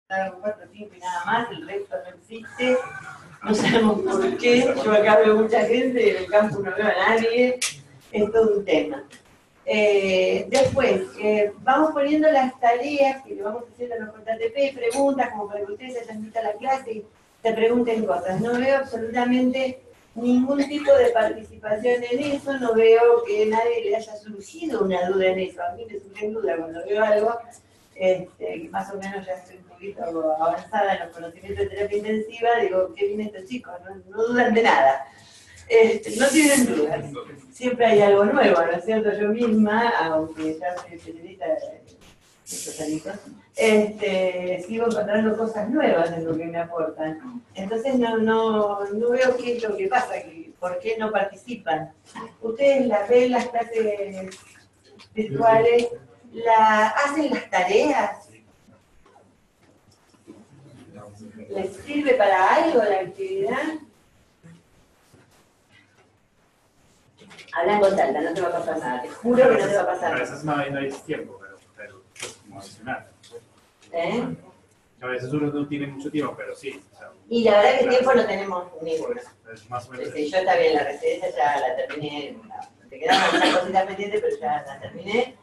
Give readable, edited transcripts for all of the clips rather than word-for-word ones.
con 4 o 5 y nada más, el resto no existe, no sabemos por qué, yo acá veo mucha gente y en el campo no veo a nadie, es todo un tema. Después, vamos poniendo las tareas que le vamos haciendo a los JTP, preguntas como para que ustedes se hayan visto a la clase y se pregunten cosas. No veo absolutamente ningún tipo de participación en eso, no veo que nadie le haya surgido una duda en eso. A mí me surge duda cuando veo algo, que más o menos ya estoy un poquito avanzada en los conocimientos de terapia intensiva, digo, qué bien estos chicos, no dudan de nada. No tienen dudas. Siempre hay algo nuevo, ¿no es cierto? Yo misma, aunque ya soy especialista sigo encontrando cosas nuevas en lo que me aportan. Entonces no veo qué es lo que pasa, por qué no participan. Ustedes las ven, las clases virtuales, hacen las tareas. ¿Les sirve para algo la actividad? Habla en voz alta, no te va a pasar nada, te juro que no te va a pasar nada. A veces no hay tiempo, pero es como adicional. A veces uno no tiene mucho tiempo, pero sí. O sea, y la verdad que tiempo no tenemos ninguno. Es más o menos. Yo también la residencia ya la terminé, te quedaban algunas cositas pendientes, pero ya la terminé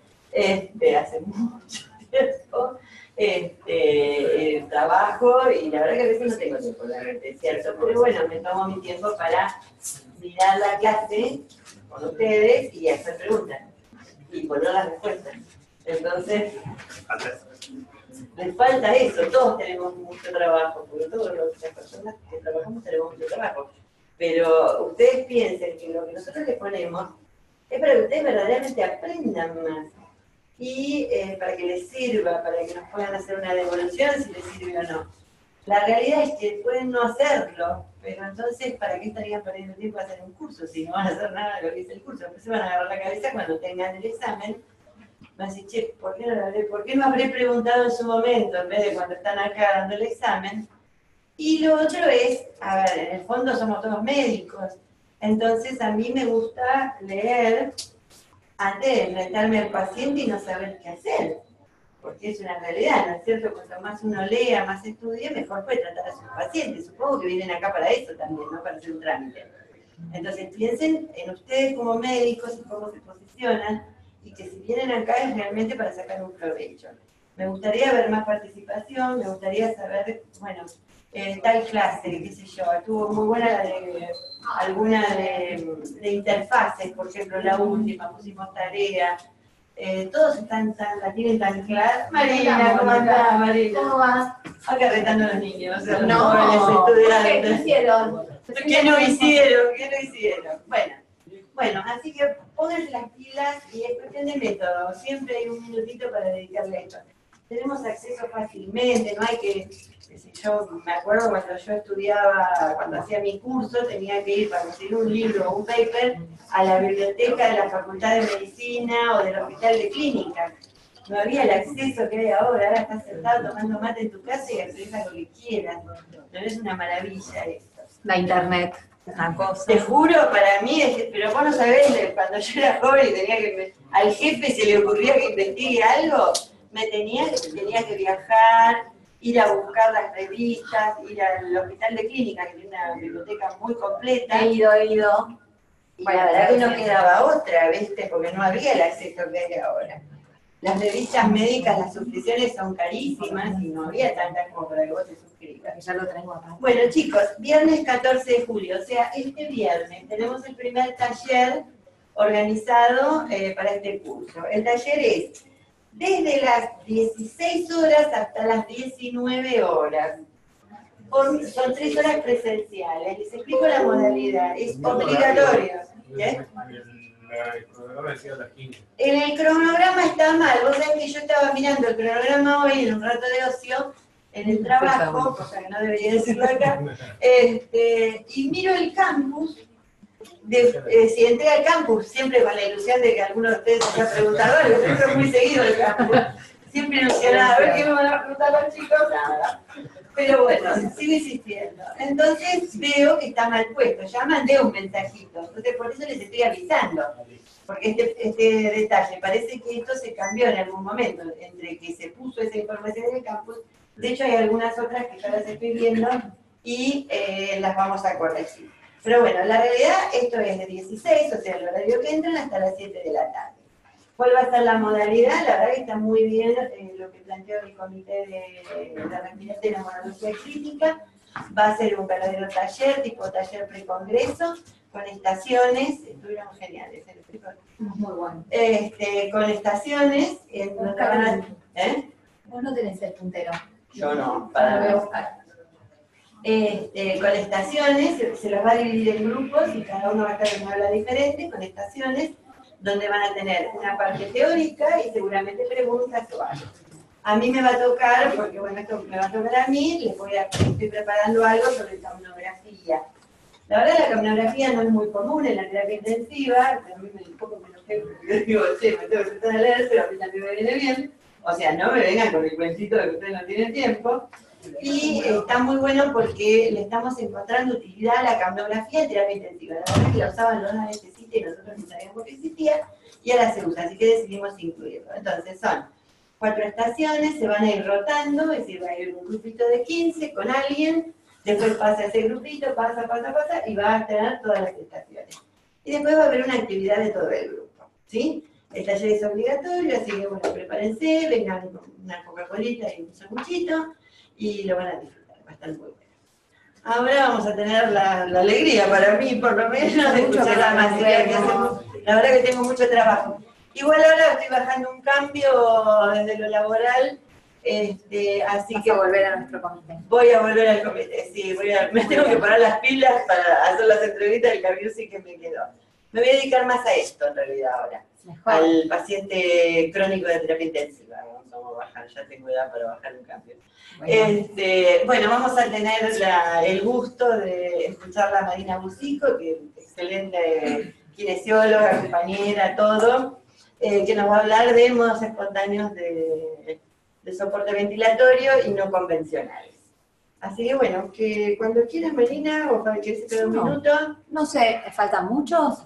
hace mucho tiempo. El trabajo, y la verdad que a veces no tengo tiempo, la verdad, es cierto, pero bueno, me tomo mi tiempo para mirar la clase con ustedes y hacer preguntas y poner las respuestas. Entonces, les falta eso, todos tenemos mucho trabajo, porque todas las personas que trabajamos tenemos mucho trabajo, pero ustedes piensen que lo que nosotros les ponemos es para que ustedes verdaderamente aprendan más y para que les sirva, para que nos puedan hacer una devolución si les sirve o no. La realidad es que pueden no hacerlo, pero entonces, ¿para qué estarían perdiendo tiempo a hacer un curso si no van a hacer nada de lo que es el curso? Después se van a agarrar la cabeza cuando tengan el examen. Van a decir, che, ¿por qué no habré preguntado en su momento en vez de cuando están acá dando el examen? Y lo otro es, a ver, en el fondo somos todos médicos, entonces a mí me gusta leer antes de enfrentarme al paciente y no saber qué hacer. Porque es una realidad, ¿no es cierto? Cuanto más uno lea, más estudie, mejor puede tratar a sus pacientes. Supongo que vienen acá para eso también, ¿no? Para hacer un trámite. Entonces piensen en ustedes como médicos y cómo se posicionan, y que si vienen acá es realmente para sacar un provecho. Me gustaría ver más participación, me gustaría saber, bueno, tal clase, qué sé yo, estuvo muy buena la de alguna de interfaces, por ejemplo, la última, pusimos tarea. Todos la tienen tan clara. Marina, ¿cómo estás, Marina? ¿Cómo vas? Acá retando a los niños, los No, jóvenes estudiantes. ¿qué hicieron? ¿Qué no hicieron? ¿Qué no hicieron? Bueno, así que pónganse las pilas y es cuestión de método. Siempre hay un minutito para dedicarle a esto. Tenemos acceso fácilmente, no hay que, yo me acuerdo cuando yo estudiaba, cuando hacía mi curso, tenía que ir para conseguir un libro o un paper a la biblioteca de la Facultad de Medicina o del Hospital de Clínica. No había el acceso que hay ahora estás sentado tomando mate en tu casa y accedes a lo que quieras. No es una maravilla esto. La internet, una cosa. Te juro, para mí, pero vos no sabés, cuando yo era joven y tenía que, al jefe se le ocurría que investigue algo, tenía que viajar, ir a buscar las revistas, ir al hospital de clínica, que tiene una biblioteca muy completa. He ido. Y la verdad que no quedaba otra, ¿viste? Porque no había el acceso que hay ahora. Las revistas médicas, las suscripciones son carísimas y no había tantas como para que vos te suscribas. Ya lo traigo acá. Bueno, chicos, viernes 14 de julio, o sea, este viernes tenemos el primer taller organizado para este curso. El taller es desde las 16 horas hasta las 19 horas. Son 3 horas presenciales. Les explico la modalidad. Es obligatorio. ¿Qué? El cronograma decía las 15. En el cronograma está mal. Vos sabés que yo estaba mirando el cronograma hoy en un rato de ocio, en el trabajo, cosa que no debería decirlo acá, y miro el campus. Si entré al campus, siempre con la ilusión de que alguno de ustedes se haya preguntado algo, yo entro muy seguido al campus, siempre ilusionada, a ver qué me van a preguntar los chicos, nada. Pero bueno, sigo insistiendo. Entonces veo que está mal puesto, ya mandé un mensajito, entonces por eso les estoy avisando, porque este detalle, parece que esto se cambió en algún momento, entre que se puso esa información en el campus De hecho, hay algunas otras que ya las estoy viendo y las vamos a corregir. Pero bueno, la realidad, esto es de 16, o sea, el horario que entran hasta las 7 de la tarde. ¿Cuál va a ser la modalidad? La verdad que está muy bien lo que planteó el Comité de la Respiración de la Monología Crítica. Va a ser un verdadero taller, tipo taller precongreso, con estaciones, estuvieron geniales. Muy bueno. Con estaciones, en donde van a... Vos no tenés el puntero. Yo no, Lo para voy a nada. buscar. Con estaciones, se los va a dividir en grupos y cada uno va a estar en una aula diferente, con estaciones, donde van a tener una parte teórica y seguramente preguntas o algo. A mí me va a tocar, porque bueno, esto me va a tocar a mí, estoy preparando algo sobre capnografía. La verdad la capnografía no es muy común en la terapia intensiva, a mí un poco me enojé porque yo digo, che, me tengo que sentar a leer, pero a mí también me viene bien. O sea, no me vengan con el cuentito de que ustedes no tienen tiempo. Y está muy bueno porque le estamos encontrando utilidad a la capnografía en terapia intensiva. La verdad es que la usaban los anestesistas y nosotros no sabíamos que existía, y ahora se usa, así que decidimos incluirlo. Entonces son 4 estaciones, se van a ir rotando, es decir, va a ir un grupito de 15 con alguien, después pasa ese grupito, pasa, y va a tener todas las estaciones. Y después va a haber una actividad de todo el grupo, ¿sí? El taller es obligatorio, así que bueno, prepárense, vengan con una Coca-Colita y un sanguchito, y lo van a disfrutar, va a estar muy bueno. Ahora vamos a tener la alegría, para mí por lo menos, de escuchar la masividad que hacemos. La verdad que tengo mucho trabajo. Igual ahora estoy bajando un cambio desde lo laboral, así Vas que a volver a nuestro comité. voy a volver al comité, sí, me tengo que parar las pilas para hacer las entrevistas del cambio sí que me quedó. Me voy a dedicar más a esto en realidad ahora, Mejor. al paciente crónico de terapia intensiva. Vamos a bajar, ya tengo edad para bajar un cambio. Bueno, vamos a tener el gusto de escuchar a Marina Busico, que es excelente kinesióloga, compañera, todo, que nos va a hablar de modos espontáneos de soporte ventilatorio y no convencionales. Así que bueno, que cuando quieras, Marina, o para que se quede un minuto. No sé, ¿faltan muchos?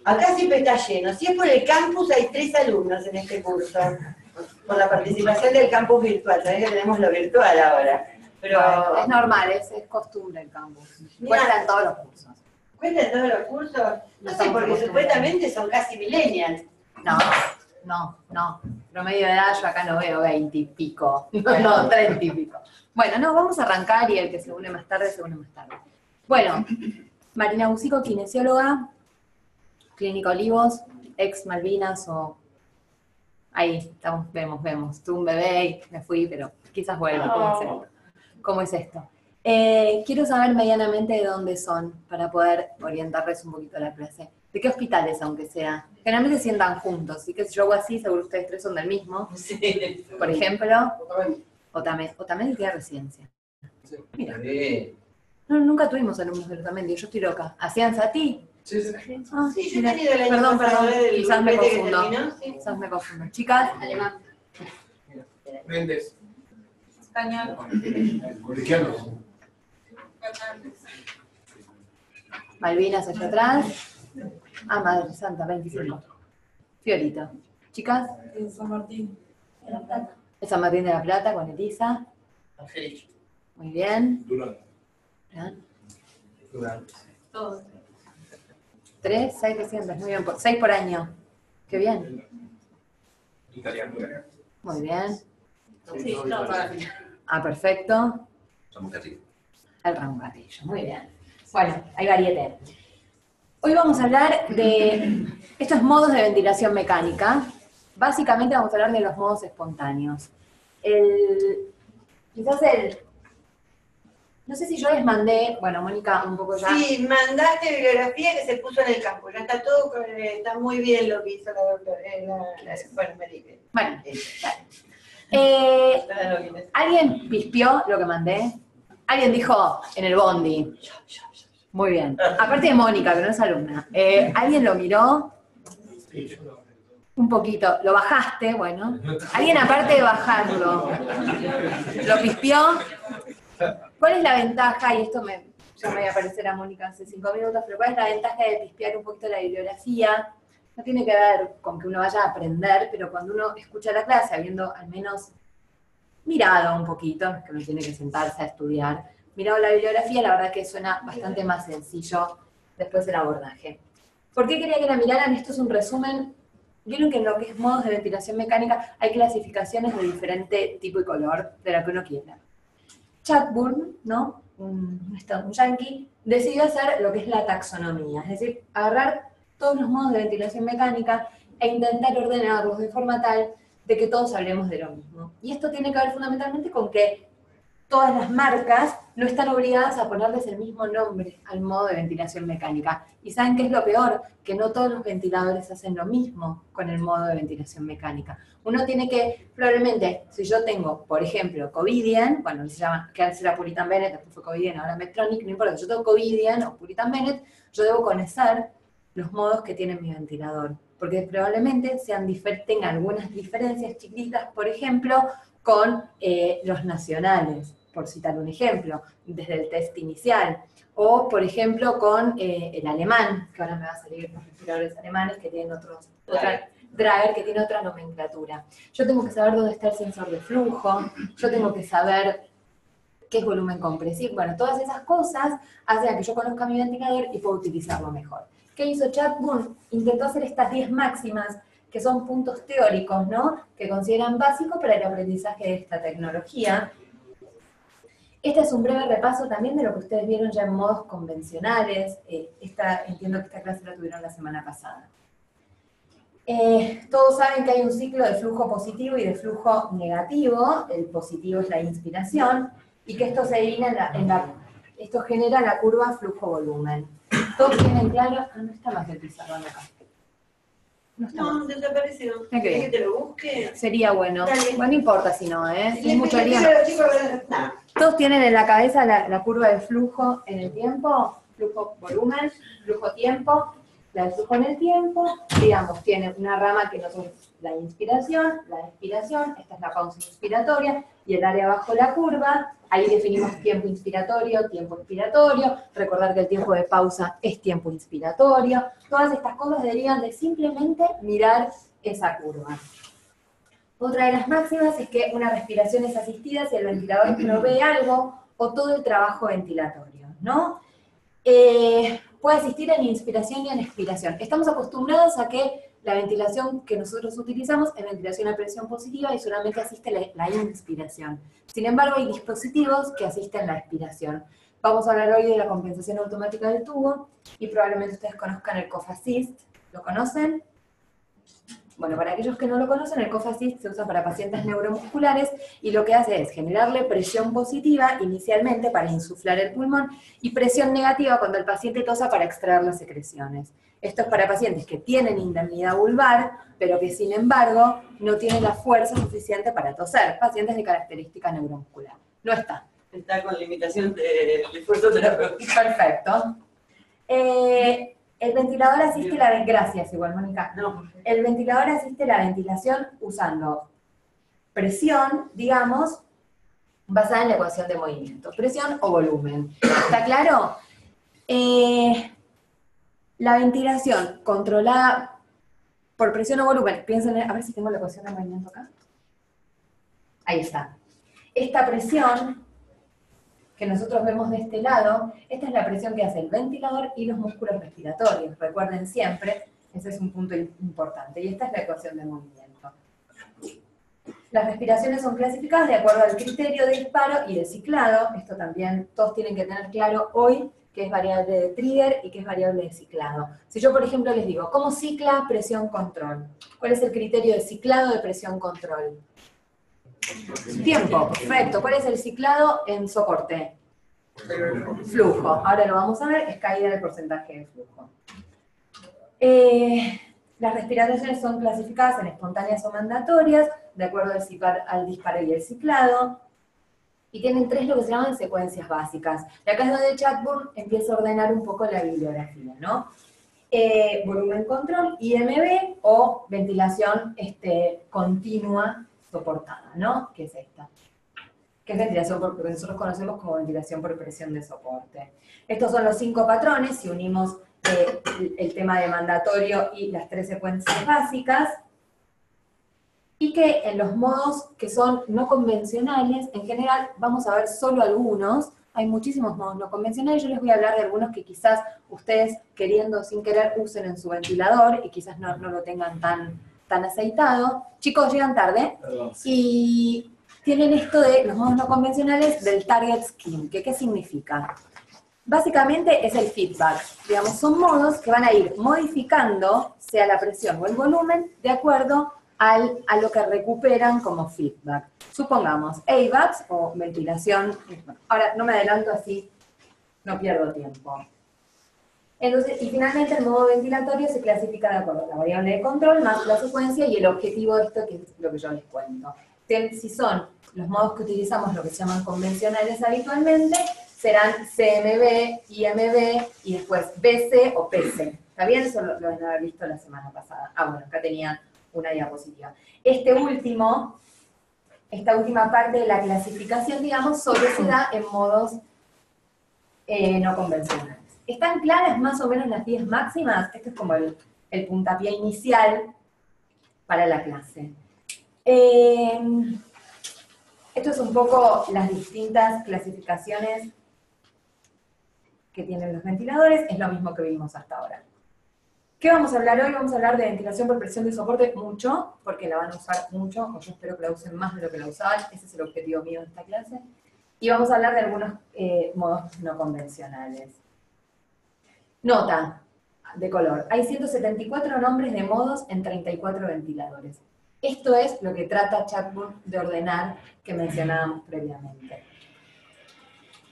Acá siempre está lleno. Si es por el campus, hay 3 alumnos en este curso. Por la participación del campus virtual. Sabés que tenemos lo virtual ahora. Pero Bueno, es normal, es costumbre el campus. Cuesta en todos los cursos. ¿cuenta en todos los cursos? No sé, porque estamos supuestamente son casi millennials. No. Promedio de edad yo acá no veo 20 y pico. No, 30 y pico. Bueno, no, vamos a arrancar y el que se une más tarde, se une más tarde. Bueno, Marina Busico, kinesióloga, Clínica Olivos, ex Malvinas o... Ahí estamos, vemos. Tuve un bebé y me fui, pero quizás vuelva. ¿Cómo es esto? Quiero saber medianamente de dónde son para poder orientarles un poquito la clase. ¿De qué hospitales, aunque sea? Generalmente se sientan juntos, así que si yo hago así, seguro ustedes 3 son del mismo. Sí. Por ejemplo, Otamendi tiene residencia. Mira. No, nunca tuvimos alumnos de Otamendi, yo estoy loca. ¿Hacían Sati? Sí. Ah, Sí, yo he mira. tenido el año pasado del quizás me grupete que confundo. terminó, sí. Quizás me confundo. Chicas, alemán. Méndez. Español. Colegianos. Malvinas allá atrás. Ah, Madre Santa, 25. Fiorito. Chicas, En San Martín. de San Martín de la Plata con Elisa. Muy bien. Durán. Todos. 3, 6 recientes, muy bien. 6 por año. Qué bien. Italiano. Muy bien. Sí, no, para mí. Ah, perfecto. Somos Carrillo. El Ramón Carrillo, muy bien. Bueno, hay variedad. Hoy vamos a hablar de estos modos de ventilación mecánica. Básicamente vamos a hablar de los modos espontáneos. No sé si yo les mandé, bueno, Mónica, un poco ya. Sí, mandaste bibliografía que se puso en el campo. Ya está todo, está muy bien lo que hizo la doctora. Bueno, me dije. Bueno, ¿alguien pispió lo que mandé? ¿Alguien dijo en el bondi? Muy bien. Aparte de Mónica, que no es alumna. ¿Alguien lo miró? Un poquito. ¿Lo bajaste? Bueno. ¿Alguien aparte de bajarlo? ¿Lo pispió? ¿Cuál es la ventaja? Y esto ya me voy a aparecer a Mónica hace 5 minutos, pero ¿cuál es la ventaja de pispiar un poquito la bibliografía? No tiene que ver con que uno vaya a aprender, pero cuando uno escucha la clase, habiendo al menos mirado un poquito, que uno tiene que sentarse a estudiar, mirado la bibliografía, la verdad que suena bastante más sencillo después el abordaje. ¿Por qué quería que la miraran? Esto es un resumen. Vieron que en lo que es modos de ventilación mecánica hay clasificaciones de diferente tipo y color, de la que uno quiera. Chatburn, ¿no? Un yankee, decidió hacer lo que es la taxonomía, es decir, agarrar todos los modos de ventilación mecánica e intentar ordenarlos de forma tal de que todos hablemos de lo mismo. Y esto tiene que ver fundamentalmente con que todas las marcas no están obligadas a ponerles el mismo nombre al modo de ventilación mecánica. ¿Y saben qué es lo peor? Que no todos los ventiladores hacen lo mismo con el modo de ventilación mecánica. Uno tiene que, probablemente, si yo tengo, por ejemplo, Covidian, bueno, se llama, que antes era Puritan Bennett, después fue Covidian, ahora Medtronic, no importa, si yo tengo Covidian o Puritan Bennett, yo debo conocer los modos que tiene mi ventilador, porque probablemente tengan algunas diferencias chiquitas, por ejemplo, con los nacionales, por citar un ejemplo, desde el test inicial, o por ejemplo con el alemán, que ahora me va a salir los respiradores alemanes que tienen Drager, que tiene otra nomenclatura. Yo tengo que saber dónde está el sensor de flujo, yo tengo que saber qué es volumen compresivo, bueno, todas esas cosas hacen a que yo conozca mi ventilador y pueda utilizarlo mejor. ¿Qué hizo Chatburn? Intentó hacer estas 10 máximas, que son puntos teóricos, ¿no? Que consideran básicos para el aprendizaje de esta tecnología. Este es un breve repaso también de lo que ustedes vieron ya en modos convencionales. Entiendo que esta clase la tuvieron la semana pasada. Todos saben que hay un ciclo de flujo positivo y de flujo negativo. El positivo es la inspiración, y que esto se divide esto genera la curva flujo-volumen. ¿Todos tienen claro? Ah, no está más el pizarrón acá. No, desapareció. ¿Querés que te lo busque? Sería bueno. Dale. Bueno, no importa si no, ¿eh? Sí, Es mucho sí, lío. nada. Todos tienen en la cabeza la curva de flujo en el tiempo, flujo-volumen, flujo-tiempo. La de flujo en el tiempo, digamos, tiene una rama que nosotros, la inspiración, la expiración, esta es la pausa inspiratoria, y el área abajo la curva, ahí definimos tiempo inspiratorio, tiempo expiratorio, recordar que el tiempo de pausa es tiempo inspiratorio, todas estas cosas derivan de simplemente mirar esa curva. Otra de las máximas es que una respiración es asistida si el ventilador provee algo o todo el trabajo ventilatorio, ¿no? Puede asistir en inspiración y en expiración. Estamos acostumbrados a que la ventilación que nosotros utilizamos es ventilación a presión positiva y solamente asiste la inspiración. Sin embargo, hay dispositivos que asisten la expiración. Vamos a hablar hoy de la compensación automática del tubo y probablemente ustedes conozcan el Cough Assist. ¿Lo conocen? Bueno, para aquellos que no lo conocen, el Cough Assist se usa para pacientes neuromusculares y lo que hace es generarle presión positiva inicialmente para insuflar el pulmón y presión negativa cuando el paciente tosa para extraer las secreciones. Esto es para pacientes que tienen indemnidad vulvar, pero que sin embargo no tienen la fuerza suficiente para toser, pacientes de característica neuromuscular. No está. Está con limitación de esfuerzo terapéutico. Perfecto. El ventilador asiste gracias igual, Mónica. No. El ventilador asiste la ventilación usando presión, digamos, basada en la ecuación de movimiento. Presión o volumen. ¿Está claro? La ventilación controlada por presión o volumen, piensen, a ver si tengo la ecuación de movimiento acá. Ahí está. Esta presión que nosotros vemos de este lado, esta es la presión que hace el ventilador y los músculos respiratorios. Recuerden siempre, ese es un punto importante. Y esta es la ecuación de movimiento. Las respiraciones son clasificadas de acuerdo al criterio de disparo y de ciclado. Esto también todos tienen que tener claro hoy, que es variable de trigger y que es variable de ciclado. Si yo, por ejemplo, les digo, ¿cómo cicla presión control? ¿Cuál es el criterio de ciclado de presión control? Tiempo, perfecto. ¿Cuál es el ciclado en soporte? Flujo. Ahora lo vamos a ver, es caída del porcentaje de flujo. Las respiraciones son clasificadas en espontáneas o mandatorias, de acuerdo al disparo y el ciclado, y tienen 3 lo que se llaman secuencias básicas. Y acá es donde Chatburn empieza a ordenar un poco la bibliografía, ¿no? Volumen control, IMB, o ventilación continua soportada, ¿no? Que es esta. Que es ventilación por lo que nosotros conocemos como ventilación por presión de soporte. Estos son los 5 patrones, si unimos el tema de mandatorio y las 3 secuencias básicas. y que en los modos que son no convencionales, en general vamos a ver solo algunos. Hay muchísimos modos no convencionales, yo les voy a hablar de algunos que quizás ustedes, queriendo o sin querer, usen en su ventilador y quizás no lo tengan tan aceitado. Chicos, llegan tarde. Perdón. Y tienen esto de los modos no convencionales del target scheme, que ¿qué significa? Básicamente es el feedback. Digamos, son modos que van a ir modificando, sea la presión o el volumen, de acuerdo a lo que recuperan como feedback. Supongamos, AVAPS o ventilación. Ahora, no me adelanto así, no pierdo tiempo. Entonces, y finalmente el modo ventilatorio se clasifica de acuerdo a la variable de control más la secuencia y el objetivo de esto, que es lo que yo les cuento. Si son los modos que utilizamos, lo que se llaman convencionales habitualmente, serán CMB, IMB y después BC o PC. ¿Está bien? Eso lo deben haber visto la semana pasada. Ah, bueno, acá tenía una diapositiva. Esta última parte de la clasificación, digamos, solo se da en modos no convencionales. ¿Están claras más o menos las 10 máximas? Esto es como el puntapié inicial para la clase. Esto es un poco las distintas clasificaciones que tienen los ventiladores, es lo mismo que vimos hasta ahora. ¿Qué vamos a hablar hoy? Vamos a hablar de ventilación por presión de soporte mucho, porque la van a usar mucho, o yo espero que la usen más de lo que la usaban, ese es el objetivo mío de esta clase. Y vamos a hablar de algunos modos no convencionales. Nota de color. Hay 174 nombres de modos en 34 ventiladores. Esto es lo que trata Chatbook de ordenar que mencionábamos previamente.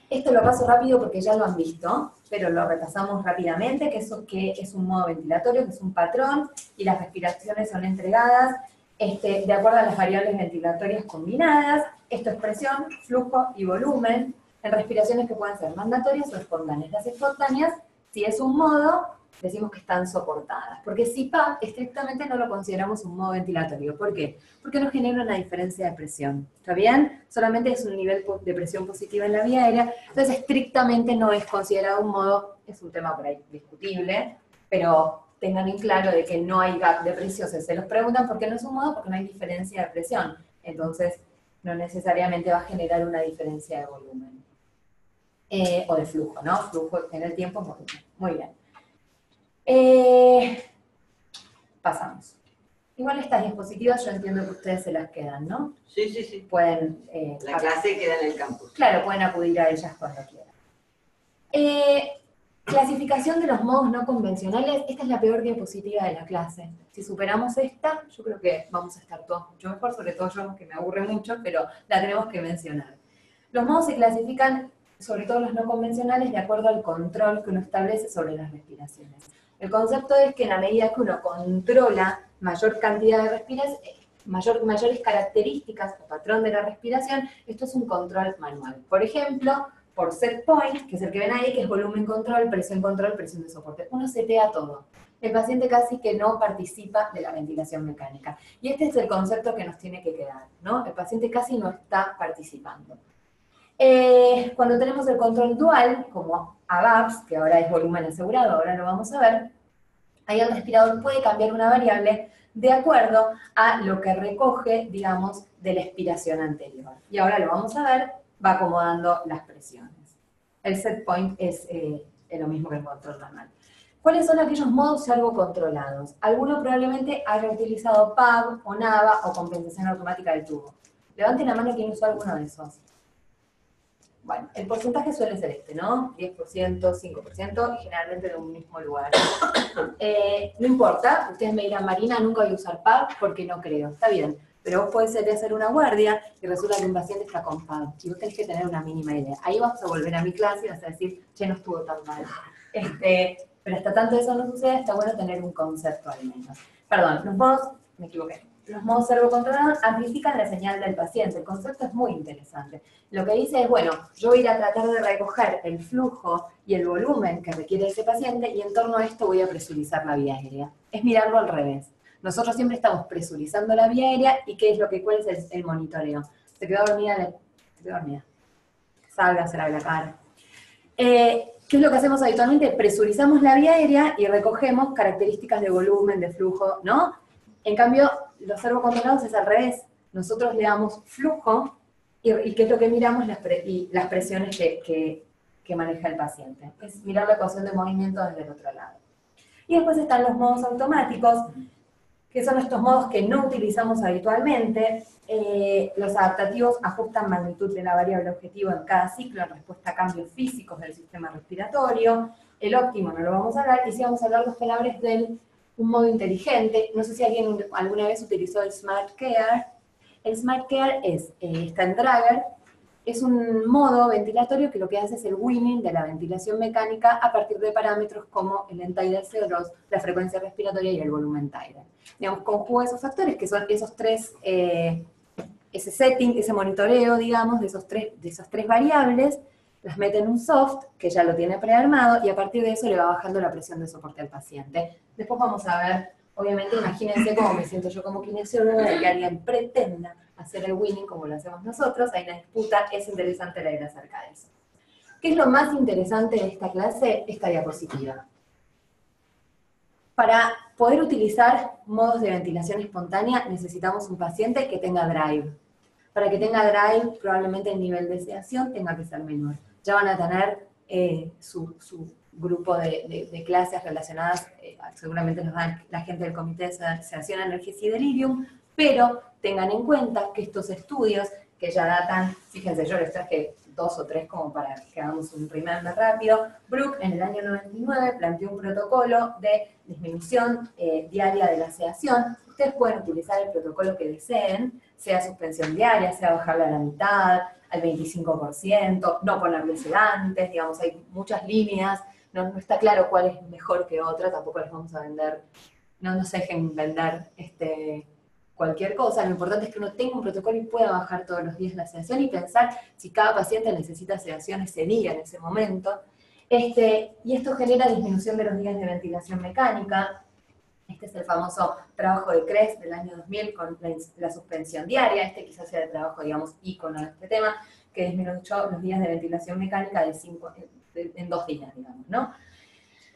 Esto lo paso rápido porque ya lo han visto, pero lo repasamos rápidamente, que es un modo ventilatorio, que es un patrón, y las respiraciones son entregadas de acuerdo a las variables ventilatorias combinadas. Esto es presión, flujo y volumen, en respiraciones que pueden ser mandatorias o espontáneas. Las espontáneas, si es un modo, decimos que están soportadas, porque CPAP estrictamente no lo consideramos un modo ventilatorio. ¿Por qué? Porque no genera una diferencia de presión, ¿está bien? Solamente es un nivel de presión positiva en la vía aérea, entonces estrictamente no es considerado un modo, es un tema por ahí discutible, pero tengan en claro de que no hay gap de presión. Se los preguntan por qué no es un modo, porque no hay diferencia de presión, entonces no necesariamente va a generar una diferencia de volumen. O de flujo, ¿no? Flujo en el tiempo, volumen. Muy bien. Pasamos. Igual estas diapositivas yo entiendo que ustedes se las quedan, ¿no? Sí, sí, sí. Pueden... La clase queda en el campus. Claro, pueden acudir a ellas cuando quieran. Clasificación de los modos no convencionales. Esta es la peor diapositiva de la clase. Si superamos esta, yo creo que vamos a estar todos mucho mejor, sobre todo yo, que me aburre mucho, pero la tenemos que mencionar. Los modos se clasifican, sobre todo los no convencionales, de acuerdo al control que uno establece sobre las respiraciones. El concepto es que en la medida que uno controla mayor cantidad de respiraciones, mayores características o patrón de la respiración, esto es un control manual. Por ejemplo, por set point, que es el que ven ahí, que es volumen control, presión de soporte. Uno setea todo. El paciente casi que no participa de la ventilación mecánica. Y este es el concepto que nos tiene que quedar, ¿no? El paciente casi no está participando. Cuando tenemos el control dual, como AVAPS, que ahora es volumen asegurado, ahora lo vamos a ver, ahí el respirador puede cambiar una variable de acuerdo a lo que recoge, digamos, de la expiración anterior. Y ahora lo vamos a ver, va acomodando las presiones. El set point es lo mismo que el control manual. ¿Cuáles son aquellos modos salvo controlados? Alguno probablemente haya utilizado PAB o NAVA o compensación automática del tubo. Levanten la mano quien usó alguno de esos. Bueno, el porcentaje suele ser este, ¿no? 10%, 5%, y generalmente de un mismo lugar. No importa, ustedes me dirán, Marina, nunca voy a usar PAB porque no creo. Está bien, pero vos podés hacer una guardia y resulta que un paciente está con PAB. Y vos tenés que tener una mínima idea. Ahí vas a volver a mi clase y vas a decir, che, no estuvo tan mal. Pero hasta tanto eso no sucede, está bueno tener un concepto al menos. Perdón, los modos, me equivoqué. Los modos servocontrolados amplifican la señal del paciente. El concepto es muy interesante. Lo que dice es, bueno, yo voy a ir a tratar de recoger el flujo y el volumen que requiere ese paciente y en torno a esto voy a presurizar la vía aérea. Es mirarlo al revés. Nosotros siempre estamos presurizando la vía aérea y ¿cuál es el monitoreo? Se quedó dormida, Salga, se lave la cara. ¿Qué es lo que hacemos habitualmente? Presurizamos la vía aérea y recogemos características de volumen, de flujo, ¿no? En cambio, los servocontrolados es al revés. Nosotros le damos flujo y ¿qué es lo que miramos? Las presiones que maneja el paciente. Es mirar la ecuación de movimiento desde el otro lado. Y después están los modos automáticos, que son estos modos que no utilizamos habitualmente. Los adaptativos ajustan magnitud de la variable objetivo en cada ciclo en respuesta a cambios físicos del sistema respiratorio. El óptimo no lo vamos a hablar, y sí vamos a hablar los calabres del un modo inteligente. No sé si alguien alguna vez utilizó el Smart Care. El Smart Care está en Drager. Es un modo ventilatorio que lo que hace es el weaning de la ventilación mecánica a partir de parámetros como el end-tidal CO2, la frecuencia respiratoria y el volumen tidal. Digamos, conjuga esos factores, que son esos tres, ese setting, ese monitoreo, digamos, de esas tres variables, las mete en un soft, que ya lo tiene prearmado, y a partir de eso le va bajando la presión de soporte al paciente. Después vamos a ver, obviamente, imagínense cómo me siento yo como kinesióloga, de que alguien pretenda hacer el weaning como lo hacemos nosotros, hay una disputa, es interesante leer acerca de eso. ¿Qué es lo más interesante de esta clase? Esta diapositiva. Para poder utilizar modos de ventilación espontánea necesitamos un paciente que tenga drive. Para que tenga drive, probablemente el nivel de sedación tenga que ser menor. Ya van a tener su grupo de clases relacionadas, seguramente nos dan la gente del Comité de Sedación, Analgesia y Delirium, pero tengan en cuenta que estos estudios, que ya datan, fíjense, yo les traje 2 o 3 como para que hagamos un remember rápido. Brook en el año 99 planteó un protocolo de disminución diaria de la sedación. Ustedes pueden utilizar el protocolo que deseen, sea suspensión diaria, sea bajarla a la mitad, al 25%, no ponerle sedantes, digamos, hay muchas líneas, no está claro cuál es mejor que otra, tampoco les vamos a vender, no nos dejen vender cualquier cosa. Lo importante es que uno tenga un protocolo y pueda bajar todos los días la sedación y pensar si cada paciente necesita sedación ese día, en ese momento. Y esto genera disminución de los días de ventilación mecánica. Este es el famoso trabajo de Kress del año 2000 con la suspensión diaria. Este quizás sea el trabajo, digamos, ícono de este tema, que disminuyó los días de ventilación mecánica en 2 días, digamos, ¿no?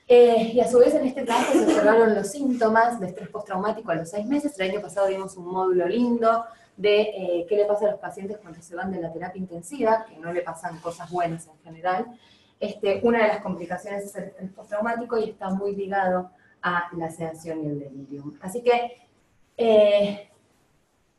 Y a su vez en este trabajo se observaron los síntomas de estrés postraumático a los 6 meses. El año pasado vimos un módulo lindo de qué le pasa a los pacientes cuando se van de la terapia intensiva, que no le pasan cosas buenas en general. Una de las complicaciones es el estrés postraumático y está muy ligado a la sedación y el delirium. Así que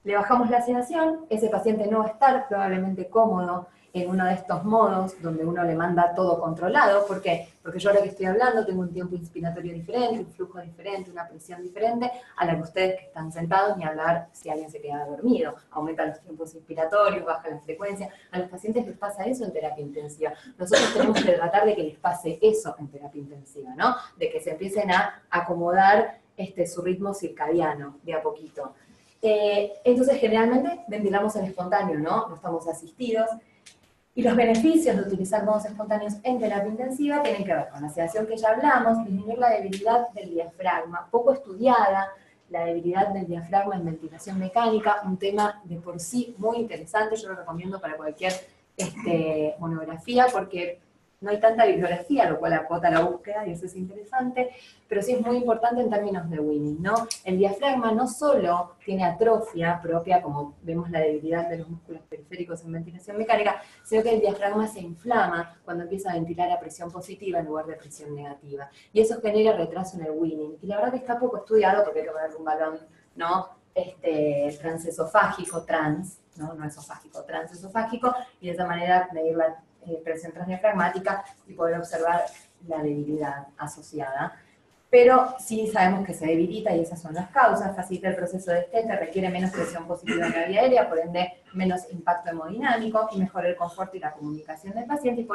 le bajamos la sedación, ese paciente no va a estar probablemente cómodo en uno de estos modos donde uno le manda todo controlado. ¿Por qué? Porque yo ahora que estoy hablando tengo un tiempo inspiratorio diferente, un flujo diferente, una presión diferente a la que ustedes que están sentados, ni hablar si alguien se queda dormido. Aumenta los tiempos inspiratorios, baja la frecuencia. A los pacientes les pasa eso en terapia intensiva. Nosotros tenemos que tratar de que les pase eso en terapia intensiva, ¿no? De que se empiecen a acomodar su ritmo circadiano de a poquito. Entonces generalmente ventilamos en espontáneo, ¿no? No estamos asistidos. Y los beneficios de utilizar modos espontáneos en terapia intensiva tienen que ver con la sedación que ya hablamos, disminuir la debilidad del diafragma, poco estudiada, la debilidad del diafragma en ventilación mecánica, un tema de por sí muy interesante, yo lo recomiendo para cualquier monografía, porque no hay tanta bibliografía, lo cual acota la búsqueda y eso es interesante, pero sí es muy importante en términos de weaning, ¿no? El diafragma no solo tiene atrofia propia, como vemos la debilidad de los músculos periféricos en ventilación mecánica, sino que el diafragma se inflama cuando empieza a ventilar a presión positiva en lugar de presión negativa. Y eso genera retraso en el weaning. Y la verdad que está poco estudiado porque hay que ponerle un balón, ¿no? Transesofágico, no esofágico, transesofágico, y de esa manera medir la presión transdiafragmática y poder observar la debilidad asociada. Pero sí sabemos que se debilita y esas son las causas, facilita el proceso de destete, requiere menos presión positiva en la vía aérea, por ende menos impacto hemodinámico y mejora el confort y la comunicación del paciente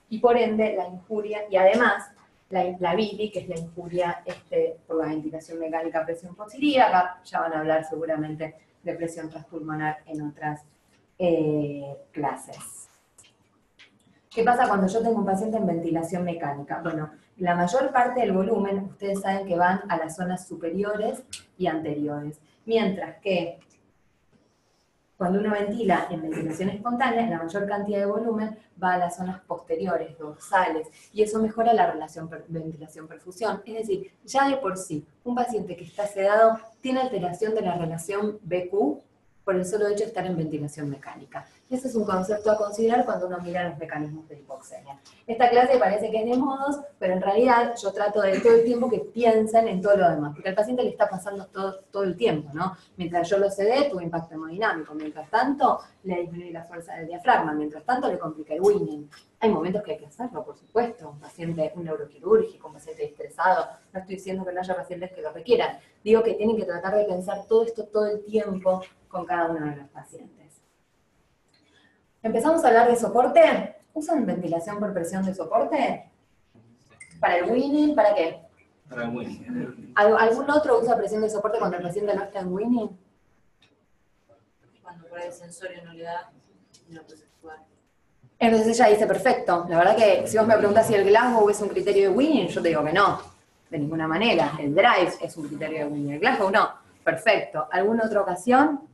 y por ende la injuria y además la BILI, que es la injuria por la ventilación mecánica a presión positiva. Acá ya van a hablar seguramente de presión transpulmonar en otras clases. ¿Qué pasa cuando yo tengo un paciente en ventilación mecánica? Bueno, la mayor parte del volumen, ustedes saben que van a las zonas superiores y anteriores, mientras que Cuando uno ventila en ventilación espontánea, la mayor cantidad de volumen va a las zonas posteriores, dorsales, y eso mejora la relación ventilación-perfusión. Es decir, ya de por sí, un paciente que está sedado tiene alteración de la relación BQ por el solo hecho de estar en ventilación mecánica. Y ese es un concepto a considerar cuando uno mira los mecanismos de hipoxemia. Esta clase parece que es de modos, pero en realidad yo trato de todo el tiempo que piensen en todo lo demás, porque al paciente le está pasando todo el tiempo, ¿no? Mientras yo lo sedé, tuve impacto hemodinámico, mientras tanto le disminuí la fuerza del diafragma, mientras tanto le compliqué el winning. Hay momentos que hay que hacerlo, por supuesto, un paciente, un neuroquirúrgico, un paciente estresado, no estoy diciendo que no haya pacientes que lo requieran, digo que tienen que tratar de pensar todo esto todo el tiempo con cada uno de los pacientes. ¿Empezamos a hablar de soporte? ¿Usan ventilación por presión de soporte? ¿Para el winning? ¿Para qué? Para el winning. ¿Algún otro usa presión de soporte cuando el paciente no está en winning? Cuando por ahí el sensorio no le da, no puede actuar. Entonces ella dice, perfecto. La verdad que si vos me preguntás si el Glasgow es un criterio de winning, yo te digo que no, de ninguna manera. El drive es un criterio de winning, el Glasgow no. Perfecto. ¿Alguna otra ocasión?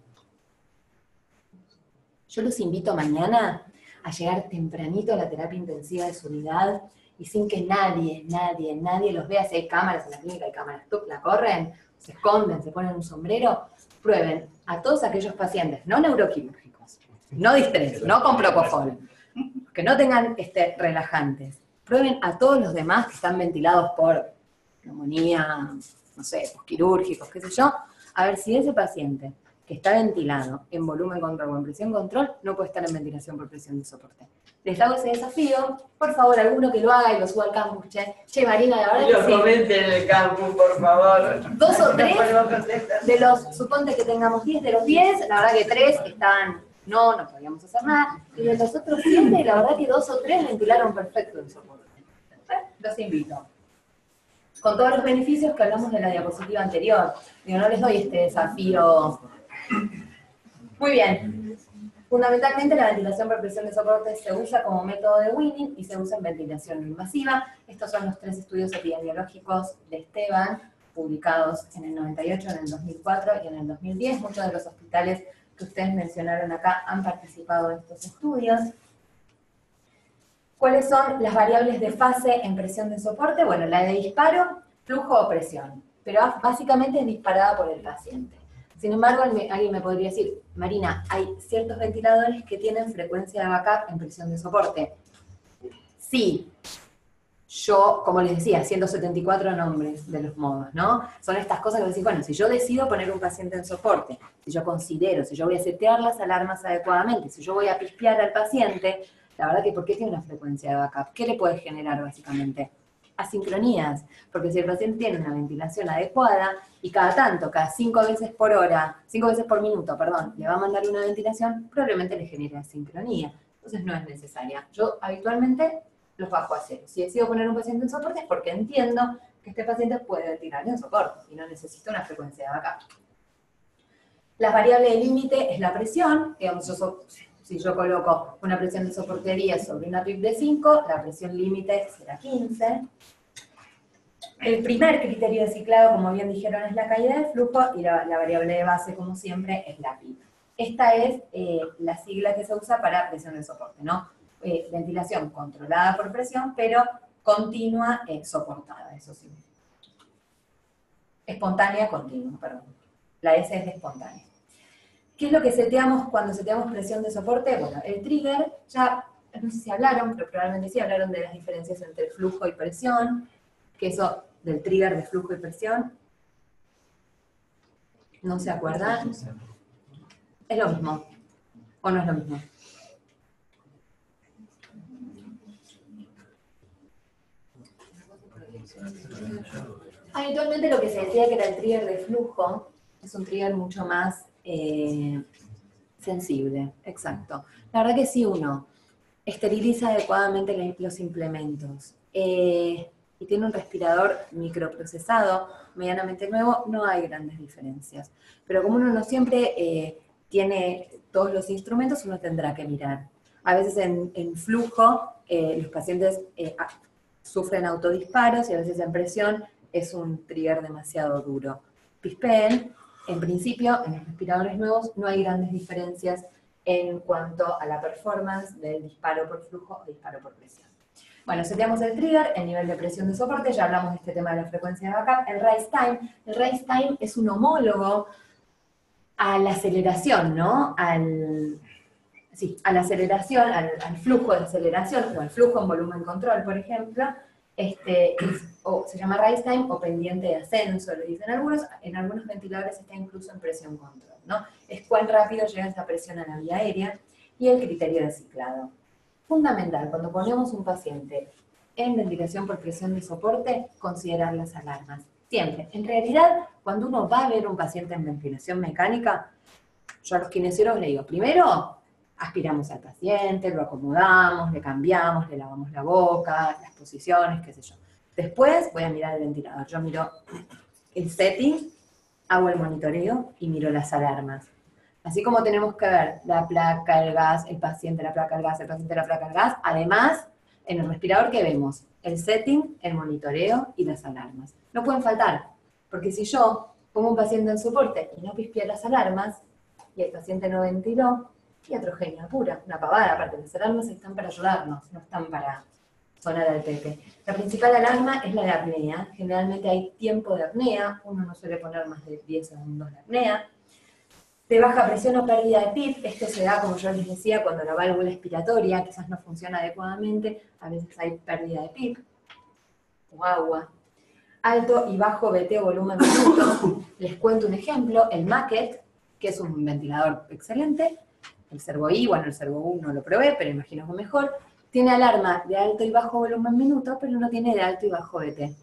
Yo los invito mañana a llegar tempranito a la terapia intensiva de su unidad y sin que nadie los vea. Si hay cámaras en la clínica, hay cámaras, la corren, se esconden, se ponen un sombrero, prueben a todos aquellos pacientes no neuroquirúrgicos, no distrés, no con propofol, que no tengan relajantes. Prueben a todos los demás que están ventilados por neumonía, no sé, posquirúrgicos, qué sé yo, a ver si ese paciente que está ventilado en volumen control o en presión control, no puede estar en ventilación por presión de soporte. Les hago ese desafío, por favor, alguno que lo haga y lo suba al campus, che Marina, la verdad Y lo que sí. comenten en el campus, por favor. 2 o 3 de los, suponte que tengamos 10 de los 10, la verdad que 3 estaban, no podíamos hacer nada, y de los otros 7, la verdad que 2 o 3 ventilaron perfecto el soporte. Los invito. Con todos los beneficios que hablamos de la diapositiva anterior. Digo, no les doy este desafío. Muy bien. Fundamentalmente la ventilación por presión de soporte se usa como método de winning y se usa en ventilación no invasiva. Estos son los 3 estudios epidemiológicos de Esteban, publicados en el 98, en el 2004 y en el 2010. Muchos de los hospitales que ustedes mencionaron acá han participado en estos estudios. ¿Cuáles son las variables de fase en presión de soporte? Bueno, la de disparo, flujo o presión, pero básicamente es disparada por el paciente. Sin embargo, alguien me podría decir, Marina, hay ciertos ventiladores que tienen frecuencia de backup en presión de soporte. Sí, yo, como les decía, 174 nombres de los modos, ¿no? Son estas cosas que decís, bueno, si yo decido poner un paciente en soporte, si yo considero, si yo voy a setear las alarmas adecuadamente, si yo voy a pispear al paciente, la verdad que ¿por qué tiene una frecuencia de backup? ¿Qué le puede generar básicamente? Asincronías, porque si el paciente tiene una ventilación adecuada y cada 5 veces por hora, 5 veces por minuto, perdón, le va a mandar una ventilación, probablemente le genere asincronía. Entonces no es necesaria. Yo habitualmente los bajo a 0. Si decido poner un paciente en soporte es porque entiendo que este paciente puede ventilar en soporte y no necesita una frecuencia de backup. La variable de límite es la presión, digamos, si yo coloco una presión de soporte 10 sobre una PIP de 5, la presión límite será 15. El primer criterio de ciclado, como bien dijeron, es la caída de flujo y la variable de base, como siempre, es la PIP. Esta es la sigla que se usa para presión de soporte, ¿no? Ventilación controlada por presión, pero continua soportada, eso sí. Espontánea continua, perdón. La S es de espontánea. ¿Qué es lo que seteamos cuando seteamos presión de soporte? Bueno, el trigger, ya no sé si hablaron, pero probablemente sí hablaron de las diferencias entre flujo y presión, que eso del trigger de flujo y presión, ¿no se acuerdan? ¿Es lo mismo? ¿O no es lo mismo? Habitualmente lo que se decía que era el trigger de flujo es un trigger mucho más sensible, exacto. La verdad que si uno esteriliza adecuadamente los implementos y tiene un respirador microprocesado medianamente nuevo, no hay grandes diferencias. Pero como uno no siempre tiene todos los instrumentos, uno tendrá que mirar. A veces en flujo los pacientes sufren autodisparos y a veces en presión es un trigger demasiado duro. Pispeen En principio, en los respiradores nuevos no hay grandes diferencias en cuanto a la performance del disparo por flujo o disparo por presión. Bueno, seteamos el trigger, el nivel de presión de soporte, ya hablamos de este tema de la frecuencia de backup, el rise time. El rise time es un homólogo a la aceleración, ¿no? A la aceleración, al flujo de aceleración, o al flujo en volumen control, por ejemplo, o se llama rise time o pendiente de ascenso, lo dicen algunos, en algunos ventiladores está incluso en presión control, ¿no? Es cuán rápido llega esa presión a la vía aérea y el criterio de ciclado. Fundamental, cuando ponemos un paciente en ventilación por presión de soporte, considerar las alarmas. Siempre. En realidad, cuando uno va a ver un paciente en ventilación mecánica, yo a los kinesiólogos le digo, primero, aspiramos al paciente, lo acomodamos, le cambiamos, le lavamos la boca, las posiciones, qué sé yo. Después voy a mirar el ventilador. Yo miro el setting, hago el monitoreo y miro las alarmas. Así como tenemos que ver la placa, el gas, el paciente, la placa, el gas, el paciente, la placa, el gas, además, en el respirador, ¿qué vemos? El setting, el monitoreo y las alarmas. No pueden faltar, porque si yo pongo un paciente en soporte y no pispié las alarmas, y el paciente no ventiló, iatrogenia pura, una pavada, aparte las alarmas están para ayudarnos, no están para sonar al pepe. La principal alarma es la de apnea, generalmente hay tiempo de apnea, uno no suele poner más de 10 segundos de apnea. De baja presión o pérdida de PIP, esto se da, como yo les decía, cuando la válvula expiratoria quizás no funciona adecuadamente, a veces hay pérdida de PIP o agua. Alto y bajo VT o volumen minuto. Les cuento un ejemplo, el Maquet, que es un ventilador excelente, el Servo I, bueno, el Servo U no lo probé, pero imagino que mejor, tiene alarma de alto y bajo volumen minuto, pero no tiene de alto y bajo VT.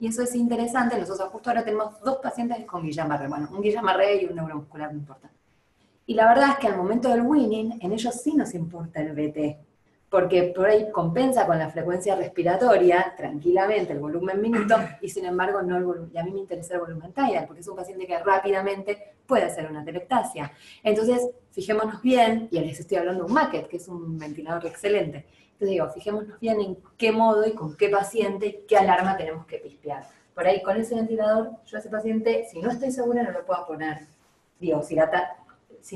Y eso es interesante, nosotros justo ahora tenemos 2 pacientes con Guillain-Barré, bueno, un Guillain-Barré y un neuromuscular, no importa. Y la verdad es que al momento del weaning, en ellos sí nos importa el VT, porque por ahí compensa con la frecuencia respiratoria, tranquilamente, el volumen minuto, y sin embargo no el volumen. Y a mí me interesa el volumen tidal, porque es un paciente que rápidamente puede hacer una atelectasia. Entonces, fijémonos bien, y les estoy hablando de un Maquet, que es un ventilador excelente. Entonces digo, fijémonos bien en qué modo y con qué paciente, qué alarma tenemos que pispear. Por ahí con ese ventilador, yo a ese paciente, si no estoy segura, no lo puedo poner. Digo, si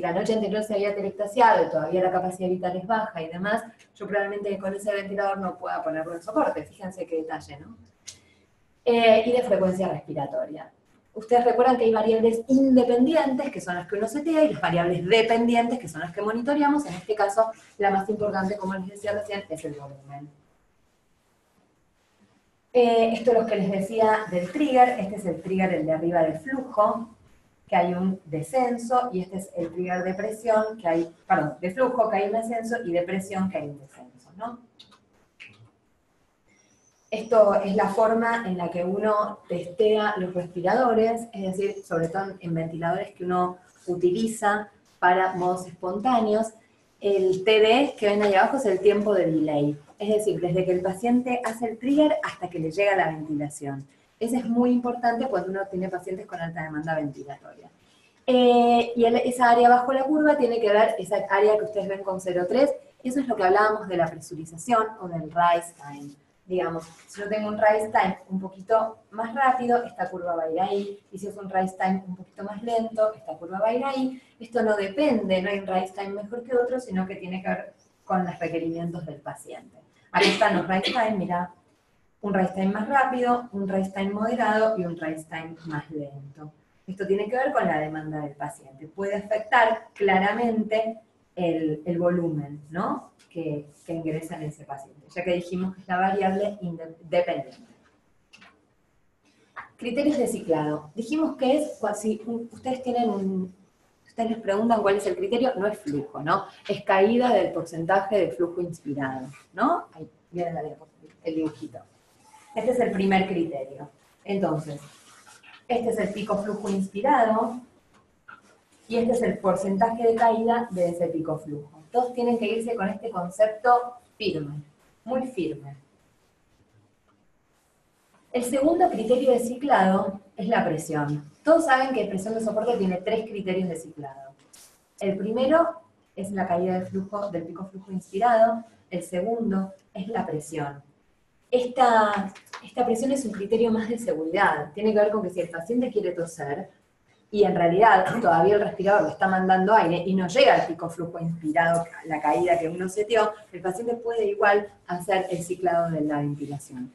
la noche anterior se había telectasiado y todavía la capacidad vital es baja y demás, yo probablemente con ese ventilador no pueda ponerlo en soporte. Fíjense qué detalle, ¿no? Y de frecuencia respiratoria. Ustedes recuerdan que hay variables independientes, que son las que uno setea, y las variables dependientes, que son las que monitoreamos. En este caso, la más importante, como les decía recién, es el volumen. Esto es lo que les decía del trigger. Este es el trigger, el de arriba del flujo, que hay un descenso, y este es el trigger de presión, que hay, perdón, de flujo, que hay un descenso, y de presión, que hay un descenso, ¿no? Esto es la forma en la que uno testea los respiradores, es decir, sobre todo en ventiladores que uno utiliza para modos espontáneos. El TD que ven ahí abajo es el tiempo de delay, es decir, desde que el paciente hace el trigger hasta que le llega la ventilación. Ese es muy importante cuando uno tiene pacientes con alta demanda ventilatoria. Y esa área bajo la curva tiene que ver, esa área que ustedes ven con 0,3, eso es lo que hablábamos de la presurización o del rise time. Digamos, si yo tengo un rise time un poquito más rápido, esta curva va a ir ahí, y si es un rise time un poquito más lento, esta curva va a ir ahí. Esto no depende, no hay un rise time mejor que otro, sino que tiene que ver con los requerimientos del paciente. Aquí están los rise time, mira, un rise time más rápido, un rise time moderado y un rise time más lento. Esto tiene que ver con la demanda del paciente. Puede afectar claramente el volumen, ¿no?, que ingresa en ese paciente, ya que dijimos que es la variable dependiente. Criterios de ciclado. Dijimos que es, si ustedes les preguntan cuál es el criterio, no es flujo, ¿no? Es caída del porcentaje de flujo inspirado, ¿no? Ahí viene el dibujito. Este es el primer criterio. Entonces, este es el pico flujo inspirado, y este es el porcentaje de caída de ese pico flujo. Todos tienen que irse con este concepto firme, muy firme. El segundo criterio de ciclado es la presión. Todos saben que presión de soporte tiene 3 criterios de ciclado. El primero es la caída del pico flujo inspirado. El segundo es la presión. Esta presión es un criterio más de seguridad. Tiene que ver con que si el paciente quiere toser, y en realidad todavía el respirador le está mandando aire y no llega al pico flujo inspirado, la caída que uno seteó, el paciente puede igual hacer el ciclado de la ventilación.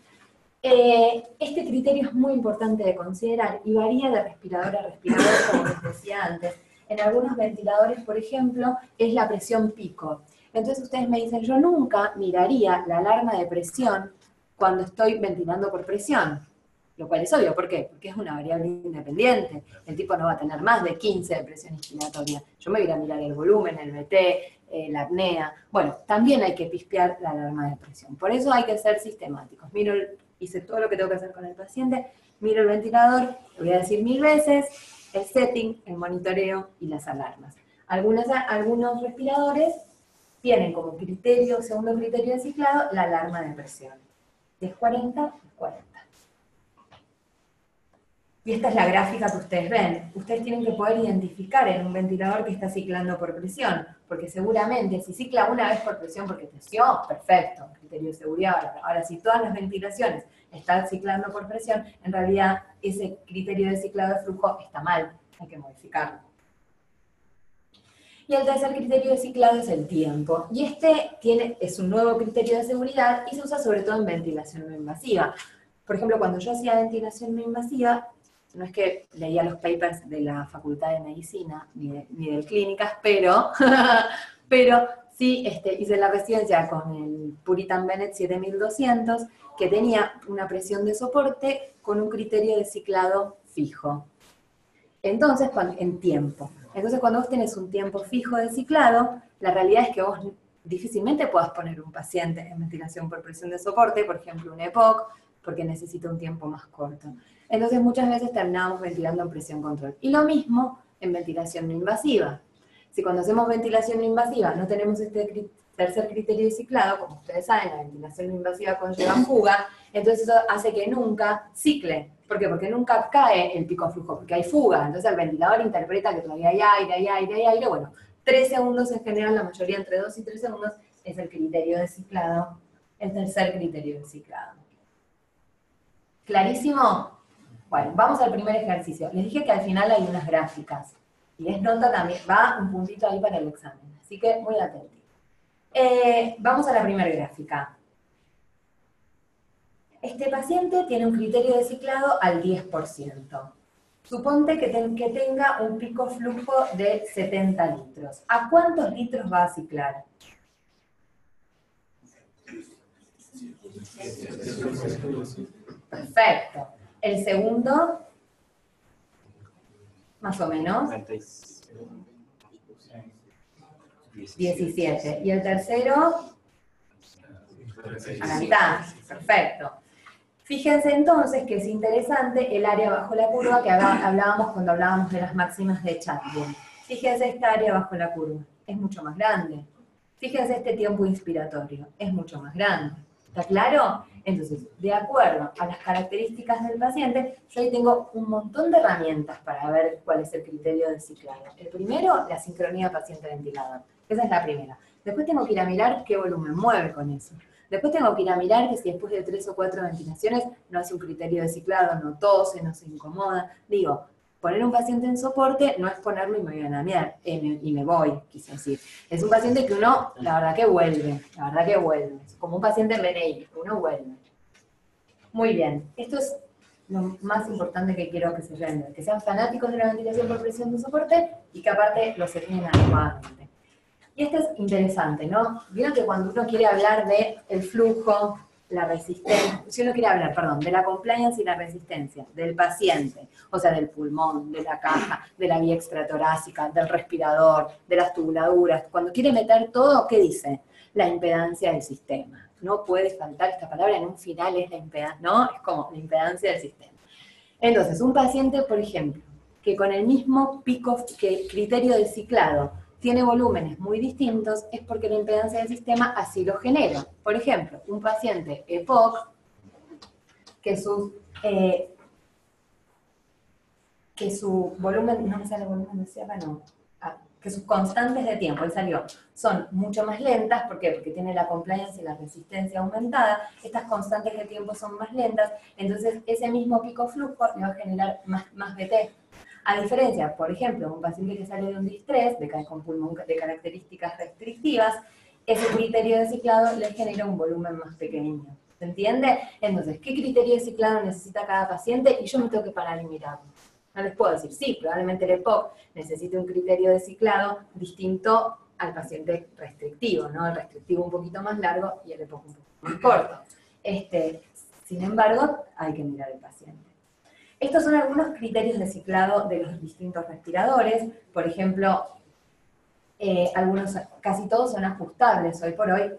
Este criterio es muy importante de considerar y varía de respirador a respirador, como les decía antes. En algunos ventiladores, por ejemplo, es la presión pico. Entonces ustedes me dicen, yo nunca miraría la alarma de presión cuando estoy ventilando por presión. Lo cual es obvio, ¿por qué? Porque es una variable independiente. El tipo no va a tener más de 15 de presión inspiratoria. Yo me voy a mirar el volumen, el BT, la apnea. Bueno, también hay que pispear la alarma de presión. Por eso hay que ser sistemáticos. Hice todo lo que tengo que hacer con el paciente, miro el ventilador, lo voy a decir 1000 veces, el setting, el monitoreo y las alarmas. Algunos respiradores tienen como criterio, segundo criterio de ciclado, la alarma de presión. Si es 40, es 40. Y esta es la gráfica que ustedes ven. Ustedes tienen que poder identificar en un ventilador que está ciclando por presión, porque seguramente si cicla una vez por presión porque presión, perfecto, criterio de seguridad. Ahora, si todas las ventilaciones están ciclando por presión, en realidad ese criterio de ciclado de flujo está mal, hay que modificarlo. Y el tercer criterio de ciclado es el tiempo. Y es un nuevo criterio de seguridad y se usa sobre todo en ventilación no invasiva. Por ejemplo, cuando yo hacía ventilación no invasiva, no es que leía los papers de la Facultad de Medicina, ni de clínicas, pero sí hice la residencia con el Puritan Bennett 7200, que tenía una presión de soporte con un criterio de ciclado fijo. Entonces, en tiempo. Entonces, cuando vos tenés un tiempo fijo de ciclado, la realidad es que vos difícilmente puedas poner un paciente en ventilación por presión de soporte, por ejemplo un EPOC, porque necesita un tiempo más corto. Entonces muchas veces terminamos ventilando en presión control. Y lo mismo en ventilación no invasiva. Si cuando hacemos ventilación no invasiva no tenemos este tercer criterio de ciclado, como ustedes saben, la ventilación no invasiva conlleva fuga, entonces eso hace que nunca cicle. ¿Por qué? Porque nunca cae el pico flujo, porque hay fuga. Entonces el ventilador interpreta que todavía hay aire, hay aire, hay aire. Bueno, 3 segundos en general, la mayoría entre 2 y 3 segundos, es el criterio de ciclado, el tercer criterio de ciclado. ¿Clarísimo? Bueno, vamos al primer ejercicio. Les dije que al final hay unas gráficas. Y les nota también, va un puntito ahí para el examen. Así que muy atentos. Vamos a la primera gráfica. Este paciente tiene un criterio de ciclado al 10%. Suponte que tenga un pico flujo de 70 litros. ¿A cuántos litros va a ciclar? Perfecto. El segundo, más o menos, 17. Y el tercero, a la mitad. Perfecto. Fíjense entonces que es interesante el área bajo la curva que hablábamos cuando hablábamos de las máximas de Chatwin. Fíjense esta área bajo la curva, es mucho más grande. Fíjense este tiempo inspiratorio, es mucho más grande. ¿Está claro? Entonces, de acuerdo a las características del paciente, yo ahí tengo un montón de herramientas para ver cuál es el criterio de ciclado. El primero, la sincronía paciente-ventilador. Esa es la primera. Después tengo que ir a mirar qué volumen mueve con eso. Después tengo que ir a mirar que si después de 3 o 4 ventilaciones no hace un criterio de ciclado, no tose, no se incomoda. Digo, poner un paciente en soporte no es ponerlo y me voy a lamear, y me voy, quise decir. Es un paciente que uno, la verdad que vuelve. Es como un paciente en BNI, uno vuelve. Muy bien, esto es lo más importante que quiero que se lleven, que sean fanáticos de la ventilación por presión de soporte y que aparte lo serían adecuadamente. Y esto es interesante, ¿no? Vieron que cuando uno quiere hablar del flujo, la resistencia, si uno quiere hablar, perdón, de la compliance y la resistencia del paciente, o sea, del pulmón, de la caja, de la vía extratorácica, del respirador, de las tubuladuras, cuando quiere meter todo, ¿qué dice? La impedancia del sistema. No puede faltar esta palabra, en un final es la impedancia, ¿no? Es como la impedancia del sistema. Entonces, un paciente, por ejemplo, que con el mismo pico, criterio de ciclado, tiene volúmenes muy distintos, es porque la impedancia del sistema así lo genera. Por ejemplo, un paciente EPOC, que su volumen, no me sale el volumen de cierre, no, que sus constantes de tiempo, ahí salió, son mucho más lentas, ¿por qué? Porque tiene la compliance y la resistencia aumentada, estas constantes de tiempo son más lentas, entonces ese mismo pico flujo le va a generar más BT. A diferencia, por ejemplo, un paciente que sale de un distrés, con pulmón de características restrictivas, ese criterio de ciclado le genera un volumen más pequeño. ¿Se entiende? Entonces, ¿qué criterio de ciclado necesita cada paciente? Y yo me tengo que parar y mirarlo. No les puedo decir, sí, probablemente el EPOC necesite un criterio de ciclado distinto al paciente restrictivo, ¿no? El restrictivo un poquito más largo y el EPOC un poquito más corto. Sin embargo, hay que mirar al paciente. Estos son algunos criterios de ciclado de los distintos respiradores. Por ejemplo, casi todos son ajustables. Hoy por hoy,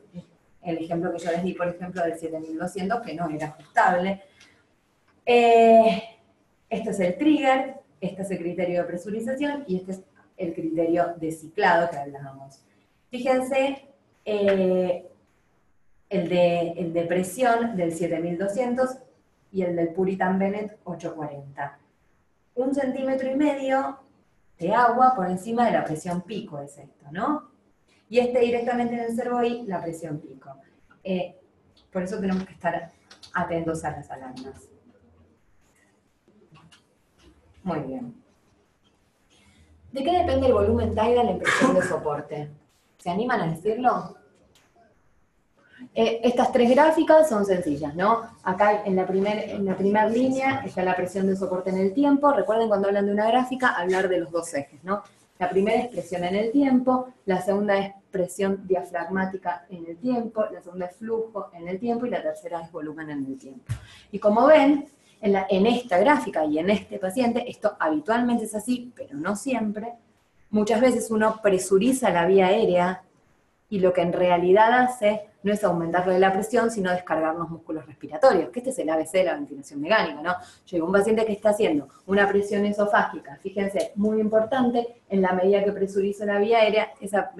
el ejemplo que yo les di, por ejemplo, del 7200, que no era ajustable. Este es el trigger, este es el criterio de presurización y este es el criterio de ciclado que hablábamos. Fíjense, el de presión del 7200 y el del Puritan Bennett 840. 1,5 centímetros de agua por encima de la presión pico es esto, ¿no? Y directamente en el CERVOI, la presión pico. Por eso tenemos que estar atentos a las alarmas. Muy bien. ¿De qué depende el volumen tidal en presión de soporte? ¿Se animan a decirlo? Estas tres gráficas son sencillas, ¿no? Acá en la primera línea está la presión de soporte en el tiempo. Recuerden cuando hablan de una gráfica, hablar de los dos ejes, ¿no? La primera es presión en el tiempo, la segunda es presión diafragmática en el tiempo, la segunda es flujo en el tiempo y la tercera es volumen en el tiempo. Y como ven, en esta gráfica y en este paciente, esto habitualmente es así, pero no siempre. Muchas veces uno presuriza la vía aérea y lo que en realidad hace no es aumentarle la presión, sino descargar los músculos respiratorios, que este es el ABC de la ventilación mecánica, ¿no? Yo digo, un paciente que está haciendo una presión esofágica, fíjense, muy importante, en la medida que presurizo la vía aérea, esa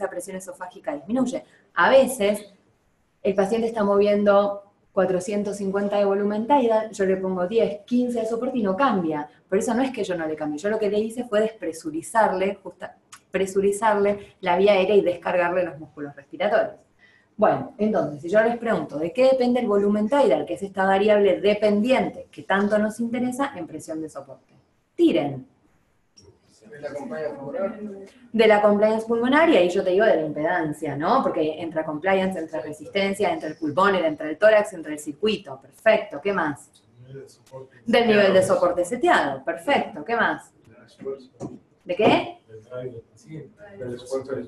presión esofágica disminuye. A veces, el paciente está moviendo 450 de volumen tidal, yo le pongo 10, 15 de soporte y no cambia. Por eso no es que yo no le cambie, yo lo que le hice fue despresurizarle, presurizarle la vía aérea y descargarle los músculos respiratorios. Bueno, entonces, si yo les pregunto, ¿de qué depende el volumen tidal? Que es esta variable dependiente que tanto nos interesa en presión de soporte. Tiren. ¿De la compliance pulmonar? De la compliance pulmonaria, y yo te digo de la impedancia, ¿no? Porque entra compliance, entra resistencia, entra el pulmón, entra el tórax, entra el circuito. Perfecto, ¿qué más? Del nivel de soporte seteado. Perfecto, ¿qué más? ¿De qué?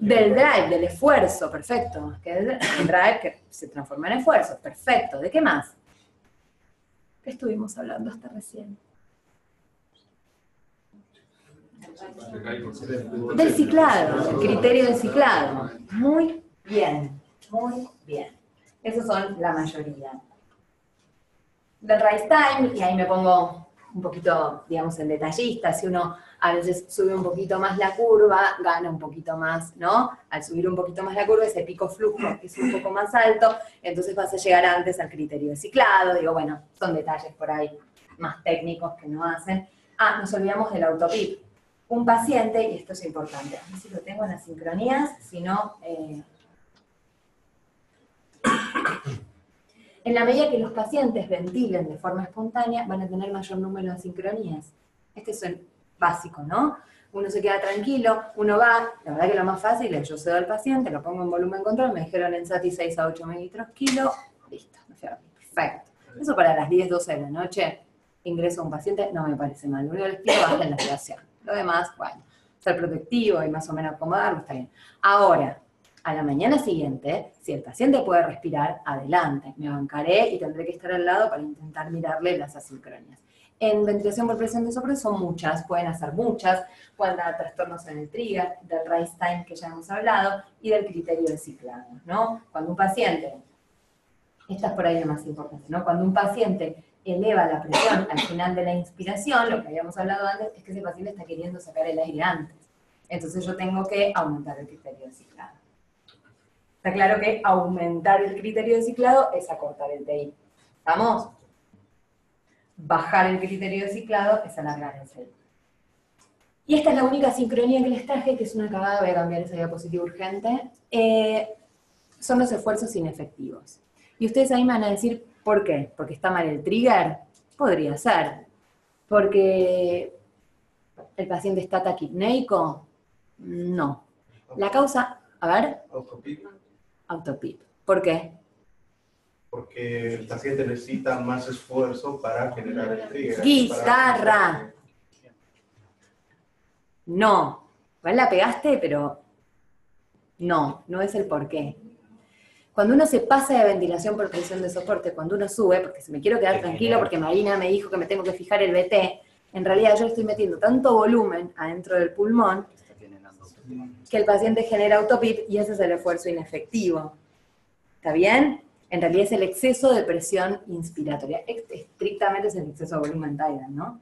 Del drive, del esfuerzo, perfecto. El drive que se transforma en esfuerzo, perfecto. ¿De qué más? ¿Qué estuvimos hablando hasta recién? Del ciclado, el criterio del ciclado. Muy bien, muy bien. Esos son la mayoría. Del rise time, y ahí me pongo un poquito, digamos, en detallista. Si uno a veces sube un poquito más la curva, gana un poquito más, ¿no? Al subir un poquito más la curva, ese pico flujo es un poco más alto, entonces vas a llegar antes al criterio de ciclado. Digo, bueno, son detalles por ahí más técnicos que no hacen. Ah, nos olvidamos del autopip. Un paciente, y esto es importante, a ver si lo tengo en las sincronías, si no... En la medida que los pacientes ventilen de forma espontánea, van a tener mayor número de sincronías. Este es el básico, ¿no? Uno se queda tranquilo, uno va, la verdad que lo más fácil es yo cedo al paciente, lo pongo en volumen control, me dijeron en SATI 6 a 8 mililitros kilo, listo, me fui a dormir, perfecto. Eso para las 10, 12 de la noche, ingreso a un paciente, no me parece mal. Lo único que les pido es la sedación. Lo demás, bueno, ser protectivo y más o menos acomodarlo, está bien. Ahora, a la mañana siguiente, si el paciente puede respirar, adelante. Me bancaré y tendré que estar al lado para intentar mirarle las asincronías. En ventilación por presión de soporte son muchas, pueden hacer muchas, pueden dar trastornos en el trigger, del rise time que ya hemos hablado, y del criterio de ciclado, ¿no? Cuando un paciente, esta es por ahí lo más importante, ¿no? Cuando un paciente eleva la presión al final de la inspiración, lo que habíamos hablado antes, es que ese paciente está queriendo sacar el aire antes. Entonces yo tengo que aumentar el criterio de ciclado. Está claro que aumentar el criterio de ciclado es acortar el TI. ¿Estamos? Bajar el criterio de ciclado es alargar el TI. Y esta es la única sincronía que les traje, que es una cagada, voy a cambiar esa diapositiva urgente. Son los esfuerzos inefectivos. Y ustedes ahí me van a decir, ¿por qué? ¿Porque está mal el trigger? Podría ser. Porque ¿El paciente está taquipneico? No. La causa, a ver, Autopip. autopip. ¿Por qué? Porque el paciente necesita más esfuerzo para generar el trigger. Guitarra. No. Igual la pegaste, pero no es el por qué. Cuando uno se pasa de ventilación por presión de soporte, cuando uno sube, porque si me quiero quedar tranquilo porque Marina me dijo que me tengo que fijar el BT, en realidad yo le estoy metiendo tanto volumen adentro del pulmón que el paciente genera autopip y ese es el esfuerzo inefectivo. ¿Está bien? En realidad es el exceso de presión inspiratoria. Estrictamente es el exceso de volumen tidal, ¿no?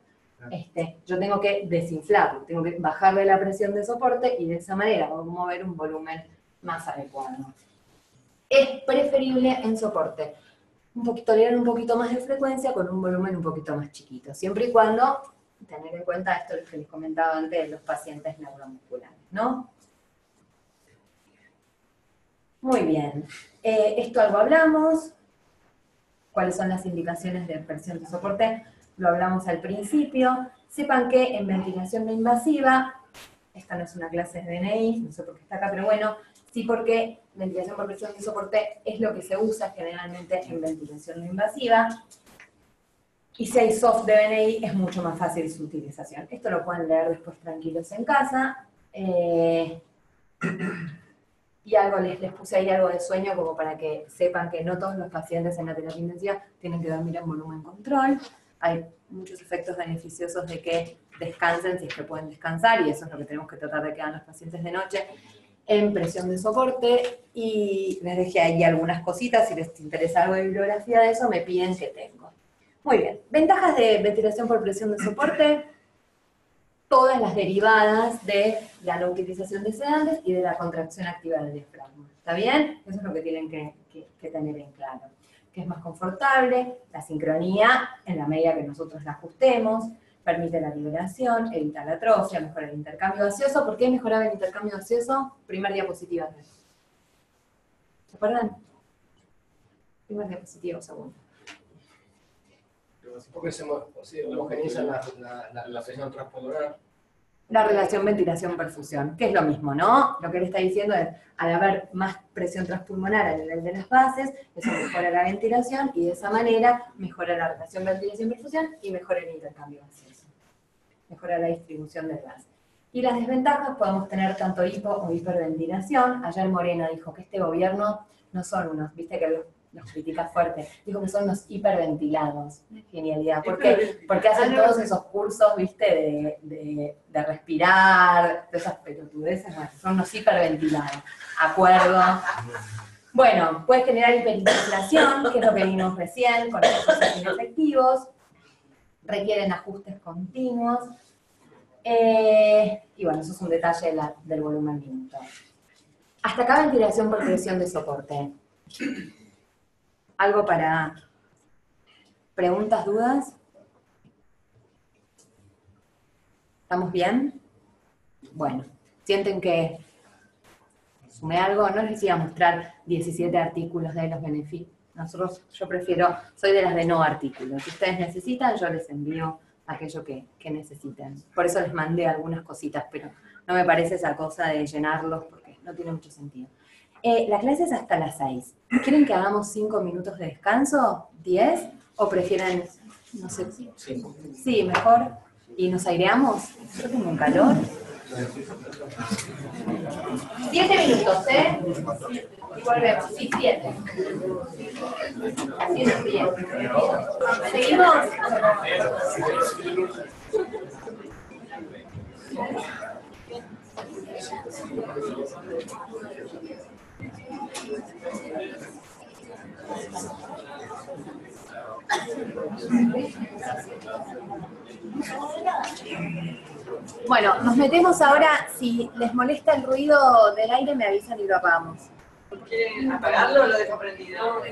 Yo tengo que desinflarlo, tengo que bajarle la presión de soporte y de esa manera voy a mover un volumen más adecuado. Es preferible en soporte tolerar un poquito más de frecuencia con un volumen un poquito más chiquito, siempre y cuando tener en cuenta esto que les comentaba antes de los pacientes neuromusculares, ¿no? Muy bien. Esto algo hablamos. ¿Cuáles son las indicaciones de presión de soporte? Lo hablamos al principio. Sepan que en ventilación no invasiva, esta no es una clase de DNI, no sé por qué está acá, pero bueno, sí porque ventilación por presión de soporte es lo que se usa generalmente en ventilación no invasiva. Y si hay soft de DNI es mucho más fácil su utilización. Esto lo pueden leer después tranquilos en casa. Y algo les puse ahí algo de sueño como para que sepan que no todos los pacientes en la terapia intensiva tienen que dormir en volumen control. Hay muchos efectos beneficiosos de que descansen si es que pueden descansar y eso es lo que tenemos que tratar de que hagan los pacientes de noche en presión de soporte. Y les dejé ahí algunas cositas, si les interesa algo de bibliografía de eso me piden que tengo. Muy bien, ventajas de ventilación por presión de soporte. Todas las derivadas de la no utilización de sedantes y de la contracción activa del diafragma. ¿Está bien? Eso es lo que tienen que tener en claro. Que es más confortable, la sincronía, en la medida que nosotros la ajustemos, permite la liberación, evita la atrofia, mejora el intercambio gaseoso. ¿Por qué mejoraba el intercambio gaseoso? Primer diapositiva. ¿Se acuerdan? Primer diapositiva, segundo. Porque se homogeniza la presión transpulmonar. La relación ventilación-perfusión, que es lo mismo, ¿no? Lo que él está diciendo es, al haber más presión transpulmonar a nivel de las bases, eso mejora la ventilación y de esa manera mejora la relación ventilación-perfusión y mejora el intercambio gaseoso. Mejora la distribución del gas. Y las desventajas podemos tener tanto hipo o hiperventilación. Ayer Moreno dijo que este gobierno no son unos, viste que los critica fuerte, dijo que son unos hiperventilados. Genialidad. ¿Por qué? Porque hacen todos esos cursos, viste, de respirar, de esas pelotudeces, bueno, son unos hiperventilados. ¿Acuerdo? Bueno, puede generar hiperinflación, que es lo que vimos recién, con efectos inefectivos, requieren ajustes continuos, y bueno, eso es un detalle del volumen minuto. Hasta acá ventilación por presión de soporte. ¿Algo para preguntas, dudas? ¿Estamos bien? Bueno, sienten que sumé algo, no les iba a mostrar 17 artículos de los beneficios. Yo prefiero, soy de las de no artículos. Si ustedes necesitan, yo les envío aquello que necesiten. Por eso les mandé algunas cositas, pero no me parece esa cosa de llenarlos porque no tiene mucho sentido. La clase es hasta las 6. ¿Quieren que hagamos 5 minutos de descanso? ¿10? ¿O prefieren, no sé? 5. Sí, mejor. ¿Y nos aireamos? Yo tengo un calor. 7 minutos, ¿eh? Y volvemos. Sí, 7. Así es bien. ¿Seguimos? Bueno, nos metemos ahora. Si les molesta el ruido del aire, me avisan y lo apagamos. ¿Quieren apagarlo o lo dejo prendido?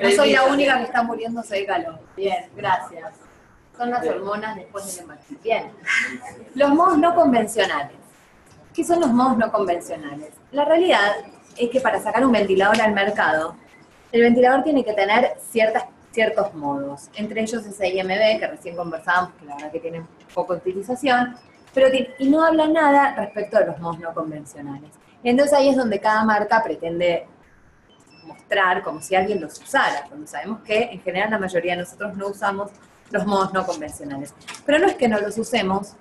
No soy la única que está muriéndose de calor. Bien, gracias. Son las hormonas después del embarazo. Bien. Los modos no convencionales. ¿Qué son los modos no convencionales? La realidad es que para sacar un ventilador al mercado, el ventilador tiene que tener ciertas ciertos modos. Entre ellos ese IMB, que recién conversábamos, que la verdad que tiene poca utilización, y no habla nada respecto de los modos no convencionales. Entonces ahí es donde cada marca pretende mostrar como si alguien los usara, cuando sabemos que en general la mayoría de nosotros no usamos los modos no convencionales. Pero no es que no los usemos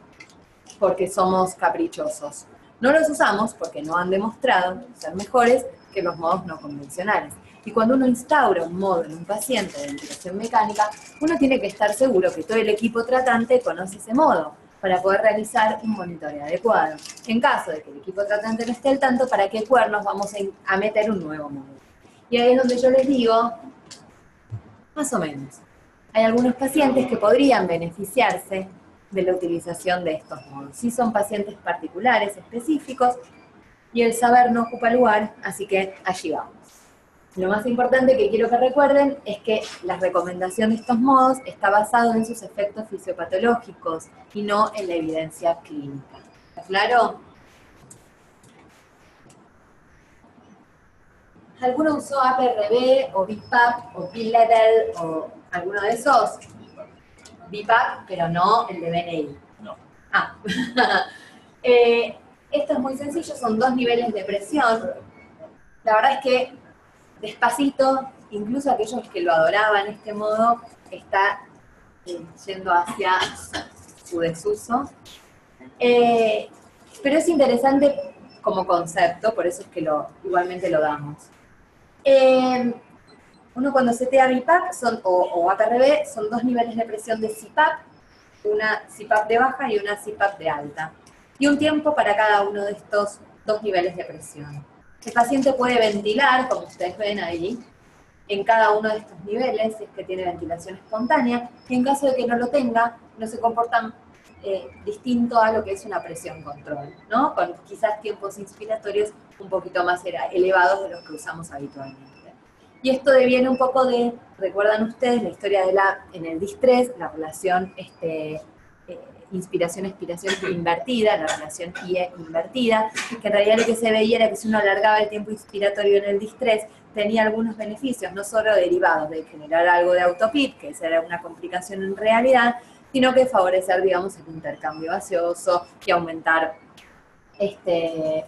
porque somos caprichosos. No los usamos porque no han demostrado ser mejores que los modos no convencionales. Y cuando uno instaura un modo en un paciente de ventilación mecánica, uno tiene que estar seguro que todo el equipo tratante conoce ese modo para poder realizar un monitoreo adecuado. En caso de que el equipo tratante no esté al tanto, ¿para qué cuernos vamos a meter un nuevo modo? Y ahí es donde yo les digo, más o menos, hay algunos pacientes que podrían beneficiarse de la utilización de estos modos. Sí son pacientes particulares, específicos, y el saber no ocupa lugar, así que allí vamos. Lo más importante que quiero que recuerden es que la recomendación de estos modos está basado en sus efectos fisiopatológicos y no en la evidencia clínica. ¿Está claro? ¿Alguno usó APRB o BIPAP o B-Level o alguno de esos? BIPAP, pero no el de BNI. No. Ah. Esto es muy sencillo, son 2 niveles de presión. La verdad es que despacito, incluso aquellos que lo adoraban de este modo, está yendo hacia su desuso. Pero es interesante como concepto, por eso es que igualmente lo damos. Uno cuando setea BIPAP o APRB son 2 niveles de presión de CPAP, una CPAP de baja y una CPAP de alta. Y un tiempo para cada uno de estos 2 niveles de presión. El paciente puede ventilar, como ustedes ven ahí, en cada uno de estos niveles, si es que tiene ventilación espontánea, y en caso de que no lo tenga, no se comportan distinto a lo que es una presión control, ¿no? Con quizás tiempos inspiratorios un poquito más elevados de los que usamos habitualmente. Y esto deviene un poco de, recuerdan ustedes, la historia en el distrés, la relación inspiración-expiración invertida, la relación IE invertida, que en realidad lo que se veía era que si uno alargaba el tiempo inspiratorio en el distrés, tenía algunos beneficios, no solo derivados de generar algo de autopip, que esa era una complicación en realidad, sino que favorecer, digamos, el intercambio gaseoso y aumentar,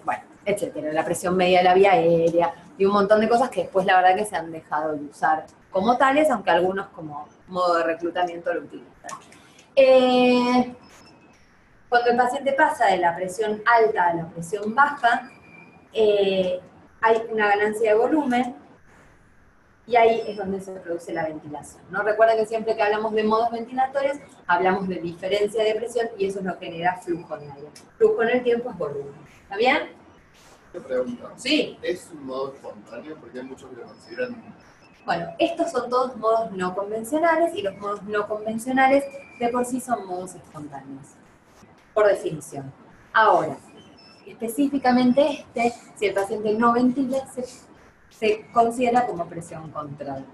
bueno, etcétera, la presión media de la vía aérea y un montón de cosas que después la verdad que se han dejado de usar como tales, aunque algunos como modo de reclutamiento lo utilizan. Cuando el paciente pasa de la presión alta a la presión baja, hay una ganancia de volumen y ahí es donde se produce la ventilación, ¿no? Recuerden que siempre que hablamos de modos ventilatorios, hablamos de diferencia de presión y eso es lo que genera flujo en el aire. Flujo en el tiempo es volumen. ¿Está bien? Una pregunta. Sí. ¿Es un modo espontáneo? Porque hay muchos que lo consideran... Bueno, estos son todos modos no convencionales y los modos no convencionales de por sí son modos espontáneos, por definición. Ahora, específicamente si el paciente no ventila, se considera como presión control.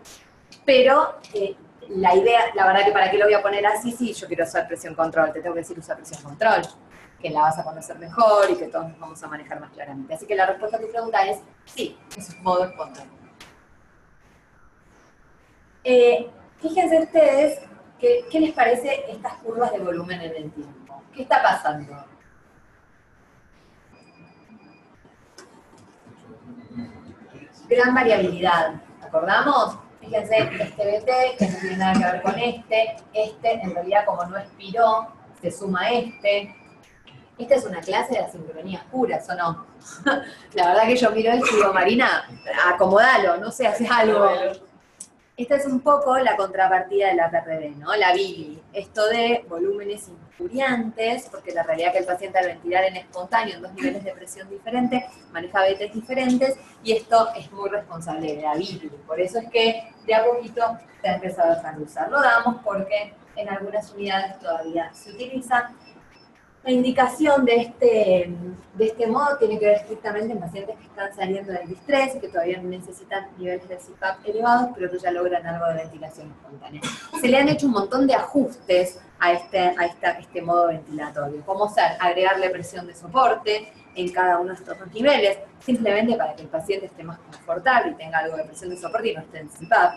Pero la idea, la verdad que para qué lo voy a poner así, sí, yo quiero usar presión control, te tengo que decir usa presión control, que la vas a conocer mejor y que todos nos vamos a manejar más claramente. Así que la respuesta a tu pregunta es sí, es un modo espontáneo. Fíjense ustedes qué les parece estas curvas de volumen en el tiempo. ¿Qué está pasando? Gran variabilidad, ¿acordamos? Fíjense, este BT, que no tiene nada que ver con este en realidad como no expiró, se suma este. Esta es una clase de asincronías puras, ¿o no? La verdad que yo miro esto y digo, Marina, acomodalo, no sé, haces algo. Esta es un poco la contrapartida de la APRB, ¿no? La BILI. Esto de volúmenes injuriantes, porque la realidad es que el paciente al ventilar en espontáneo en 2 niveles de presión diferentes, maneja BTs diferentes, y esto es muy responsable de la BILI. Por eso es que de a poquito se ha empezado a dejar de usar. Lo damos porque en algunas unidades todavía se utiliza. La indicación de este modo tiene que ver estrictamente en pacientes que están saliendo del distrés y que todavía no necesitan niveles de CPAP elevados, pero que ya logran algo de ventilación espontánea. Se le han hecho un montón de ajustes a este modo ventilatorio, como ser agregarle presión de soporte en cada uno de estos 2 niveles, simplemente para que el paciente esté más confortable y tenga algo de presión de soporte y no esté en CPAP.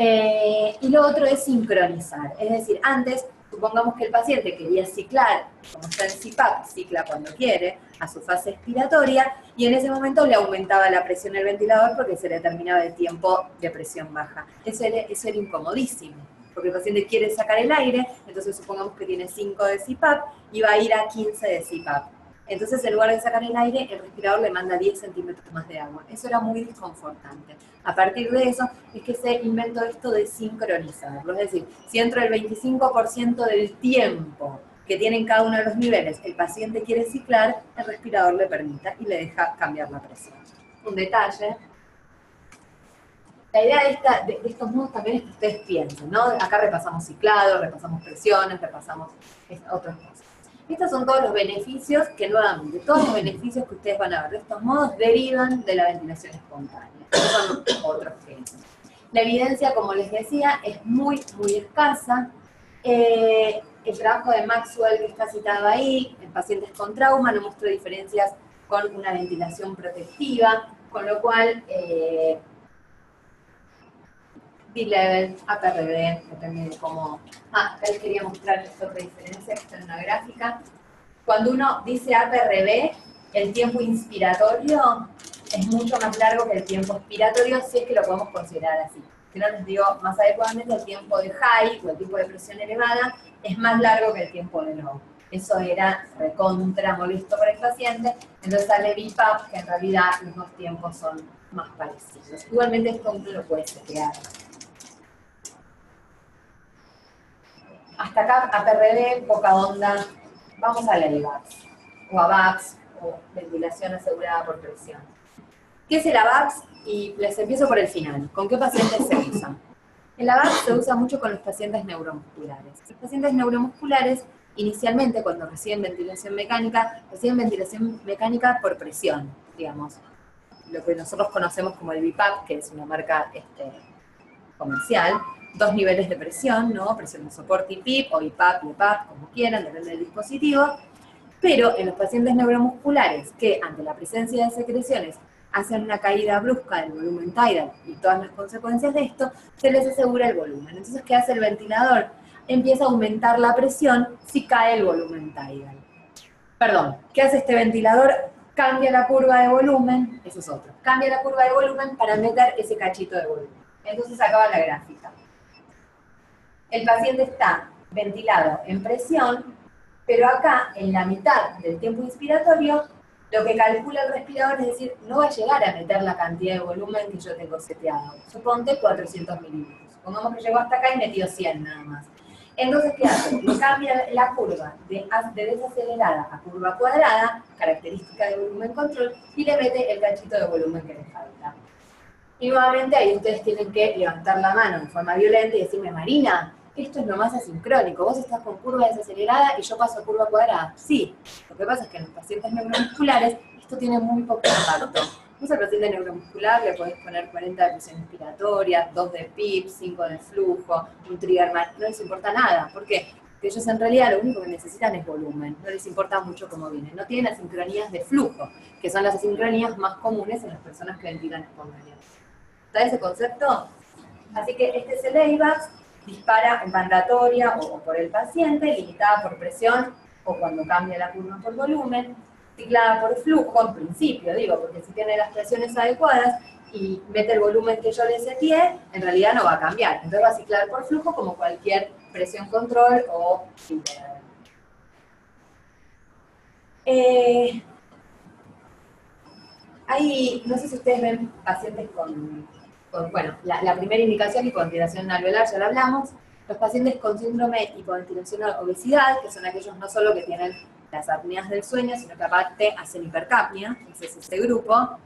Y lo otro es sincronizar, es decir, antes, supongamos que el paciente quería ciclar, como está en CPAP, cicla cuando quiere, a su fase expiratoria, y en ese momento le aumentaba la presión del ventilador porque se le terminaba el tiempo de presión baja. Eso era incomodísimo, porque el paciente quiere sacar el aire, entonces supongamos que tiene 5 de CPAP y va a ir a 15 de CPAP. Entonces, en lugar de sacar el aire, el respirador le manda 10 centímetros más de agua. Eso era muy desconfortante. A partir de eso, es que se inventó esto de sincronizarlo. Es decir, si dentro del 25% del tiempo que tienen cada uno de los niveles, el paciente quiere ciclar, el respirador le permita y le deja cambiar la presión. Un detalle. La idea de estos modos también es que ustedes piensen, ¿no? Acá repasamos ciclado, repasamos presiones, repasamos otras cosas. Estos son todos los beneficios que nuevamente, todos los beneficios que ustedes van a ver de estos modos derivan de la ventilación espontánea. Estos son otros ejemplos. La evidencia, como les decía, es muy, muy escasa. El trabajo de Maxwell que está citado ahí, en pacientes con trauma, no mostró diferencias con una ventilación protectiva, con lo cual B-level, APRB, depende de cómo... acá les quería mostrarles otra diferencia que está en una gráfica. Cuando uno dice APRB, el tiempo inspiratorio es mucho más largo que el tiempo expiratorio, si es que lo podemos considerar así. Si no les digo más adecuadamente, el tiempo de high o el tiempo de presión elevada es más largo que el tiempo de low. Eso era recontra molesto para el paciente, entonces sale BPAP, que en realidad los dos tiempos son más parecidos. Igualmente esto uno lo puede setear. Hasta acá, APRB, poca onda. Vamos a la IVAPS, o AVAPS, o ventilación asegurada por presión. ¿Qué es el AVAPS? Y les empiezo por el final. ¿Con qué pacientes se usa? El AVAPS se usa mucho con los pacientes neuromusculares. Los pacientes neuromusculares, inicialmente, cuando reciben ventilación mecánica por presión, digamos. Lo que nosotros conocemos como el BPAP, que es una marca comercial. 2 niveles de presión, ¿no? Presión de soporte y PIP, o IPAP, IPAP, como quieran, depende del dispositivo. Pero en los pacientes neuromusculares que, ante la presencia de secreciones, hacen una caída brusca del volumen tidal y todas las consecuencias de esto, se les asegura el volumen. Entonces, ¿qué hace el ventilador? Empieza a aumentar la presión si cae el volumen tidal. Perdón, ¿qué hace este ventilador? Cambia la curva de volumen, eso es otro. Cambia la curva de volumen para meter ese cachito de volumen. Entonces acaba la gráfica. El paciente está ventilado en presión, pero acá, en la mitad del tiempo inspiratorio, lo que calcula el respirador es decir, no va a llegar a meter la cantidad de volumen que yo tengo seteado. Suponte 400 mililitros. Pongamos que llegó hasta acá y metió 100 nada más. Entonces, ¿qué hace? Le cambia la curva de desacelerada a curva cuadrada, característica de volumen control, y le mete el cachito de volumen que le falta. Y nuevamente ahí ustedes tienen que levantar la mano de forma violenta y decirme, Marina, esto es lo más asincrónico, vos estás con curva desacelerada y yo paso a curva cuadrada. Sí, lo que pasa es que en los pacientes neuromusculares esto tiene muy poco impacto. Vos al paciente neuromuscular le podés poner 40 de presión inspiratoria, 2 de PIP, 5 de flujo, un trigger más, no les importa nada. ¿Por qué? Porque ellos en realidad lo único que necesitan es volumen, no les importa mucho cómo viene. No tienen asincronías de flujo, que son las asincronías más comunes en las personas que ventilan espontáneamente. ¿Está ese concepto? Así que este es el AVAPS, dispara en mandatoria o por el paciente, limitada por presión o cuando cambia la curva por volumen, ciclada por flujo, en principio, digo, porque si tiene las presiones adecuadas y mete el volumen que yo le seteé, en realidad no va a cambiar. Entonces va a ciclar por flujo como cualquier presión control o liberador. Hay, no sé si ustedes ven pacientes con bueno, la primera indicación, hipoventilación alveolar, ya lo hablamos. Los pacientes con síndrome hipoventilación obesidad, que son aquellos no solo que tienen las apneas del sueño, sino que aparte hacen hipercapnia, ese es este grupo.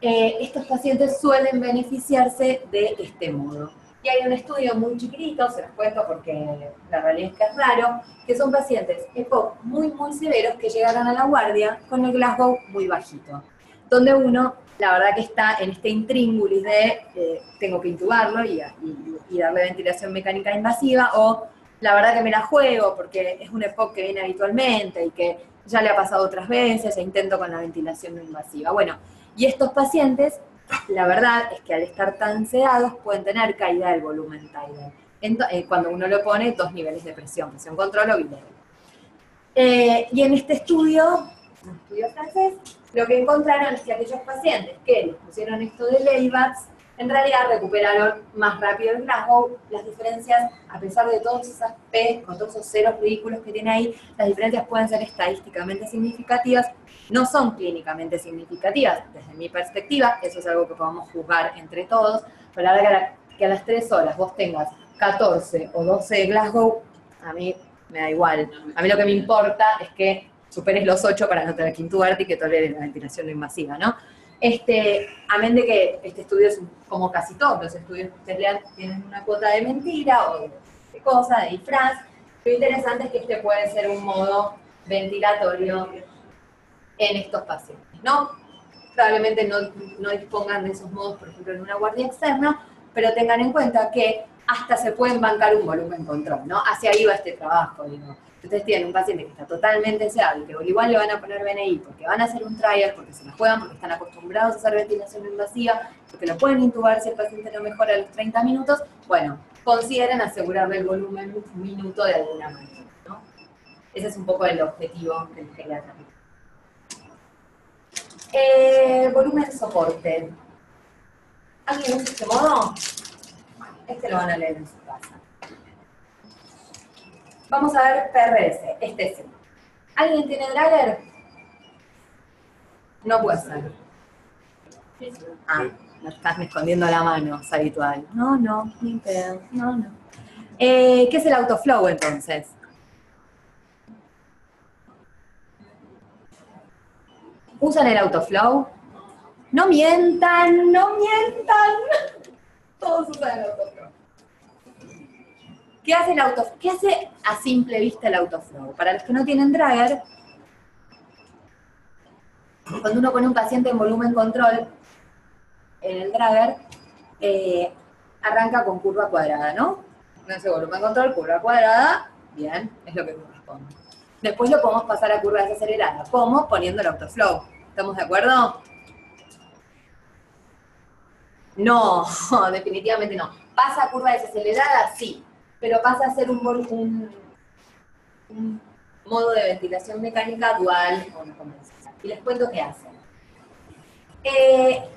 Estos pacientes suelen beneficiarse de este modo. Y hay un estudio muy chiquitito, se los cuento porque la realidad es que es raro, que son pacientes EPOC muy, muy severos que llegaron a la guardia con el Glasgow muy bajito. Donde uno, la verdad que está en este intríngulis de tengo que intubarlo y darle ventilación mecánica invasiva, o la verdad que me la juego porque es un EPOC que viene habitualmente y que ya le ha pasado otras veces e intento con la ventilación no invasiva. Bueno, y estos pacientes la verdad es que al estar tan sedados pueden tener caída del volumen tidal. Cuando uno lo pone, 2 niveles de presión control o bilevel. Y en este estudio, un estudio francés, lo que encontraron es que aquellos pacientes que les pusieron esto de LAVATS, en realidad recuperaron más rápido el Glasgow. Las diferencias, a pesar de todas esas P, con todos esos ceros ridículos que tiene ahí, las diferencias pueden ser estadísticamente significativas, no son clínicamente significativas. Desde mi perspectiva, eso es algo que podamos juzgar entre todos, pero la verdad que a las 3 horas vos tengas 14 o 12 de Glasgow, a mí me da igual. A mí lo que me importa es que superes los 8 para no tener que intubarte y que toleres la ventilación no invasiva, ¿no? Amén de que este estudio es como casi todos los estudios que ustedes lean, tienen una cuota de mentira o de cosa, de disfraz. Lo interesante es que este puede ser un modo ventilatorio en estos pacientes, ¿no? Probablemente no dispongan de esos modos, por ejemplo, en una guardia externa, pero tengan en cuenta que hasta se pueden bancar un volumen control, ¿no? Hacia ahí va este trabajo, digo. Ustedes tienen un paciente que está totalmente sedado y que igual le van a poner BNI porque van a hacer un trial, porque se la juegan, porque están acostumbrados a hacer ventilación invasiva, porque lo pueden intubar si el paciente no mejora a los 30 minutos, bueno, consideren asegurarle el volumen un minuto de alguna manera, ¿no? Ese es un poco el objetivo que les quería transmitir. Volumen soporte. ¿Alguien usa este modo? Este lo van a leer en su casa. Vamos a ver PRS, este es. ¿Alguien tiene Drager? No puede ser. Ah, me estás escondiendo la mano, es habitual. No, ni pedo, no. ¿Qué es el autoflow entonces? ¿Usan el autoflow? No mientan. Todos usan el autoflow. ¿Qué hace a simple vista el autoflow? Para los que no tienen Drager, cuando uno pone un paciente en volumen control, en el Drager, arranca con curva cuadrada, ¿no? Entonces volumen control, curva cuadrada, bien, es lo que corresponde. Después lo podemos pasar a curva desacelerada. ¿Cómo? Poniendo el autoflow. ¿Estamos de acuerdo? No, definitivamente no. ¿Pasa a curva desacelerada? Sí. Pero pasa a ser un modo de ventilación mecánica dual o no convencional. Y les cuento qué hace.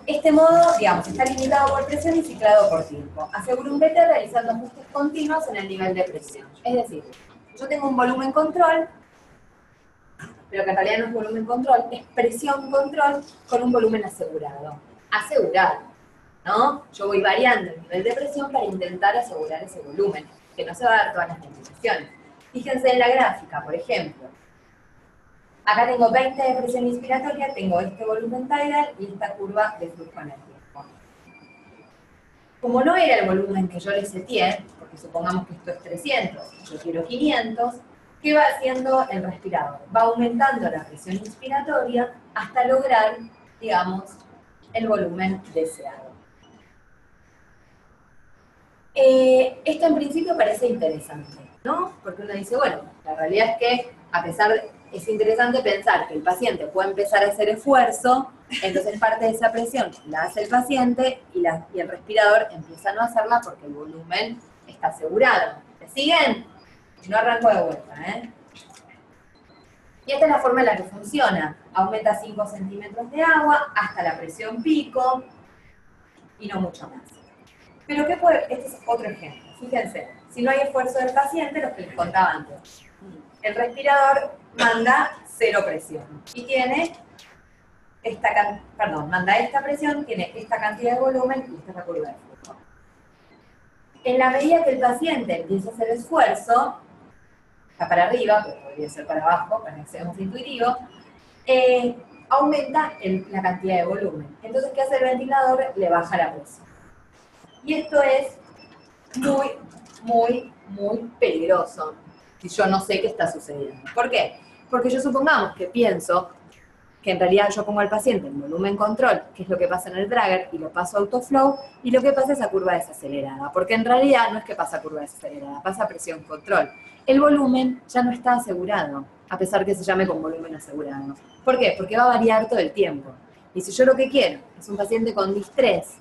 Este modo, digamos, está limitado por presión y ciclado por tiempo. Asegura un BT realizando ajustes continuos en el nivel de presión. Es decir, yo tengo un volumen control, pero que en realidad no es volumen control, es presión control con un volumen asegurado. Asegurado, ¿no? Yo voy variando el nivel de presión para intentar asegurar ese volumen, que no se va a dar todas las ventilaciones. Fíjense en la gráfica, por ejemplo. Acá tengo 20 de presión inspiratoria, tengo este volumen tidal y esta curva de flujo en el tiempo. Como no era el volumen que yo le seteé, porque supongamos que esto es 300, yo quiero 500, ¿qué va haciendo el respirador? Va aumentando la presión inspiratoria hasta lograr, digamos, el volumen deseado. Esto en principio parece interesante, ¿no? Porque uno dice, bueno, la realidad es que es interesante pensar que el paciente puede empezar a hacer esfuerzo, entonces parte de esa presión la hace el paciente y el respirador empieza a no hacerla porque el volumen está asegurado. ¿Me siguen? No arranco de vuelta, ¿eh? Y esta es la forma en la que funciona. Aumenta 5 centímetros de agua hasta la presión pico y no mucho más. Pero ¿qué puede? Este es otro ejemplo. Fíjense, si no hay esfuerzo del paciente, lo que les contaba antes. El respirador manda 0 presión y tiene manda esta presión, tiene esta cantidad de volumen y esta es la curva de flujo. En la medida que el paciente empieza a hacer esfuerzo, está para arriba, pero podría ser para abajo, para que seamos intuitivos, aumenta la cantidad de volumen. Entonces, ¿qué hace el ventilador? Le baja la presión. Y esto es muy, muy, muy peligroso si yo no sé qué está sucediendo. ¿Por qué? Porque yo supongamos que pienso que en realidad yo pongo al paciente en volumen control, que es lo que pasa en el Drager, y lo paso a autoflow, y lo que pasa es a curva desacelerada. Porque en realidad no es que pasa a curva desacelerada, pasa a presión control. El volumen ya no está asegurado, a pesar que se llame con volumen asegurado. ¿Por qué? Porque va a variar todo el tiempo. Y si yo lo que quiero es un paciente con distrés,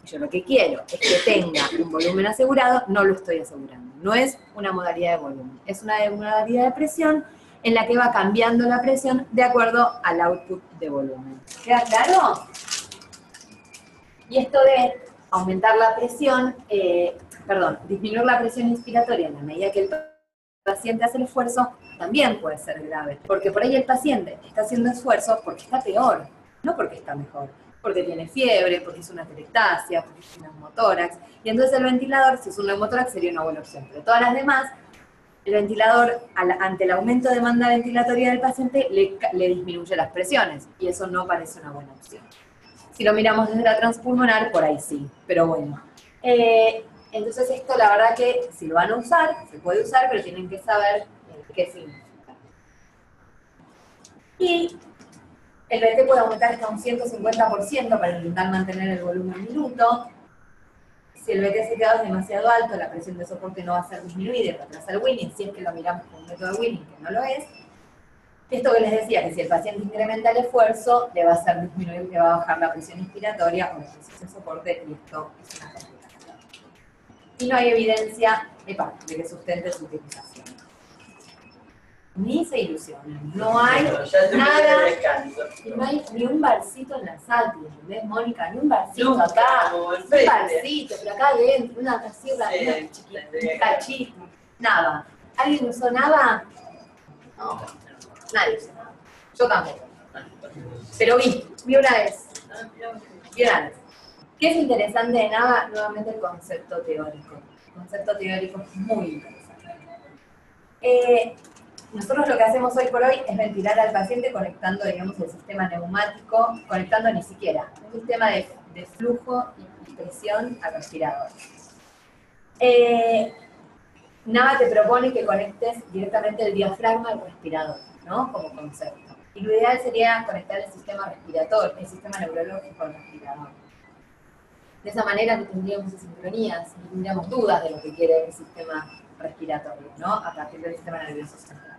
y yo lo que quiero es que tenga un volumen asegurado, no lo estoy asegurando. No es una modalidad de volumen, es una modalidad de presión en la que va cambiando la presión de acuerdo al output de volumen. ¿Queda claro? Y esto de aumentar la presión, disminuir la presión inspiratoria en la medida que el paciente hace el esfuerzo, también puede ser grave. Porque por ahí el paciente está haciendo esfuerzo porque está peor, no porque está mejor. Porque tiene fiebre, porque es una atelectasia, porque es un neumotórax. Y entonces el ventilador, si es un neumotórax, sería una buena opción. Pero todas las demás, el ventilador, ante el aumento de demanda ventilatoria del paciente, le disminuye las presiones. Y eso no parece una buena opción. Si lo miramos desde la transpulmonar, por ahí sí. Pero bueno. Entonces esto, la verdad que, si lo van a usar, se puede usar, pero tienen que saber qué significa. Y el VT puede aumentar hasta un 150% para intentar mantener el volumen minuto. Si el VT se queda demasiado alto, la presión de soporte no va a ser disminuida y retrasa el winning, si es que lo miramos con un método de winning, que no lo es. Esto que les decía, que si el paciente incrementa el esfuerzo, le va a hacer disminuir, le va a bajar la presión inspiratoria o la presión de soporte, y esto es una complicación. Y no hay evidencia de que sustente su utilización. Ni se ilusionen, no hay nada, y no hay ni un barcito en la SATI, ¿entendés, Mónica? Ni un barcito acá, un barcito, pero acá adentro, una casilla, una chiquita, un cachito, nada. ¿Alguien usó nada? No, nadie usó nada. Yo tampoco. Pero vi una vez. Vi una vez. ¿Qué es interesante de nada? Nuevamente el concepto teórico. El concepto teórico es muy interesante. Nosotros lo que hacemos hoy por hoy es ventilar al paciente conectando, digamos, el sistema neumático, conectando ni siquiera, un sistema de flujo y presión al respirador. Nada te propone que conectes directamente el diafragma al respirador, ¿no? Como concepto. Y lo ideal sería conectar el sistema respiratorio, el sistema neurológico al respirador. De esa manera no tendríamos sincronías, no tendríamos dudas de lo que quiere el sistema respiratorio, ¿no? A partir del sistema nervioso central.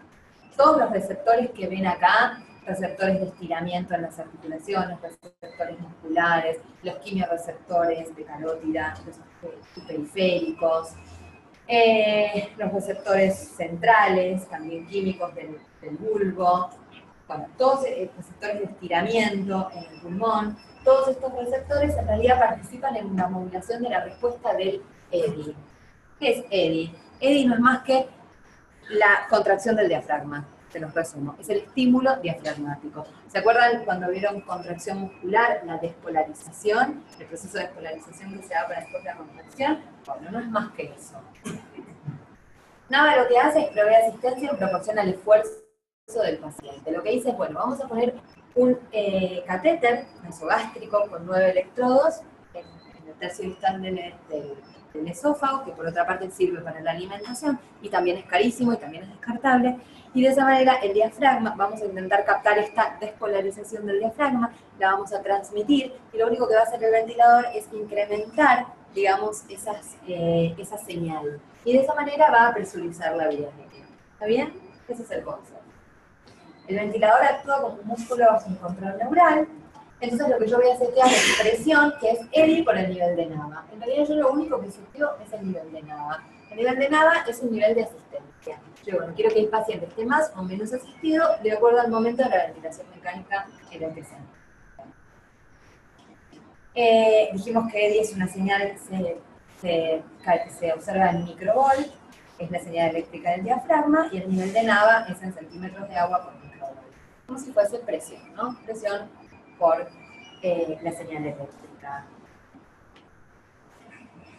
Todos los receptores que ven acá, receptores de estiramiento en las articulaciones, receptores musculares, los quimioreceptores de carótida, los periféricos, los receptores centrales, también químicos del bulbo, bueno, todos receptores de estiramiento en el pulmón, todos estos receptores en realidad participan en la modulación de la respuesta del EDI. ¿Qué es EDI? EDI no es más que la contracción del diafragma, se los resumo, es el estímulo diafragmático. ¿Se acuerdan cuando vieron contracción muscular, la despolarización, el proceso de despolarización que se da para después de la contracción? Bueno, no es más que eso. Nada, lo que hace es proveer asistencia y proporciona el esfuerzo del paciente. Lo que dice es, bueno, vamos a poner un catéter nasogástrico con 9 electrodos en el tercio distal del esófago, que por otra parte sirve para la alimentación y también es carísimo y también es descartable, y de esa manera el diafragma, vamos a intentar captar esta despolarización del diafragma, la vamos a transmitir y lo único que va a hacer el ventilador es incrementar, digamos, esa señal, y de esa manera va a presurizar la vía aérea. ¿Está bien? Ese es el concepto. El ventilador actúa como un músculo bajo un control neural. Entonces lo que yo voy a setear es presión, que es EDI por el nivel de NAVA. En realidad yo lo único que seteo es el nivel de NAVA. El nivel de NAVA es un nivel de asistencia. Yo, bueno, quiero que el paciente esté más o menos asistido de acuerdo al momento de la ventilación mecánica en el que sea. Dijimos que EDI es una señal que se observa en microvolt, es la señal eléctrica del diafragma, y el nivel de NAVA es en centímetros de agua por microvolt. Como si fuese presión, ¿no? Presión por la señal eléctrica.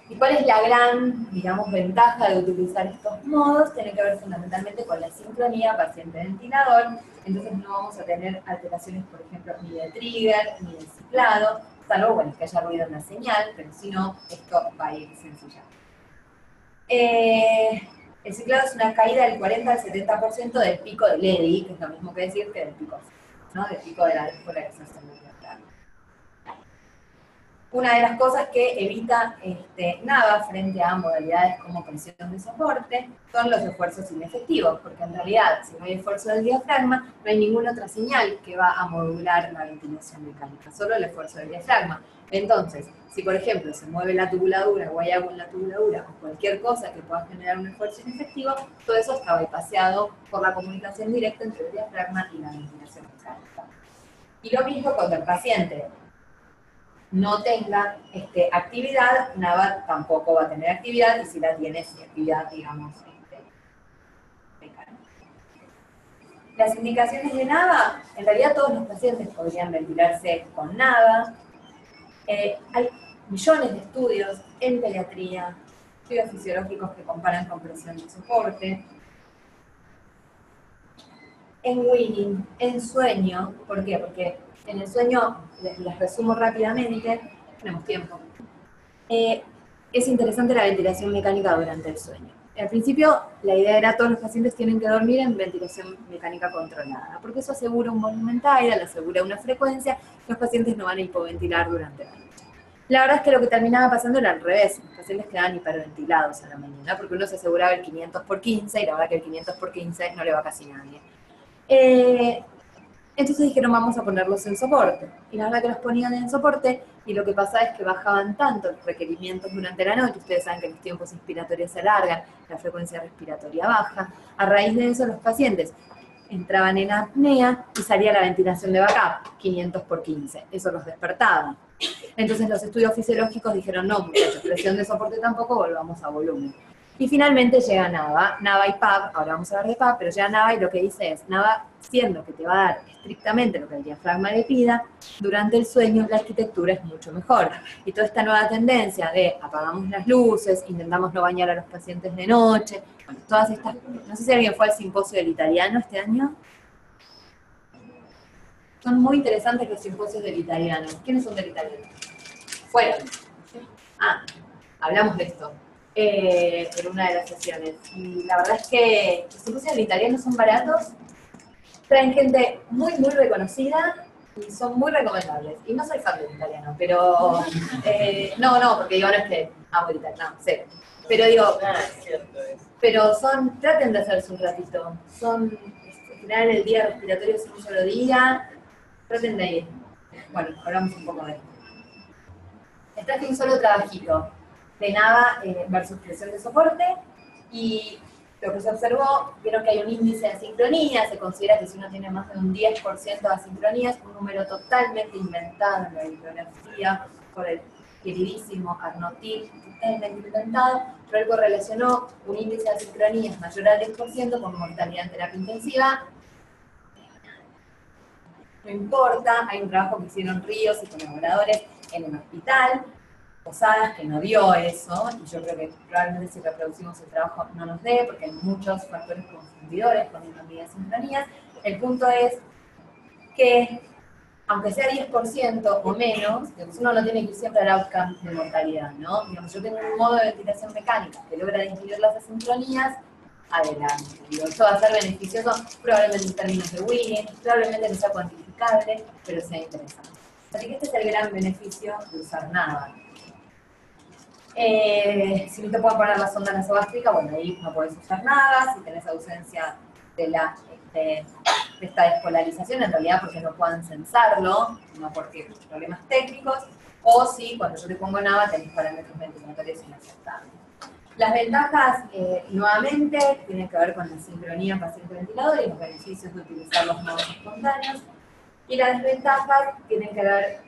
¿Y cuál es la gran, digamos, ventaja de utilizar estos modos? Tiene que ver fundamentalmente con la sincronía paciente-ventilador. Entonces no vamos a tener alteraciones, por ejemplo, ni de trigger, ni de ciclado, salvo, bueno, que haya ruido en la señal, pero si no, esto va a ir sencillamente. El ciclado es una caída del 40 al 70% del pico del EDI, que es lo mismo que decir que del pico, ¿no? Del pico de la despolarización del diafragma. Una de las cosas que evita NAVA frente a modalidades como presión de soporte son los esfuerzos inefectivos, porque en realidad, si no hay esfuerzo del diafragma, no hay ninguna otra señal que va a modular la ventilación mecánica, solo el esfuerzo del diafragma. Entonces, si por ejemplo se mueve la tubuladura o hay agua en la tubuladura o cualquier cosa que pueda generar un esfuerzo inefectivo, todo eso está bypaseado por la comunicación directa entre el diafragma y la ventilación mecánica. Y lo mismo cuando el paciente no tenga actividad, NAVA tampoco va a tener actividad, y si la tiene, es actividad, digamos, mecánica. Las indicaciones de NAVA, en realidad todos los pacientes podrían ventilarse con NAVA. Hay millones de estudios en pediatría, estudios fisiológicos que comparan con presión de soporte. En Winning, en sueño, ¿por qué? Porque en el sueño, les resumo rápidamente, tenemos tiempo. Es interesante la ventilación mecánica durante el sueño. Al principio, la idea era que todos los pacientes tienen que dormir en ventilación mecánica controlada, porque eso asegura un volumen tidal, asegura una frecuencia, los pacientes no van a hipoventilar durante la noche. La verdad es que lo que terminaba pasando era al revés, los pacientes quedaban hiperventilados a la mañana, porque uno se aseguraba el 500/15, y la verdad que el 500/15 no le va a casi nadie. Entonces dijeron, vamos a ponerlos en soporte. Y la verdad que los ponían en soporte, y lo que pasaba es que bajaban tanto los requerimientos durante la noche, ustedes saben que los tiempos inspiratorios se alargan, la frecuencia respiratoria baja. A raíz de eso, los pacientes entraban en apnea y salía la ventilación de backup, 500/15. Eso los despertaba. Entonces los estudios fisiológicos dijeron, no, muchachos, presión de soporte tampoco, volvamos a volumen. Y finalmente llega NAVA y PAV, ahora vamos a hablar de PAV, pero llega NAVA y lo que dice es, NAVA, siendo que te va a dar estrictamente lo que el diafragma le pida, durante el sueño la arquitectura es mucho mejor. Y toda esta nueva tendencia de apagamos las luces, intentamos no bañar a los pacientes de noche, bueno, todas estas, no sé si alguien fue al simposio del italiano este año. Son muy interesantes los simposios del italiano. ¿Quiénes son del italiano? Fueron. Hablamos de esto en una de las sesiones. Y la verdad es que los simposios del italiano son baratos, traen gente muy reconocida y son muy recomendables. Y no soy fan del italiano, pero no, porque digo, no es que amo el italiano, no, cero. Pero digo, pero traten de hacerse un ratito. Al final el día respiratorio es un solo día, traten de ir. Bueno, hablamos un poco de esto. Traje un solo trabajito de NAVA versus presión de soporte, y lo que se observó, vieron que hay un índice de asincronía, se considera que si uno tiene más de un 10% de asincronía, es un número totalmente inventado en la bibliografía por el queridísimo Arnotil, totalmente inventado, pero él correlacionó un índice de asincronías mayor al 10% con mortalidad en terapia intensiva. No importa, hay un trabajo que hicieron Ríos y colaboradores en un hospital, Posadas, que no dio eso, y yo creo que probablemente si reproducimos el trabajo no nos dé, porque hay muchos factores confundidores con las sincronías. El punto es que, aunque sea 10% o menos, uno no tiene que ir siempre al outcome de mortalidad, ¿no? Digamos, yo tengo un modo de ventilación mecánica que logra disminuir las asincronías, adelante. Digo, esto va a ser beneficioso, probablemente en términos de Winning, probablemente no sea cuantificable, pero sea interesante. Así que este es el gran beneficio de usar NAVA. Si no te pueden poner la sonda nasogástrica, bueno, ahí no puedes usar nada. Si tenés ausencia de esta despolarización, en realidad porque no puedan censarlo, no porque problemas técnicos, o si cuando yo te pongo NAVA tenés parámetros ventilatorios inaceptables. Las ventajas, nuevamente, tienen que ver con la sincronía paciente-ventilador y los beneficios de utilizar los nodos espontáneos. Y las desventajas tienen que ver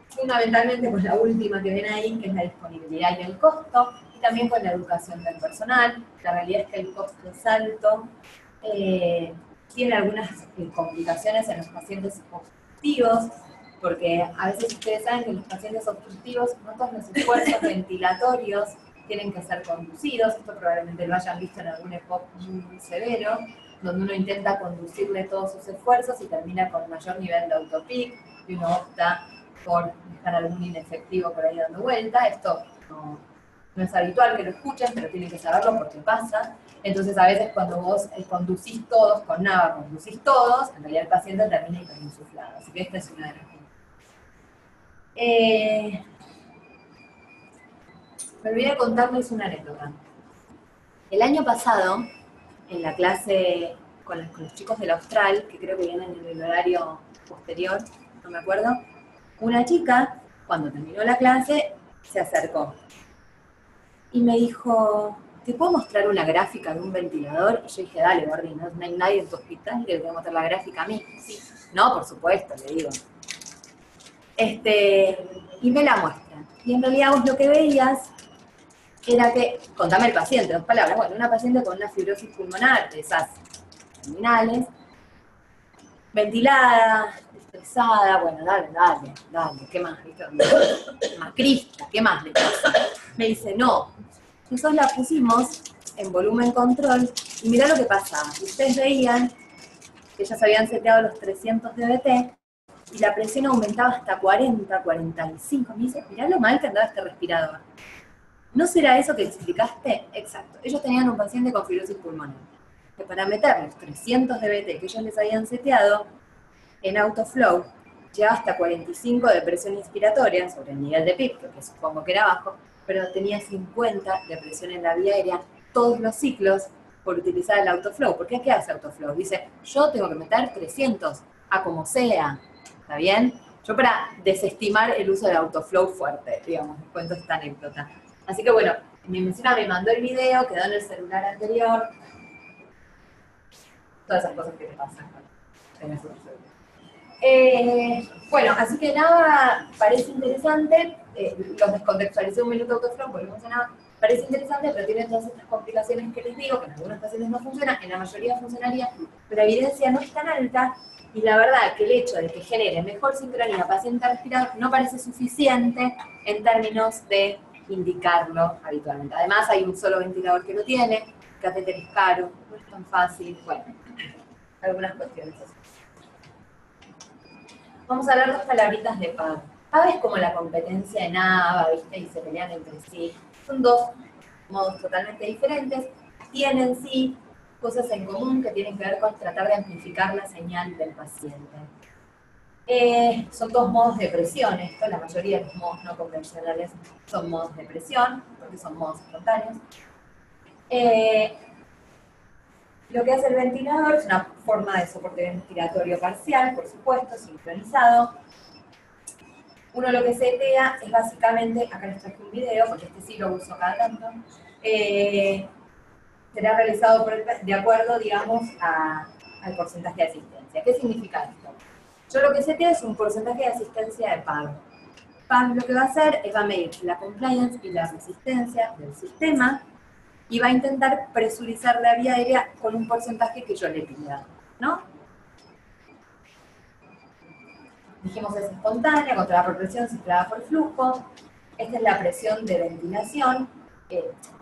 fundamentalmente con la última que ven ahí, que es la disponibilidad y el costo, y también con la educación del personal. La realidad es que el costo es alto, tiene algunas complicaciones en los pacientes obstructivos, porque a veces ustedes saben que los pacientes obstructivos, no todos los esfuerzos ventilatorios tienen que ser conducidos. Esto probablemente lo hayan visto en algún EPOC muy severo, donde uno intenta conducirle todos sus esfuerzos y termina con mayor nivel de autopic, y uno opta por dejar algún inefectivo por ahí dando vuelta. Esto no es habitual que lo escuchen, pero tienen que saberlo porque pasa. Entonces, a veces cuando vos conducís todos, con NAVA conducís todos, en realidad el paciente termina hiperinsuflado. Así que esta es una de las Me olvidé contarles una anécdota. El año pasado, en la clase con los chicos del Austral, que creo que vienen en el horario posterior, no me acuerdo, una chica, cuando terminó la clase, se acercó y me dijo, ¿te puedo mostrar una gráfica de un ventilador? Y yo dije, dale, Gordi, no hay nadie en tu hospital que le tenga que mostrar la gráfica a mí. Sí. No, por supuesto, le digo. Y me la muestran. Y en realidad vos lo que veías era que, contame el paciente, 2 palabras, bueno, una paciente con una fibrosis pulmonar, de esas terminales, ventilada, estresada, bueno, dale, ¿qué más? ¿Viste? Macrista, ¿qué más le pasa? Me dice, no, nosotros la pusimos en volumen control y mirá lo que pasaba. Ustedes veían que ellas habían seteado los 300 dBT y la presión aumentaba hasta 40, 45. Me dice, mirá lo mal que andaba este respirador. ¿No será eso que explicaste? Exacto. Ellos tenían un paciente con fibrosis pulmonar, que para meter los 300 dBT que ellos les habían seteado en autoflow, llegaba hasta 45 de presión inspiratoria sobre el nivel de PIP, que supongo que era bajo, pero tenía 50 de presión en la vía aérea todos los ciclos por utilizar el autoflow. ¿Por qué? ¿Qué hace autoflow? Dice, yo tengo que meter 300 a como sea, ¿está bien? Yo para desestimar el uso del autoflow fuerte, digamos, les cuento esta anécdota. Así que bueno, mi vecina me mandó el video, quedó en el celular anterior. Todas esas cosas que te pasan en el celular. Bueno, así que nada, parece interesante. Los descontextualicé un minuto autoflow porque no funcionaba. Parece interesante, pero tiene todas estas complicaciones que les digo, que en algunos pacientes no funciona, en la mayoría funcionaría, pero la evidencia no es tan alta. Y la verdad que el hecho de que genere mejor sincronía paciente-respirador no parece suficiente en términos de indicarlo habitualmente. Además hay un solo ventilador que lo tiene, el catéter es caro, no es tan fácil, bueno, algunas cuestiones así. Vamos a hablar 2 palabritas de PAB. PAB es como la competencia en ABA, ¿viste? Y se pelean entre sí. Son 2 modos totalmente diferentes, tienen sí cosas en común que tienen que ver con tratar de amplificar la señal del paciente. Son 2 modos de presión, la mayoría de los modos no convencionales son modos de presión, porque son modos espontáneos. Lo que hace el ventilador es una forma de soporte ventilatorio parcial, por supuesto, sincronizado. Uno lo que setea es básicamente, acá les traje un video, porque este sí lo uso cada tanto, será realizado de acuerdo, digamos, al porcentaje de asistencia. ¿Qué significa esto? Yo lo que seteo es un porcentaje de asistencia de PAB. PAB lo que va a hacer es va a medir la compliance y la resistencia del sistema y va a intentar presurizar la vía aérea con un porcentaje que yo le pida, ¿no? Dijimos es espontánea, controlada por presión, cifrada por flujo. Esta es la presión de ventilación.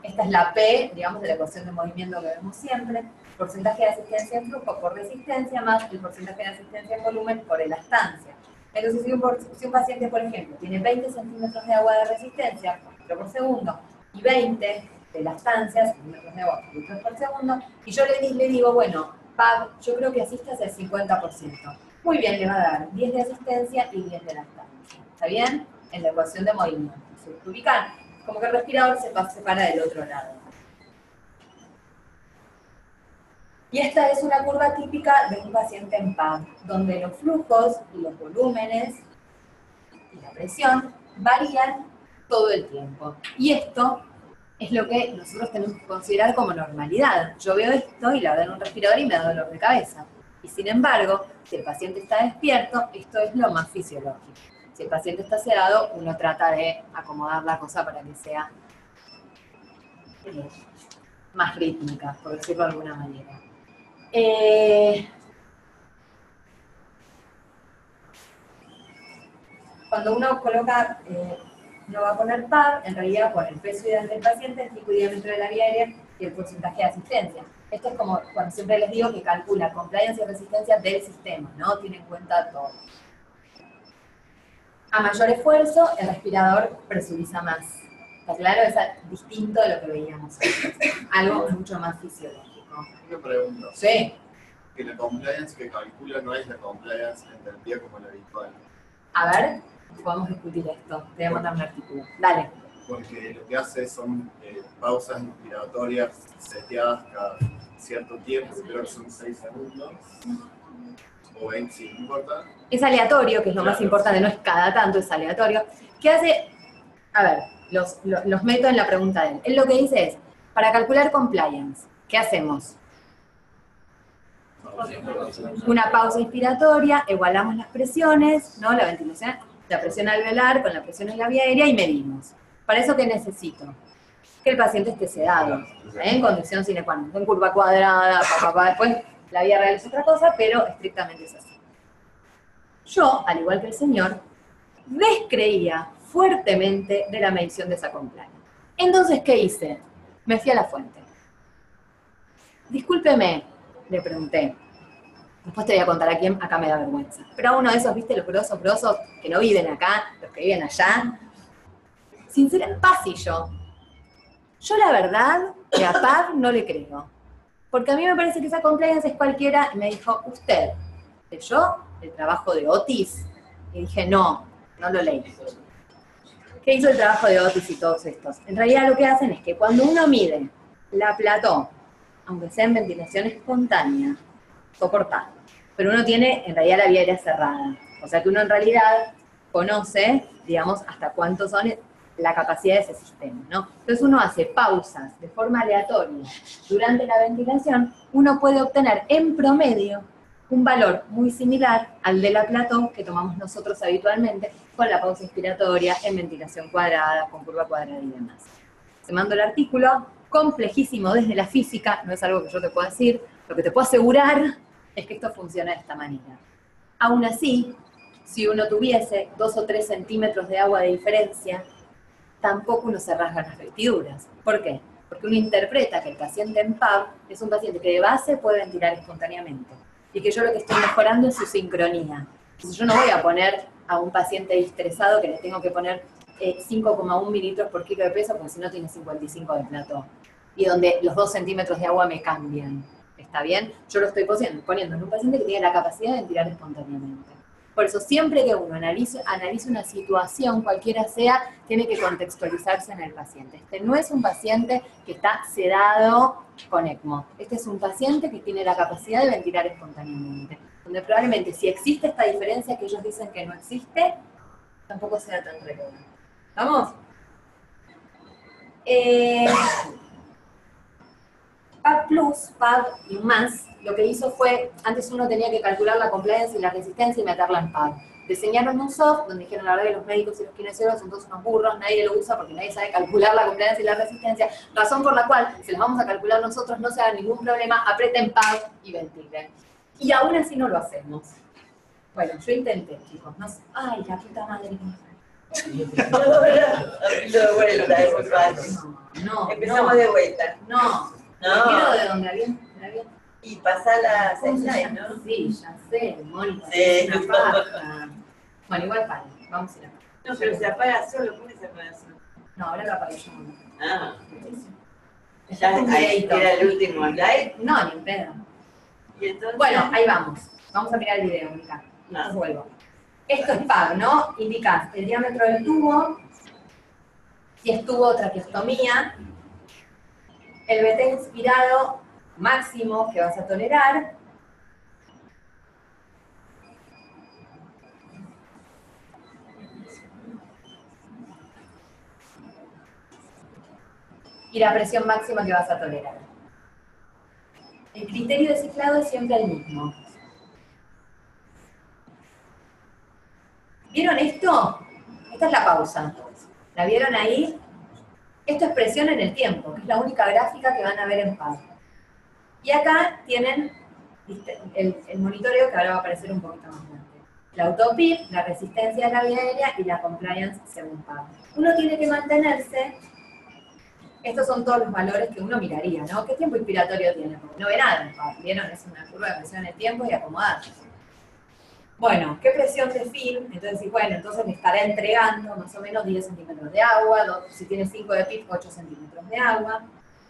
Esta es la P, digamos, de la ecuación de movimiento que vemos siempre. Porcentaje de asistencia en flujo por resistencia más el porcentaje de asistencia en volumen por elastancia. Entonces, si un paciente, por ejemplo, tiene 20 centímetros de agua de resistencia por segundo y 20 de elastancia, centímetros de agua litros por segundo, y yo le digo, bueno, PAB, yo creo que asistas al 50%. Muy bien, le va a dar 10 de asistencia y 10 de elastancia. ¿Está bien? En la ecuación de movimiento. Se ubican, como que el respirador se para del otro lado. Y esta es una curva típica de un paciente en PAB, donde los flujos y los volúmenes y la presión varían todo el tiempo. Y esto es lo que nosotros tenemos que considerar como normalidad. Yo veo esto y la veo en un respirador y me da dolor de cabeza. Y sin embargo, si el paciente está despierto, esto es lo más fisiológico. Si el paciente está sedado, uno trata de acomodar la cosa para que sea más rítmica, por decirlo de alguna manera. Cuando uno coloca, no va a poner PAB, en realidad pone el peso ideal del paciente, el tipo y diámetro de la vía aérea y el porcentaje de asistencia. Esto es como cuando siempre les digo que calcula compliance y resistencia del sistema, ¿no? Tiene en cuenta todo. A mayor esfuerzo, el respirador presuriza más. ¿Está claro? Es distinto de lo que veíamos antes. Algo mucho más fisiológico. Una pregunta. Sí. Que la compliance que calcula no es la compliance entendida como la habitual. A ver. podamos discutir esto. Te voy a mandar un artículo. Dale. Porque lo que hace son pausas inspiratorias seteadas cada cierto tiempo, creo que son 6 segundos, o 20, si no importa. Es aleatorio, que es lo más importante, no es cada tanto, es aleatorio. ¿Qué hace? A ver, los meto en la pregunta de él. Él lo que dice es, para calcular compliance, ¿qué hacemos? Una pausa inspiratoria, igualamos las presiones, ¿no? La ventilación, la presión alveolar con la presión en la vía aérea y medimos. ¿Para eso qué necesito? Que el paciente esté sedado, en condición sine qua non, en curva cuadrada, después la vía real es otra cosa, pero estrictamente es así. Yo, al igual que el señor, descreía fuertemente de la medición de esa compliance. Entonces, ¿qué hice? Me fui a la fuente. Discúlpeme, le pregunté. Después te voy a contar a quién, acá me da vergüenza. Pero a uno de esos, ¿viste? Los grosos que no viven acá, los que viven allá. Sinceramente, Paz y yo la verdad, que a Paz no le creo. Porque a mí me parece que esa compliance es cualquiera, y me dijo, ¿usted leyó el trabajo de Otis? Y dije, no lo leí. ¿Qué hizo el trabajo de Otis y todos estos? En realidad lo que hacen es que cuando uno mide la plató, aunque sea en ventilación espontánea, soporta. Pero uno tiene en realidad la vía aérea cerrada. O sea que uno en realidad conoce, digamos, hasta cuántos son la capacidad de ese sistema, ¿no? Entonces uno hace pausas de forma aleatoria durante la ventilación, uno puede obtener en promedio un valor muy similar al de la plató que tomamos nosotros habitualmente con la pausa inspiratoria en ventilación cuadrada, con curva cuadrada y demás. Te mando el artículo, complejísimo desde la física, no es algo que yo te pueda decir, lo que te puedo asegurar es que esto funciona de esta manera. Aún así, si uno tuviese 2 o 3 centímetros de agua de diferencia, tampoco uno se rasga las vestiduras. ¿Por qué? Porque uno interpreta que el paciente en PAV es un paciente que de base puede ventilar espontáneamente y que yo lo que estoy mejorando es su sincronía. Entonces yo no voy a poner a un paciente estresado que le tengo que poner 5,1 mililitros por kilo de peso porque si no tiene 55 de plató y donde los 2 centímetros de agua me cambian. ¿Está bien? Yo lo estoy poniendo en un paciente que tiene la capacidad de ventilar espontáneamente. Por eso, siempre que uno analice una situación, cualquiera sea, tiene que contextualizarse en el paciente. Este no es un paciente que está sedado con ECMO. Este es un paciente que tiene la capacidad de ventilar espontáneamente. Donde probablemente, si existe esta diferencia que ellos dicen que no existe, tampoco sea tan relevante. ¿Vamos? PAV Plus, PAV y más, lo que hizo fue, antes uno tenía que calcular la compliance y la resistencia y meterla en PAV. Diseñaron un soft donde dijeron la verdad que los médicos y los kinesiólogos son todos unos burros, nadie lo usa porque nadie sabe calcular la compliance y la resistencia, razón por la cual, si las vamos a calcular nosotros, no se haga ningún problema, aprieten PAV y ventilen. Y aún así no lo hacemos. Bueno, yo intenté, chicos, no sé. Ay, la puta madre. De vuelta, es muy fácil. No, Empezamos de vuelta. No. No. Quiero de donde había. Y pasar la señal, ¿no? Sí, ya sé, Mónica. Sí. Es una paja. Bueno, igual para. Vamos a ir a. No, pero se apaga solo. ¿Cómo se apaga solo? No, ahora la apagué yo. Ah. Ya ahí era el último slide. No, ni en pedo. Y entonces. Bueno, ahí vamos. Vamos a mirar el video, Mónica. No. Vuelvo. Esto es PAV, ¿no? Indicás el diámetro del tubo, si es tubo o traqueostomía, el BT inspirado máximo que vas a tolerar, y la presión máxima que vas a tolerar. El criterio de ciclado es siempre el mismo. ¿Vieron esto? Esta es la pausa. ¿La vieron ahí? Esto es presión en el tiempo, que es la única gráfica que van a ver en PAV. Y acá tienen el monitoreo que ahora va a aparecer un poquito más grande. La autopip, la resistencia de la vía aérea y la compliance según PAV. Uno tiene que mantenerse, estos son todos los valores que uno miraría, ¿no? ¿Qué tiempo inspiratorio tiene? Porque no ve nada en PAV, ¿vieron? Es una curva de presión en el tiempo y acomodarse. Bueno, ¿qué presión de film? Entonces, bueno, entonces me estará entregando más o menos 10 centímetros de agua, si tiene 5 de PIP, 8 centímetros de agua.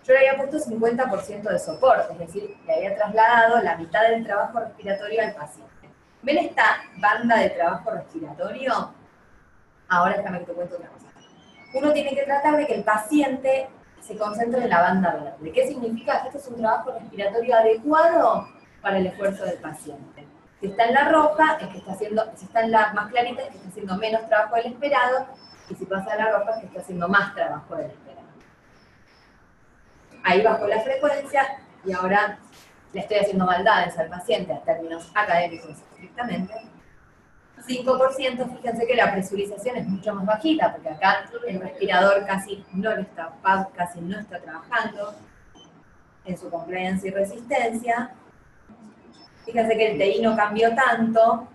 Yo le había puesto 50% de soporte, es decir, le había trasladado la mitad del trabajo respiratorio al paciente. ¿Ven esta banda de trabajo respiratorio? Ahora déjame que te cuente otra cosa. Uno tiene que tratar de que el paciente se concentre en la banda verde. ¿Qué significa? Que este es un trabajo respiratorio adecuado para el esfuerzo del paciente. Si está en la roja, es que está haciendo, si está en la más clarita, es que está haciendo menos trabajo del esperado, y si pasa a la roja, es que está haciendo más trabajo del esperado. Ahí bajó la frecuencia, y ahora le estoy haciendo maldades al paciente a términos académicos estrictamente. 5%, fíjense que la presurización es mucho más bajita, porque acá el respirador casi no está trabajando en su compliance y resistencia. Fíjense que el TI no cambió tanto,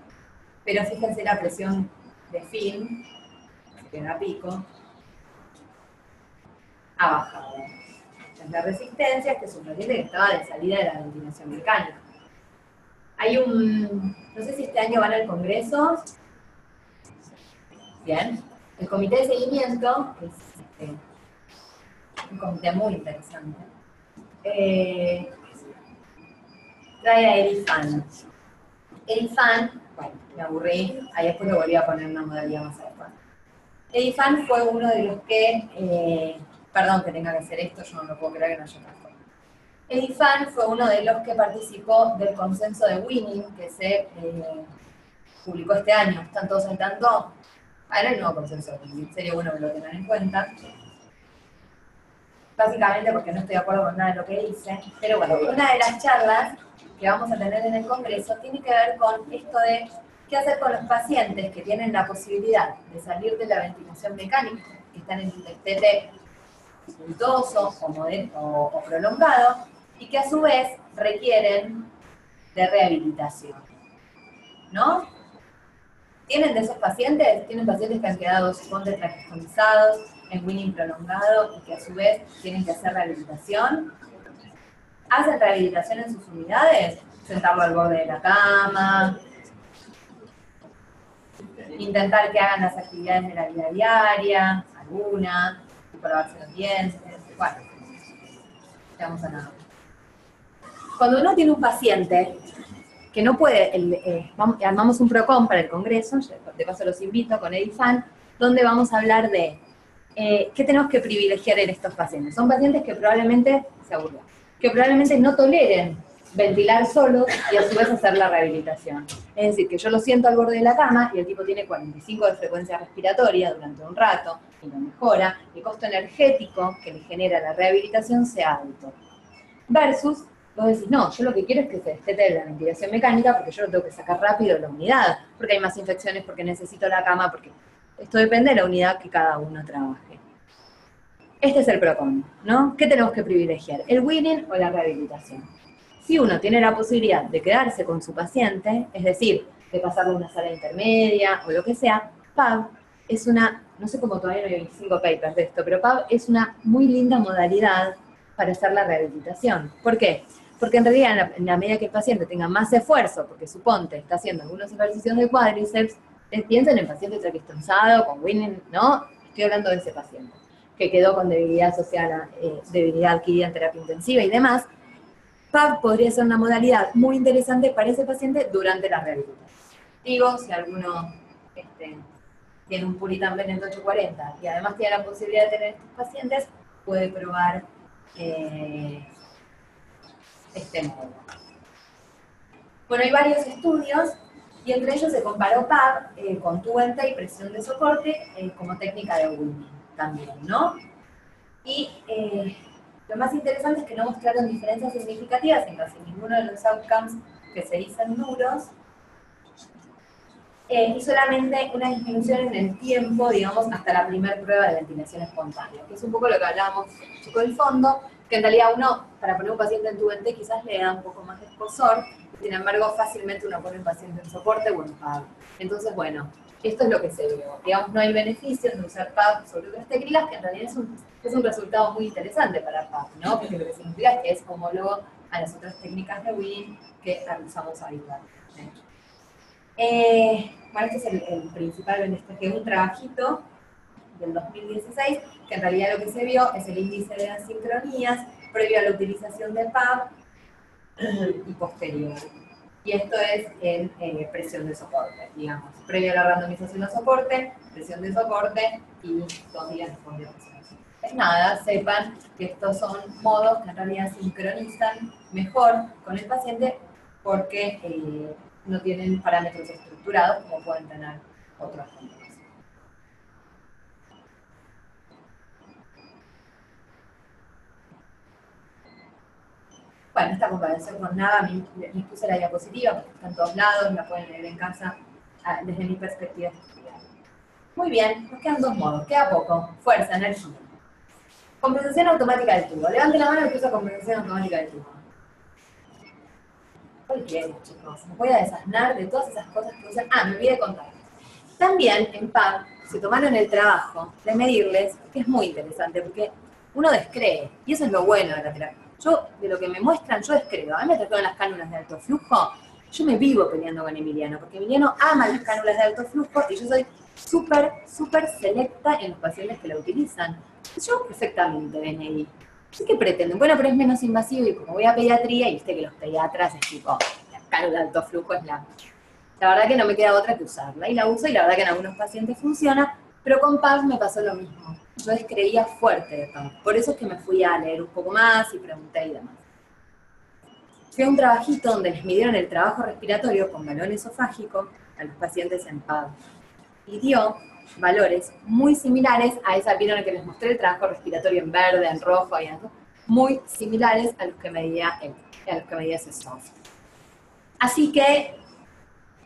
pero fíjense la presión de film, que era pico, ha bajado. Es la resistencia, que es un paciente que estaba de salida de la ventilación mecánica. Hay no sé si este año van al Congreso. Bien. El comité de seguimiento, que es un comité muy interesante, trae a Erifan. Erifan, bueno, me aburrí, ahí después lo volví a poner una modalidad más adecuada. Erifan fue uno de los que, perdón que tenga que hacer esto, yo no lo puedo creer que no haya otra forma. Erifan fue uno de los que participó del consenso de Winning, que se publicó este año. ¿Están todos al tanto? Ahora el nuevo consenso de Winning, sería bueno que lo tengan en cuenta. Básicamente porque no estoy de acuerdo con nada de lo que dice. Pero bueno, una de las charlas que vamos a tener en el Congreso tiene que ver con esto de qué hacer con los pacientes que tienen la posibilidad de salir de la ventilación mecánica, que están en un destete dificultoso o prolongado, y que a su vez requieren de rehabilitación, ¿no? ¿Tienen de esos pacientes? Tienen pacientes que han quedado suponte traqueostomizados en Winning prolongado y que a su vez tienen que hacer rehabilitación. ¿Hacen rehabilitación en sus unidades? Sentarlo al borde de la cama, intentar que hagan las actividades de la vida diaria, alguna, probarse los dientes, bueno, llegamos a nada. Cuando uno tiene un paciente que no puede, armamos un PROCON para el Congreso, de paso los invito con Erifan, donde vamos a hablar de qué tenemos que privilegiar en estos pacientes. Son pacientes que probablemente, se aburran, que probablemente no toleren ventilar solos y a su vez hacer la rehabilitación. Es decir, que yo lo siento al borde de la cama y el tipo tiene 45 de frecuencia respiratoria durante un rato y lo mejora, el costo energético que le genera la rehabilitación sea alto. Versus, vos decís, no, yo lo que quiero es que se destete de la ventilación mecánica porque yo lo tengo que sacar rápido de la unidad, porque hay más infecciones, porque necesito la cama, porque esto depende de la unidad que cada uno trabaje. Este es el PROCON, ¿no? ¿Qué tenemos que privilegiar? ¿El Winning o la rehabilitación? Si uno tiene la posibilidad de quedarse con su paciente, es decir, de pasarle una sala intermedia o lo que sea, PAV es una, no sé cómo todavía no hay 5 papers de esto, pero PAV es una muy linda modalidad para hacer la rehabilitación. ¿Por qué? Porque en realidad en la medida que el paciente tenga más esfuerzo, porque suponte está haciendo algunos ejercicios de cuádriceps, piensen en paciente traqueostomizado, con Winning, ¿no? Estoy hablando de ese paciente, que quedó con debilidad asociada, debilidad adquirida en terapia intensiva y demás. PAV podría ser una modalidad muy interesante para ese paciente durante la rehabilitación. Digo, si alguno tiene un Puritan Bennett 840 y además tiene la posibilidad de tener estos pacientes, puede probar este modo. Bueno, hay varios estudios y entre ellos se comparó PAV con tubo en tape y presión de soporte como técnica de Winning también, ¿no? Y lo más interesante es que no mostraron diferencias significativas en casi ninguno de los outcomes que se dicen duros, y solamente una disminución en el tiempo, digamos, hasta la primera prueba de ventilación espontánea, que es un poco lo que hablábamos con el fondo, que en realidad uno, para poner un paciente en tubo en T, quizás le da un poco más de escosor, sin embargo, fácilmente uno pone un paciente en soporte o en PAV. Entonces, bueno, esto es lo que se vio. Digamos, no hay beneficios de usar PAV sobre otras técnicas, que en realidad es un resultado muy interesante para PAV, ¿no? Porque lo que significa es que es homólogo a las otras técnicas de Winning que usamos habitualmente. Bueno, este es el principal beneficio, que es un trabajito del 2016, que en realidad lo que se vio es el índice de asincronías previo a la utilización de PAV y posterior. y esto es en presión de soporte, digamos. Previo a la randomización de soporte, presión de soporte y 2 días después de presión de soporte. Es nada, sepan que estos son modos que en realidad sincronizan mejor con el paciente porque no tienen parámetros estructurados como pueden tener otros modos. Bueno, esta comparación con nada, les puse la diapositiva porque está en todos lados, la pueden leer en casa desde mi perspectiva estudiar. Muy bien, nos quedan 2 modos, queda poco, fuerza, energía. Compensación automática del tubo. Levante la mano y usa compensación automática del tubo. Cualquiera, chicos. Me voy a desasnar de todas esas cosas que usan. Me olvidé de contar. También en PAB se tomaron el trabajo de medirles, que es muy interesante, porque uno descree, y eso es lo bueno de la terapia. Yo, de lo que me muestran, yo descreo. A mí me trajeron las cánulas de alto flujo, yo me vivo peleando con Emiliano, porque Emiliano ama las cánulas de alto flujo y yo soy súper selecta en los pacientes que la utilizan. Yo perfectamente BNI. ¿Sí que pretenden? Bueno, pero es menos invasivo y como voy a pediatría, y viste que los pediatras es tipo, la cánula de alto flujo es la verdad que no me queda otra que usarla. Y la uso y la verdad que en algunos pacientes funciona, pero con PAV me pasó lo mismo. Yo descreía fuerte de PAV. Por eso es que me fui a leer un poco más y pregunté y demás. Fui a un trabajito donde les midieron el trabajo respiratorio con balón esofágico a los pacientes en PAV. Y dio valores muy similares a esa, vieron que les mostré el trabajo respiratorio en verde, en rojo y en azul, muy similares a los que medía ese soft. Así que,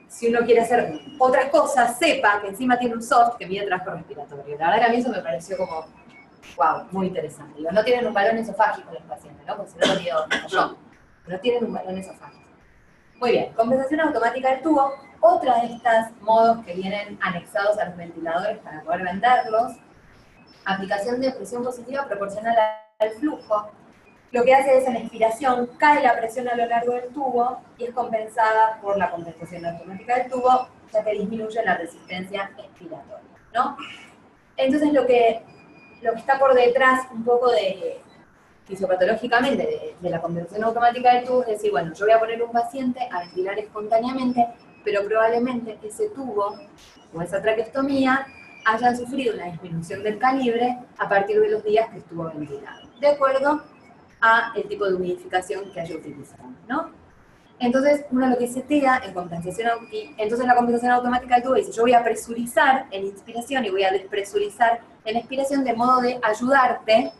si uno quiere hacer otras cosas, sepa que encima tiene un soft que mide trabajo respiratorio. La verdad que a mí eso me pareció como, wow, muy interesante. Digo, no tienen un balón esofágico los pacientes, ¿no? Porque si no lo mido yo. No tienen un balón esofágico. Muy bien, compensación automática del tubo. Otra de estas modos que vienen anexados a los ventiladores para poder venderlos. Aplicación de presión positiva proporcional al flujo. Lo que hace es en expiración, cae la presión a lo largo del tubo y es compensada por la compensación automática del tubo, ya que disminuye la resistencia expiratoria, ¿no? Entonces lo que está por detrás un poco de fisiopatológicamente de la compensación automática del tubo es decir, bueno, yo voy a poner un paciente a ventilar espontáneamente, pero probablemente ese tubo o esa traqueostomía hayan sufrido una disminución del calibre a partir de los días que estuvo ventilado, de acuerdo a el tipo de humidificación que haya utilizado, ¿no? Entonces, uno lo que setea en compensación, entonces la compensación automática del tubo dice, yo voy a presurizar en inspiración y voy a despresurizar en expiración de modo de ayudarte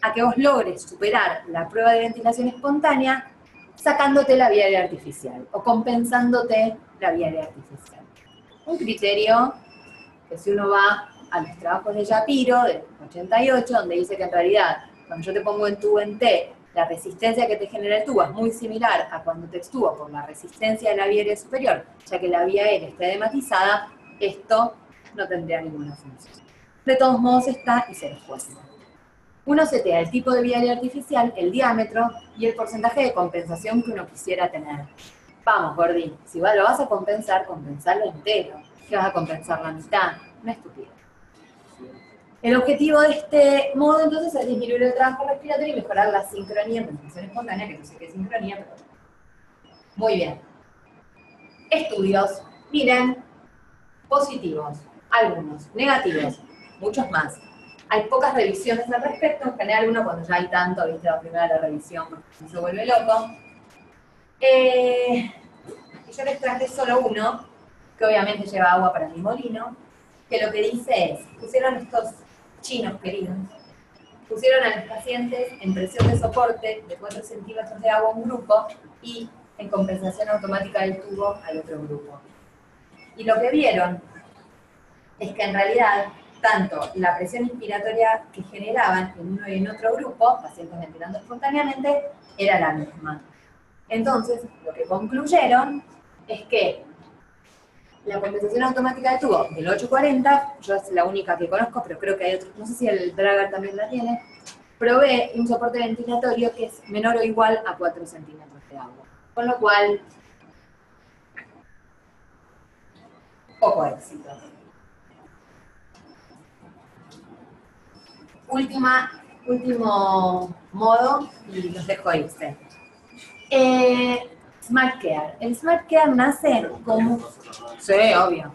a que vos logres superar la prueba de ventilación espontánea sacándote la vía aérea artificial o compensándote la vía aérea artificial. Un criterio que si uno va a los trabajos de Shapiro, del 88, donde dice que en realidad cuando yo te pongo en tubo en T, la resistencia que te genera el tubo es muy similar a cuando te extubo por la resistencia de la vía aérea superior, ya que la vía aérea está edematizada, esto no tendría ninguna función. De todos modos está y se descuenta. Uno setea el tipo de vía aérea artificial, el diámetro y el porcentaje de compensación que uno quisiera tener. Vamos, Gordi, si lo vas a compensar, compensarlo entero. ¿Qué vas a compensar la mitad? Una estupidez. El objetivo de este modo, entonces, es disminuir el trabajo respiratorio y mejorar la sincronía en ventilación espontánea, que no sé qué es sincronía, pero... Muy bien. Estudios. Miren, positivos, algunos, negativos, muchos más. Hay pocas revisiones al respecto, en general uno cuando ya hay tanto, viste, la primera la revisión, se vuelve loco. Yo les traje solo uno, que obviamente lleva agua para mi molino, que lo que dice es, pusieron estos chinos queridos, pusieron a los pacientes en presión de soporte de 4 centímetros de agua a un grupo y en compensación automática del tubo al otro grupo. Y lo que vieron es que en realidad tanto la presión inspiratoria que generaban en uno y en otro grupo, pacientes ventilando espontáneamente, era la misma. Entonces, lo que concluyeron es que la compensación automática del tubo del 840, yo es la única que conozco, pero creo que hay otros, no sé si el Dragar también la tiene, provee un soporte ventilatorio que es menor o igual a 4 centímetros de agua. Con lo cual, poco éxito. Último modo, y los dejo irse. Smart Care. El Smart Care nace como... Sí, obvio.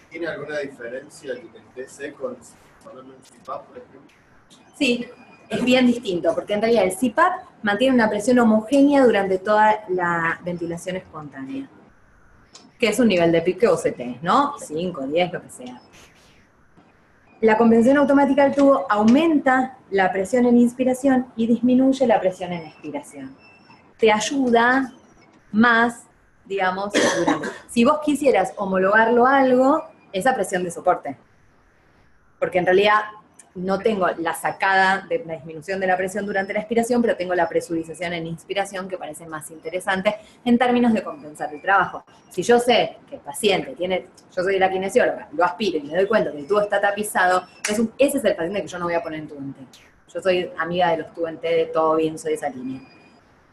¿Tiene alguna diferencia el TC con un CPAP, por ejemplo? Sí, es bien distinto, porque en realidad el CPAP mantiene una presión homogénea durante toda la ventilación espontánea, que es un nivel de PIB que vos tenés, ¿no? 5, 10, lo que sea. La compensación automática del tubo aumenta la presión en inspiración y disminuye la presión en expiración. Te ayuda más, digamos, durante. Si vos quisieras homologarlo a algo, esa presión de soporte. Porque en realidad no tengo la sacada de la disminución de la presión durante la expiración, pero tengo la presurización en inspiración, que parece más interesante en términos de compensar el trabajo. Si yo sé que el paciente tiene, yo soy la kinesióloga, lo aspiro y me doy cuenta que el tubo está tapizado, ese es el paciente que yo no voy a poner en tubo en T. Yo soy amiga de los tubos en T, de todo bien, soy de esa línea.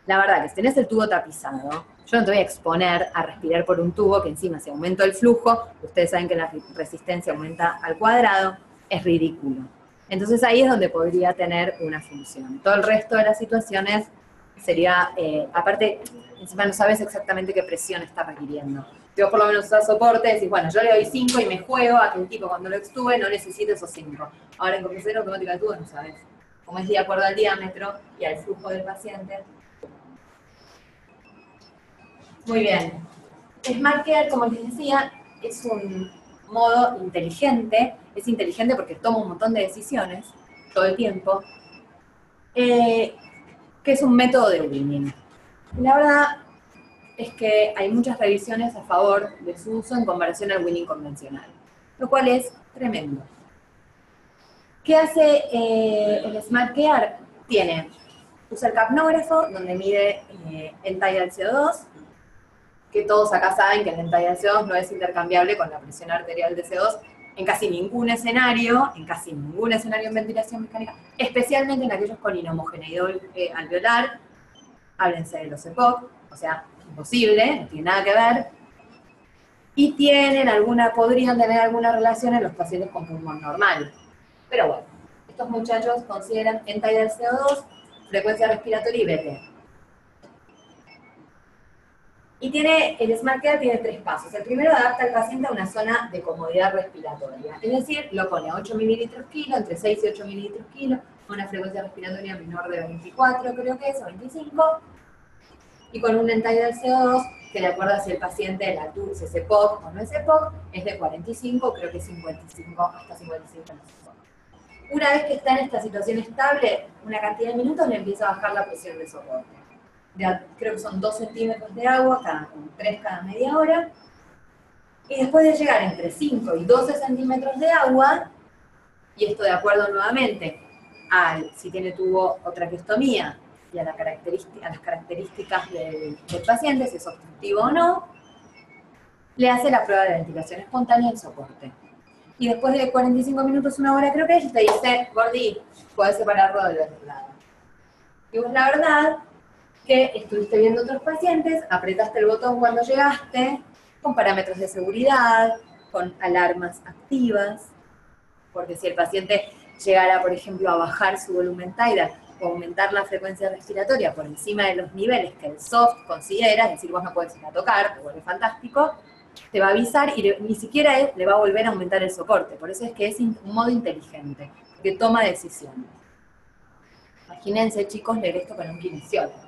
La verdad que si tenés el tubo tapizado, yo no te voy a exponer a respirar por un tubo que encima si aumento el flujo, ustedes saben que la resistencia aumenta al cuadrado, es ridículo. Entonces ahí es donde podría tener una función. Todo el resto de las situaciones sería, aparte, encima no sabes exactamente qué presión está requiriendo. Si vos por lo menos usás soporte, decís, bueno, yo le doy 5 y me juego a que el tipo cuando lo extube no necesite esos 5. Ahora en compensación automática de tubo no sabes. Como es de acuerdo al diámetro y al flujo del paciente. Muy bien. Smart Care, como les decía, es un modo inteligente. Es inteligente porque toma un montón de decisiones todo el tiempo, que es un método de winning. Y la verdad es que hay muchas revisiones a favor de su uso en comparación al winning convencional, lo cual es tremendo. ¿Qué hace el Smart Care? Usa el capnógrafo, donde mide el tidal CO2, que todos acá saben que el tidal CO2 no es intercambiable con la presión arterial de CO2 en casi ningún escenario en ventilación mecánica, especialmente en aquellos con inhomogeneidad alveolar, háblense de los EPOC, o sea, imposible, no tiene nada que ver, y podrían tener alguna relación en los pacientes con pulmón normal. Pero bueno, estos muchachos consideran en tidal CO2, frecuencia respiratoria y BT. Y el Smart Care tiene 3 pasos. El primero adapta al paciente a una zona de comodidad respiratoria. Es decir, lo pone a 8 mililitros kilo, entre 6 y 8 mililitros kilo, con una frecuencia respiratoria menor de 24, creo que es, o 25, y con un tidal CO2 que de acuerdo a si el paciente la TURS es EPOC o no es EPOC, es de 45, creo que 55, hasta 55 no sé. Una vez que está en esta situación estable, una cantidad de minutos le empieza a bajar la presión de soporte. Creo que son 2 centímetros de agua, 3 cada media hora, y después de llegar entre 5 y 12 centímetros de agua, y esto de acuerdo nuevamente si tiene tubo o traqueostomía y a las características del paciente, si es obstructivo o no, le hace la prueba de ventilación espontánea en soporte. Y después de 45 minutos, 1 hora creo que es, te dice, Gordi, podés separarlo del otro lado. Y vos la verdad que estuviste viendo otros pacientes, apretaste el botón cuando llegaste, con parámetros de seguridad, con alarmas activas, porque si el paciente llegara, por ejemplo, a bajar su volumen tidal o aumentar la frecuencia respiratoria por encima de los niveles que el soft considera, es decir, vos no podés ir a tocar, te vuelve fantástico, te va a avisar y ni siquiera él le va a volver a aumentar el soporte. Por eso es que es un modo inteligente, que toma decisiones. Imagínense, chicos, leer esto para un kinesiólogo.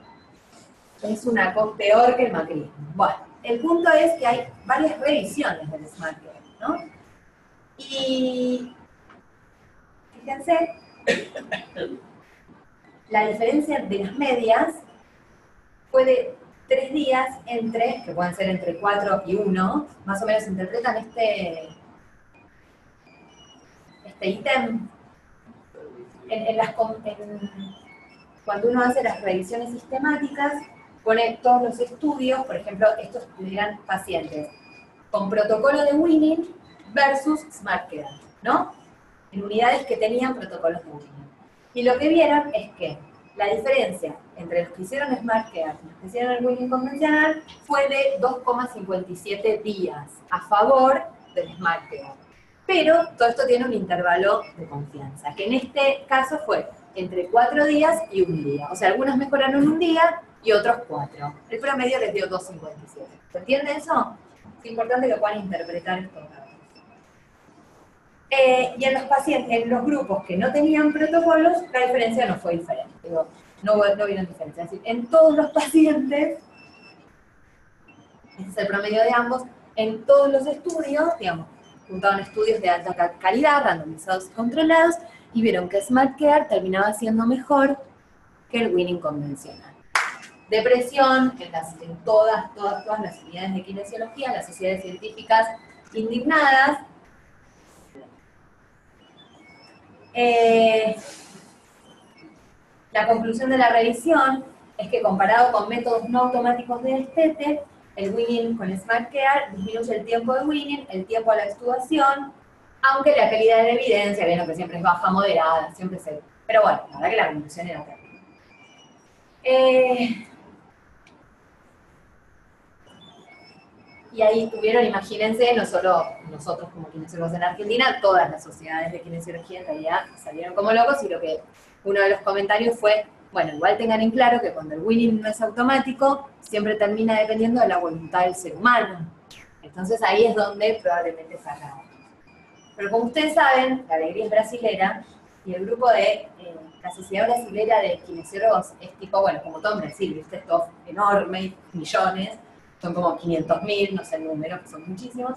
Es una cosa peor que el macrismo. Bueno, el punto es que hay varias revisiones del Smart Care, ¿no? Y fíjense, la diferencia de las medias fue de 3 días que pueden ser entre 4 y 1, más o menos interpretan este ítem cuando uno hace las revisiones sistemáticas, pone todos los estudios, por ejemplo, estos eran pacientes con protocolo de winning versus Smart Care, ¿no? En unidades que tenían protocolos de winning. Y lo que vieron es que la diferencia entre los que hicieron Smart Care y los que hicieron el winning convencional fue de 2,57 días a favor del Smart Care. Pero todo esto tiene un intervalo de confianza, que en este caso fue entre 4 días y 1 día. O sea, algunos mejoraron 1 día y otros 4. El promedio les dio 2,57. ¿Se entiende eso? Es importante que puedan interpretar estos datos. Y en los pacientes, en los grupos que no tenían protocolos, la diferencia no fue diferente. Digo, no vieron diferencia. Es decir, en todos los pacientes, este es el promedio de ambos, en todos los estudios, digamos, juntaban estudios de alta calidad, randomizados y controlados, y vieron que SmartCare terminaba siendo mejor que el Winning convencional. Depresión, en todas las unidades de kinesiología, las sociedades científicas indignadas. La conclusión de la revisión es que comparado con métodos no automáticos de destete, el Winning con SmartCare disminuye el tiempo de Winning, el tiempo a la extubación, aunque la calidad de la evidencia, bien, que siempre es baja, moderada, siempre se... Pero bueno, la verdad que la conclusión era terrible. Y ahí tuvieron, imagínense, no solo nosotros como kinesiólogos en Argentina, todas las sociedades de kinesiología en realidad salieron como locos, y lo que uno de los comentarios fue, bueno, igual tengan en claro que cuando el Winning no es automático, siempre termina dependiendo de la voluntad del ser humano. Entonces ahí es donde probablemente fallaba. Pero como ustedes saben, la alegría es brasilera, y el grupo de la Sociedad Brasilera de Kinesiólogos es tipo, bueno, como todo en Brasil, ¿viste? Esto es enorme, millones, son como 500.000, no sé el número, que son muchísimos.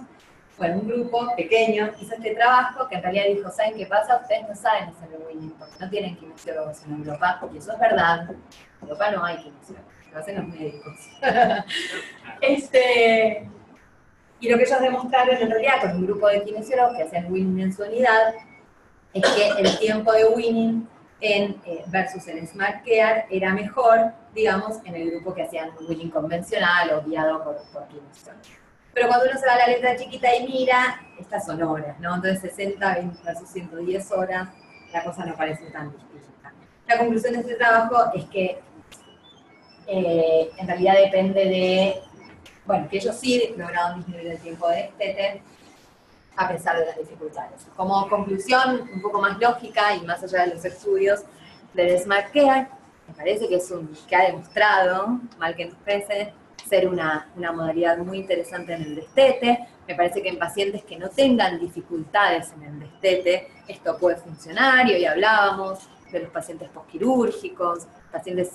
Bueno, un grupo pequeño hizo este trabajo que en realidad dijo, ¿saben qué pasa? Ustedes no saben hacer el Winning, porque no tienen kinesiólogos en Europa, y eso es verdad. En Europa no hay kinesiólogos, lo hacen los médicos. Y lo que ellos demostraron en realidad con un grupo de kinesiólogos que hacían Winning en su unidad, es que el tiempo de Winning versus el SmartCare era mejor, digamos, en el grupo que hacían Winning convencional o guiado por kinesiólogos. Pero cuando uno se va a la letra chiquita y mira, estas son horas, ¿no? Entonces 60 versus 110 horas, la cosa no parece tan distinta. La conclusión de este trabajo es que en realidad depende de, bueno, que ellos sí lograron disminuir el tiempo de destete a pesar de las dificultades. Como conclusión un poco más lógica y más allá de los estudios del SmartCare, me parece que que ha demostrado, mal que nos pese, ser una modalidad muy interesante en el destete. Me parece que en pacientes que no tengan dificultades en el destete, esto puede funcionar, y hoy hablábamos de los pacientes posquirúrgicos, pacientes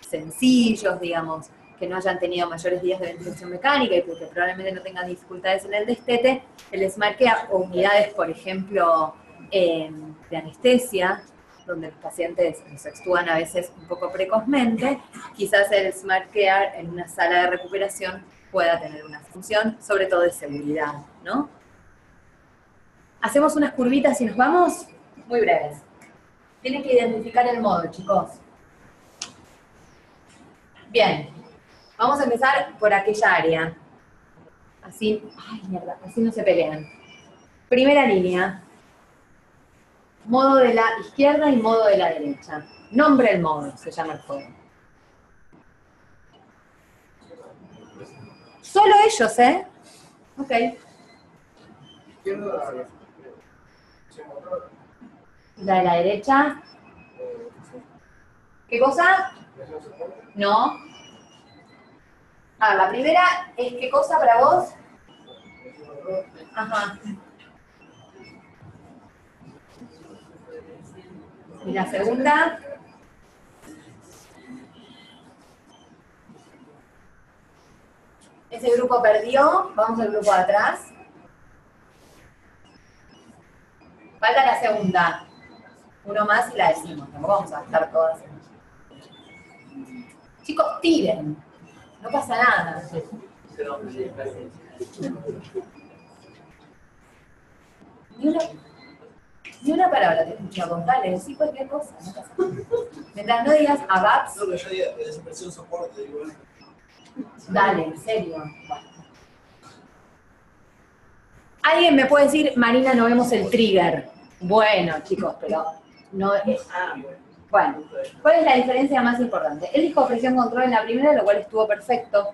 sencillos, digamos, que no hayan tenido mayores días de ventilación mecánica y que probablemente no tengan dificultades en el destete, el SmartCare o unidades, por ejemplo, de anestesia, donde los pacientes los extúan a veces un poco precozmente, quizás el SmartCare en una sala de recuperación pueda tener una función, sobre todo de seguridad, ¿no? Hacemos unas curvitas y nos vamos, muy breves. Tienen que identificar el modo, chicos. Bien, vamos a empezar por aquella área. Así, ay mierda, así no se pelean. Primera línea. Modo de la izquierda y modo de la derecha. Nombre el modo, se llama el juego. Solo ellos, ¿eh? Ok. La de la derecha. ¿Qué cosa? No. Ah, la primera es ¿qué cosa para vos? Ajá. Y la segunda. Ese grupo perdió. Vamos al grupo de atrás. Falta la segunda. Uno más y la decimos. No vamos a gastar todas. Chicos, tiren. No pasa nada. Ni una palabra te escucho contarle, sí cualquier cosa, no pasa nada. Mientras no digas ABAPS. No, pero yo digo desapareció soporte, digo. Dale, en serio. Bueno. ¿Alguien me puede decir, Marina, no vemos el trigger? Bueno, chicos, pero no es... Bueno, ¿cuál es la diferencia más importante? Él dijo presión control en la primera, lo cual estuvo perfecto.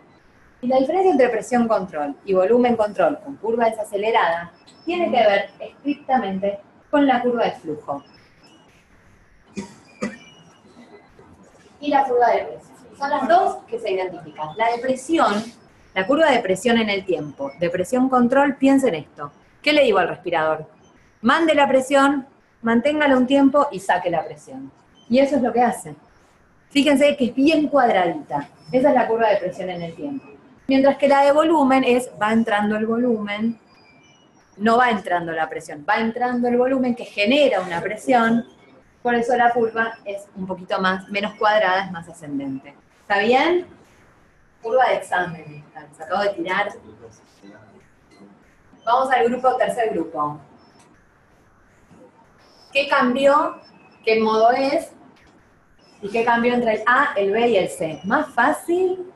Y la diferencia entre presión control y volumen control con curva desacelerada tiene que ver estrictamente con la curva de flujo. Y la curva de presión. Son las dos que se identifican. La depresión, la curva de presión en el tiempo, de presión control, piensen esto. ¿Qué le digo al respirador? Mande la presión, manténgala un tiempo y saque la presión. Y eso es lo que hace. Fíjense que es bien cuadradita. Esa es la curva de presión en el tiempo. Mientras que la de volumen es, va entrando el volumen, no va entrando la presión, va entrando el volumen que genera una presión, por eso la curva es un poquito más, menos cuadrada, es más ascendente. ¿Está bien? Curva de examen, se acabo de tirar. Vamos al grupo, tercer grupo. ¿Qué cambió? ¿Qué modo es? ¿Y qué cambió entre el A, el B y el C? ¿Más fácil?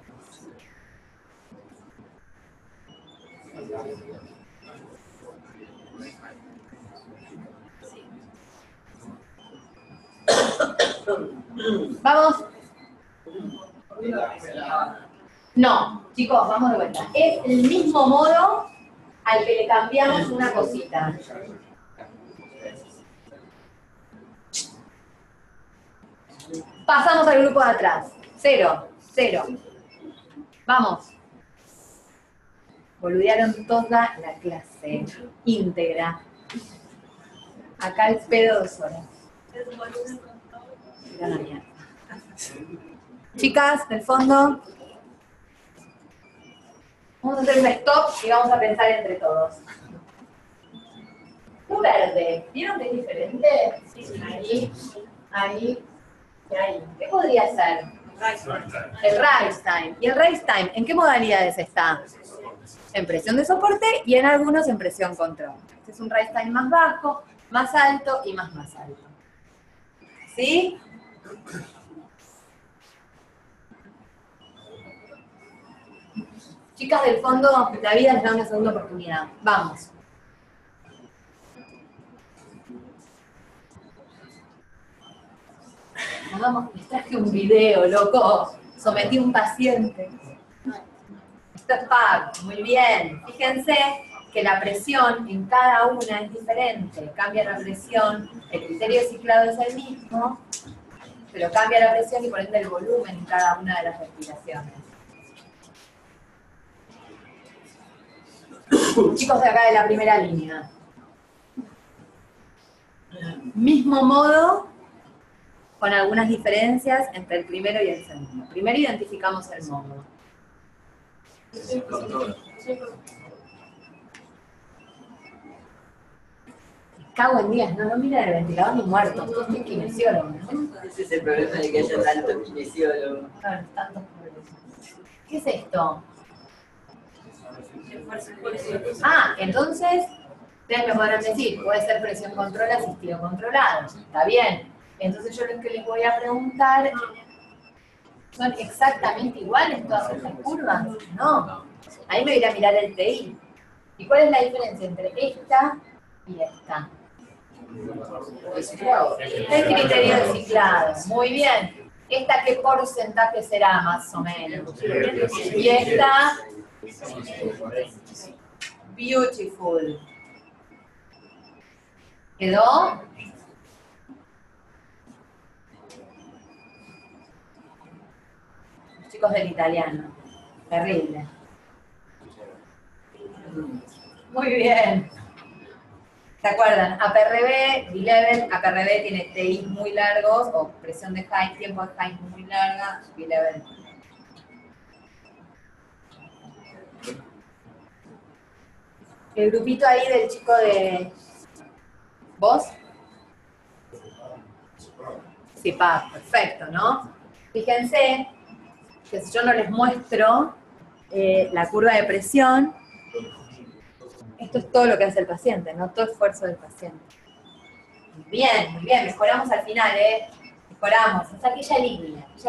¿Vamos? No, chicos, vamos de vuelta. Es el mismo modo al que le cambiamos una cosita. Pasamos al grupo de atrás. 0, 0. Vamos. Boludearon toda la clase íntegra. Acá el pedo 2 horas. Chicas, del fondo. Vamos a hacer un stop y vamos a pensar entre todos. Un verde, ¿vieron que es diferente? Ahí, ahí y ahí. ¿Qué podría ser? El rise time. ¿Y el rise time en qué modalidades está? En presión de soporte y en algunos en presión control. Este es un rise time más bajo, más alto y más alto. ¿Sí? Chicas del fondo, la vida les da una segunda oportunidad. Vamos. Vamos, les traje un video, loco. Sometí a un paciente. Esto es pago. Muy bien. Fíjense que la presión en cada una es diferente. Cambia la presión, el criterio de ciclado es el mismo, pero cambia la presión y por ende el volumen en cada una de las respiraciones. Chicos de acá de la primera línea. Mismo modo, con algunas diferencias entre el primero y el segundo. Primero identificamos el modo. Cago en días, no miran el ventilador ni muerto, todos son kinesiólogos, ¿no? Ese es el problema de que haya tantos kinesiólogos. Claro, tantos problemas. ¿Qué es esto? Ah, entonces, ustedes me podrán decir, puede ser presión control asistido controlado. Está bien. Entonces yo lo que les voy a preguntar, ¿son exactamente iguales todas estas curvas? No. Ahí me voy a ir a mirar el TI. ¿Y cuál es la diferencia entre esta y esta? El criterio de ciclado. Muy bien. ¿Esta qué porcentaje será más o menos? Y esta, beautiful. ¿Quedó? Los chicos del italiano. Terrible. Muy bien. ¿Se acuerdan? APRB, B-level, APRB tiene TI muy largos, o presión de high, tiempo de high muy larga, B-level. El grupito ahí del chico de... ¿Vos? Sí, pa, perfecto, ¿no? Fíjense que si yo no les muestro la curva de presión, esto es todo lo que hace el paciente, ¿no? Todo esfuerzo del paciente. Muy bien, mejoramos al final, ¿eh? Mejoramos, es aquella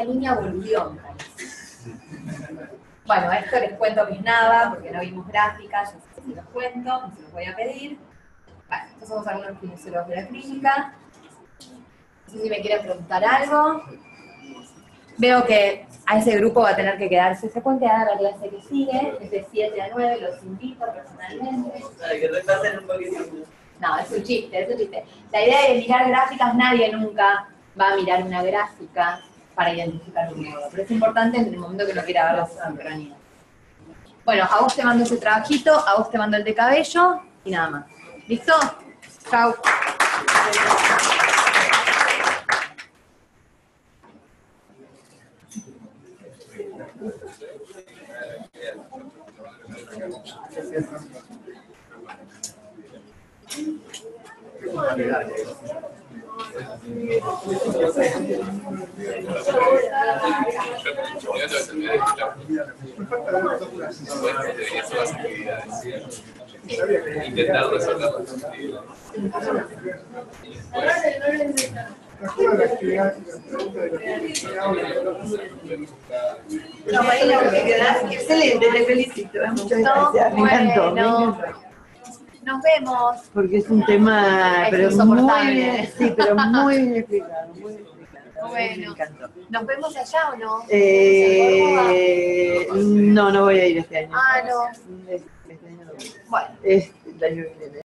línea boludión. Bueno, esto les cuento que es nada, porque no vimos gráficas, yo sé si los cuento, no se los voy a pedir. Bueno, estos somos algunos kinesiólogos de la clínica. No sé si me quieren preguntar algo. Veo que a ese grupo va a tener que quedarse. Se pueden quedar a la clase que sigue, es de 7 a 9, los invito personalmente. Para que repasen un poquito. No, es un chiste, es un chiste. La idea de mirar gráficas, nadie nunca va a mirar una gráfica para identificar un nodo. Pero es importante en el momento que no quiera ver la sincronía. Bueno, a vos te mando ese trabajito, a vos te mando el de cabello y nada más. ¿Listo? Chau. Intentar resolverlo. No, Marina, porque quedás excelente, te felicito. Muchas gracias, me encantó. Me encantó. Nos vemos. Porque es un tema, Es pero muy insoportable. bien, sí, pero muy bien explicado, muy bien explicado. Bueno. Me encantó. ¿Nos vemos allá o no? No, no voy a ir este año. Ah, no. Este año no voy. Bueno. El año que viene.